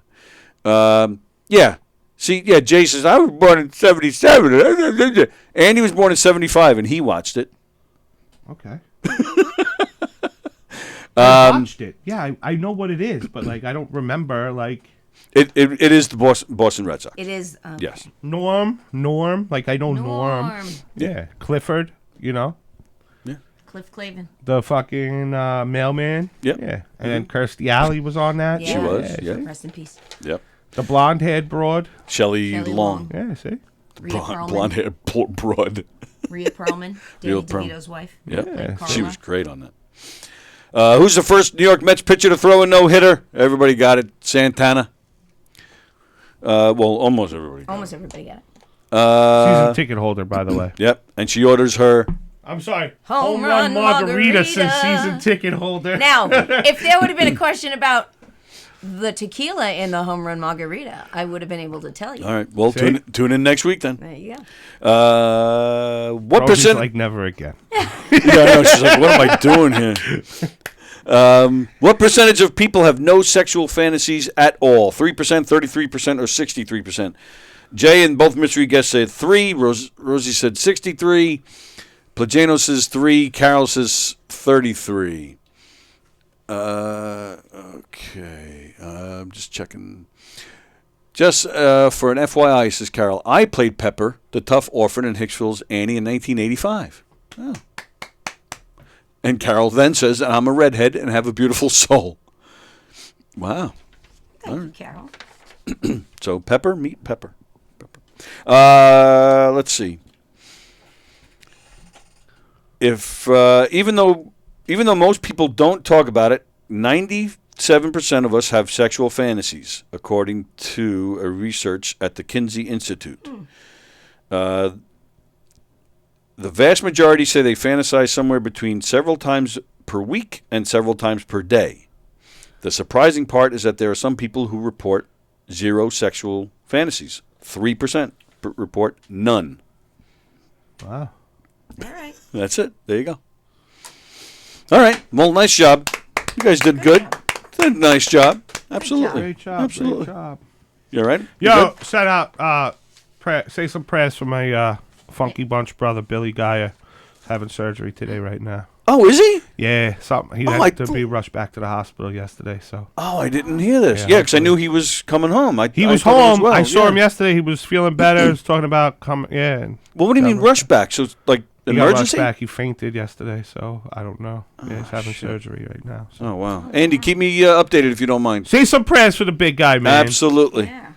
Speaker 3: Yeah. See, yeah, Jay says, I was born in 77. Andy was born in 75, and he watched it.
Speaker 6: Okay. I watched it. Yeah, I know what it is, but like I don't remember like.
Speaker 3: It is the Boston Red Sox.
Speaker 7: It is.
Speaker 3: Yes.
Speaker 6: Norm. Like I know Norm. Yeah, Clifford. You know.
Speaker 3: Yeah.
Speaker 7: Cliff Clavin.
Speaker 6: The fucking mailman.
Speaker 3: Yep.
Speaker 6: Yeah, and then Kirstie Alley was on that.
Speaker 7: Yeah.
Speaker 3: She was. Yeah.
Speaker 7: Rest in peace.
Speaker 3: Yep.
Speaker 6: The blonde-haired broad.
Speaker 3: Shelley
Speaker 7: Shelley
Speaker 3: Long.
Speaker 6: Yeah, see.
Speaker 7: Rhea Perlman.
Speaker 3: Blonde hair broad.
Speaker 7: Rhea Perlman. Danny
Speaker 3: Rhea Perlman.
Speaker 7: DeVito's wife.
Speaker 3: Yep.
Speaker 6: Yeah.
Speaker 3: She was great on that. Who's the first New York Mets pitcher to throw a no-hitter? Everybody got it. Santana. Well, almost everybody got
Speaker 7: Almost everybody got it.
Speaker 6: Season ticket holder, by the way.
Speaker 3: Yep. And she orders her.
Speaker 6: I'm sorry.
Speaker 7: Home run margarita.
Speaker 6: says season ticket holder.
Speaker 7: Now, if there would have been a question about the tequila in the home run margarita, I would have been able to tell you.
Speaker 3: All right. Well, tune in next week then.
Speaker 7: There you go.
Speaker 3: What
Speaker 6: Rosie's
Speaker 3: percent?
Speaker 6: like never again.
Speaker 3: Yeah, I know. She's like, what am I doing here? What percentage of people have no sexual fantasies at all? 3%, 33%, or 63%? Jay and both mystery guests said 3. Rosie said 63. Plagano says 3. Carol says 33. Okay. I'm just checking. Just for an FYI, says Carol, I played Pepper, the tough orphan in Hicksville's Annie in 1985. Oh. And Carol then says, I'm a redhead and have a beautiful soul. Wow.
Speaker 7: Thank you, Carol.
Speaker 3: So Pepper, meet Pepper. Let's see. If even though most people don't talk about it, 97% of us have sexual fantasies, according to a research at the Kinsey Institute. The vast majority say they fantasize somewhere between several times per week and several times per day. The surprising part is that there are some people who report 0 sexual fantasies. 3% report none.
Speaker 6: Wow.
Speaker 7: All right.
Speaker 3: That's it. There you go. All right. Well, nice job. You guys did good. Did a nice job. Absolutely.
Speaker 6: Great job.
Speaker 3: Absolutely.
Speaker 6: Great job.
Speaker 3: You all right? You
Speaker 6: Yo,
Speaker 3: good?
Speaker 6: set out. Say some prayers for my Funky Bunch brother Billy Geyer. He's having surgery today, right now.
Speaker 3: Oh, is he?
Speaker 6: Yeah, something. He had to be rushed back to the hospital yesterday. So.
Speaker 3: Oh, I didn't hear this.
Speaker 6: Yeah,
Speaker 3: Yeah, because I knew he was coming home.
Speaker 6: He was
Speaker 3: thought
Speaker 6: home.
Speaker 3: well.
Speaker 6: I saw him
Speaker 3: Yeah.
Speaker 6: yesterday. He was feeling better. He was talking about coming. Yeah. And
Speaker 3: Well, what do you mean rush back? So it's like
Speaker 6: he got rushed
Speaker 3: emergency?
Speaker 6: back. He fainted yesterday, so I don't know. Yeah, he's having surgery right now. So.
Speaker 3: Oh, wow. Andy, keep me updated if you don't mind.
Speaker 6: Say some prayers for the big guy, man.
Speaker 3: Absolutely.
Speaker 7: Yeah.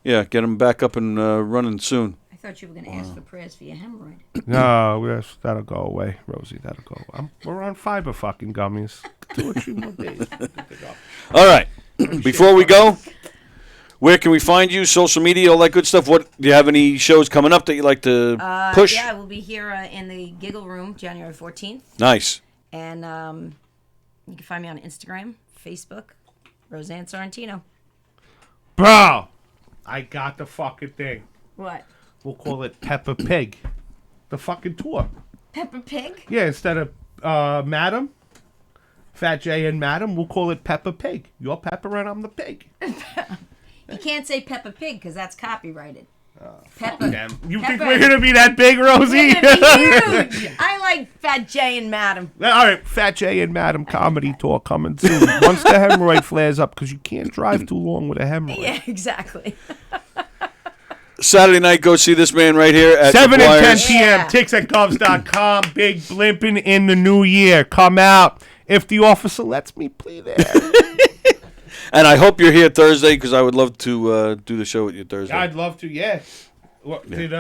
Speaker 3: Yeah, get him back up and running soon.
Speaker 7: I thought you were going to ask for prayers for your hemorrhoid.
Speaker 6: No, that'll go away, Rosie. That'll go. We're on fiber fucking gummies. 2 or 3 more days.
Speaker 3: All right. Before we go, where can we find you? Social media, all that good stuff. What do you have any shows coming up that you like to push?
Speaker 7: Yeah, we'll be here in the Giggle Room January 14th.
Speaker 3: Nice.
Speaker 7: And you can find me on Instagram, Facebook, Roseanne Sorrentino.
Speaker 6: Bro, I got the fucking thing.
Speaker 7: What?
Speaker 6: We'll call it Peppa Pig. The fucking tour.
Speaker 7: Peppa Pig?
Speaker 6: Yeah, instead of Madam, Fat Jay and Madam, we'll call it Peppa Pig. You're Pepper and I'm the pig.
Speaker 7: You can't say Peppa Pig because that's copyrighted. Peppa.
Speaker 6: Damn. You
Speaker 7: Peppa.
Speaker 6: think we're going to be that big, Rosie?
Speaker 7: We're gonna be huge. I like Fat Jay and Madam.
Speaker 6: All right, Fat Jay and Madam comedy tour coming soon. Once the hemorrhoid flares up, because you can't drive too long with a hemorrhoid.
Speaker 7: Yeah, exactly.
Speaker 3: Saturday night, go see this man right here at
Speaker 6: 7 and 10
Speaker 3: McGuire's.
Speaker 6: p.m. Ticks at Govs.com. Big blimping in the new year. Come out. If the officer lets me, please there.
Speaker 3: And I hope you're here Thursday because I would love to do the show with you Thursday.
Speaker 6: I'd love to. Yeah. What did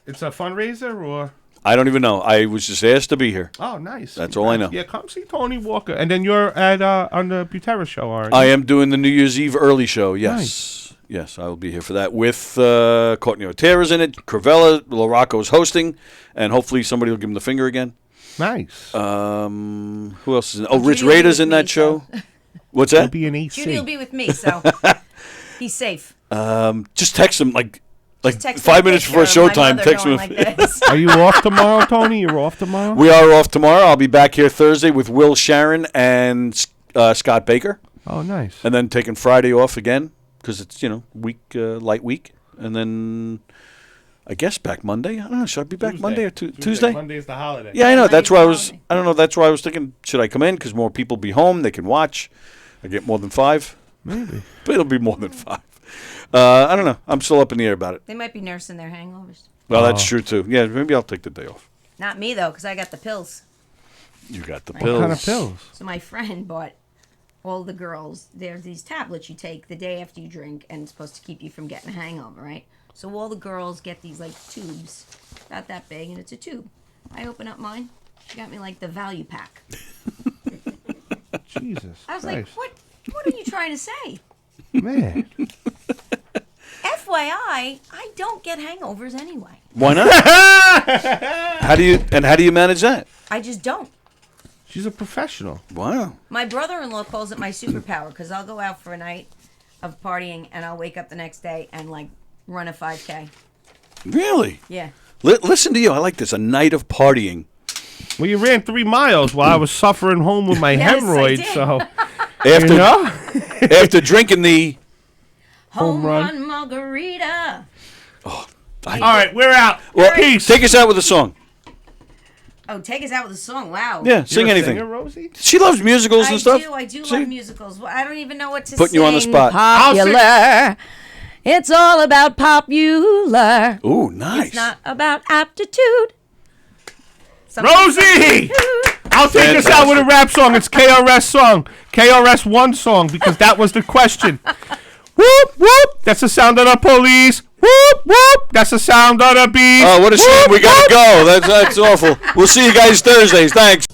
Speaker 6: it's a fundraiser or?
Speaker 3: I don't even know. I was just asked to be here.
Speaker 6: Oh, nice.
Speaker 3: That's all I know.
Speaker 6: Yeah, come see Tony Walker, and then you're at on the Butera show, aren't you?
Speaker 3: I am doing the New Year's Eve early show. Yes.
Speaker 6: Nice.
Speaker 3: Yes, I will be here for that with Courtney Otera's in it. Cravella, LaRocco's hosting, and hopefully somebody will give him the finger again.
Speaker 6: Nice.
Speaker 3: Who else is in? Oh,
Speaker 7: Judy
Speaker 3: Rich
Speaker 7: will be
Speaker 3: Rader's
Speaker 7: with
Speaker 3: in
Speaker 7: me,
Speaker 3: that show.
Speaker 7: so-
Speaker 3: What's
Speaker 6: He'll
Speaker 3: that?
Speaker 6: be an AC.
Speaker 7: Judy will be with me, so he's safe.
Speaker 3: Just text him like
Speaker 7: Text
Speaker 3: 5
Speaker 7: him a
Speaker 3: minutes before
Speaker 7: picture of my
Speaker 3: showtime.
Speaker 7: mother
Speaker 3: Text him.
Speaker 7: going like this.
Speaker 6: Are you off tomorrow, Tony? You're off tomorrow?
Speaker 3: We are off tomorrow. I'll be back here Thursday with Will Sharon and Scott Baker,
Speaker 6: Oh, nice.
Speaker 3: and then taking Friday off again because it's light week, and then I guess back Monday. I don't know. Should I be back Monday or Tuesday?
Speaker 6: Monday's the holiday.
Speaker 3: Yeah, I know. That's
Speaker 7: Monday's
Speaker 3: why I
Speaker 7: the
Speaker 3: was.
Speaker 7: holiday.
Speaker 3: I don't know. That's why I was thinking. Should I come in because more people be home? They can watch. I get more than 5,
Speaker 6: Maybe.
Speaker 3: but it'll be more than 5. I don't know. I'm still up in the air about it.
Speaker 7: They might be nursing their hangovers.
Speaker 3: Well, that's true too. Yeah, maybe I'll take the day off.
Speaker 7: Not me though, because I got the pills.
Speaker 3: You got the
Speaker 7: What
Speaker 3: pills.
Speaker 6: What kind of pills?
Speaker 7: So my friend bought all the girls. There's these tablets you take the day after you drink, and it's supposed to keep you from getting a hangover, right? So all the girls get these like tubes, about that big, and it's a tube. I open up mine. She got me like the value pack.
Speaker 6: Jesus
Speaker 7: I was
Speaker 6: Christ.
Speaker 7: like, what are you trying to say?
Speaker 6: Man.
Speaker 7: FYI, I don't get hangovers anyway.
Speaker 3: Why not? How do you manage that?
Speaker 7: I just don't.
Speaker 6: She's a professional.
Speaker 3: Wow.
Speaker 7: My brother-in-law calls it my superpower because I'll go out for a night of partying and I'll wake up the next day and like run a 5K.
Speaker 3: Really?
Speaker 7: Yeah.
Speaker 3: Listen to you. I like this. A night of partying.
Speaker 6: Well, you ran 3 miles while I was suffering home with my
Speaker 7: Yes, I
Speaker 6: hemorrhoids,
Speaker 7: did.
Speaker 6: so
Speaker 3: After
Speaker 6: you know.
Speaker 3: after drinking the.
Speaker 7: Home
Speaker 6: run.
Speaker 7: run margarita.
Speaker 6: All right, we're out.
Speaker 3: Well,
Speaker 6: Peace.
Speaker 3: take us out with a song.
Speaker 7: Oh, take us out with a song. Wow.
Speaker 3: Yeah, sing
Speaker 6: You're a
Speaker 3: anything.
Speaker 6: singer, Rosie?
Speaker 3: She loves musicals and stuff.
Speaker 7: I do
Speaker 3: See?
Speaker 7: love musicals. Well, I don't even know what to
Speaker 3: Putting you on the
Speaker 7: sing.
Speaker 3: spot.
Speaker 6: I'll sing.
Speaker 7: Popular. It's all about popular.
Speaker 3: Ooh, nice.
Speaker 7: It's not about aptitude. Something-
Speaker 6: Rosie! I'll take us out with a rap song. It's KRS song. KRS One song because that was the question. Whoop, whoop. That's the sound of the police. Whoop, whoop. That's the sound of the bees.
Speaker 3: Oh, what a shame.
Speaker 6: Whoop,
Speaker 3: We got to
Speaker 6: whoop.
Speaker 3: go. That's awful. We'll see you guys Thursdays. Thanks.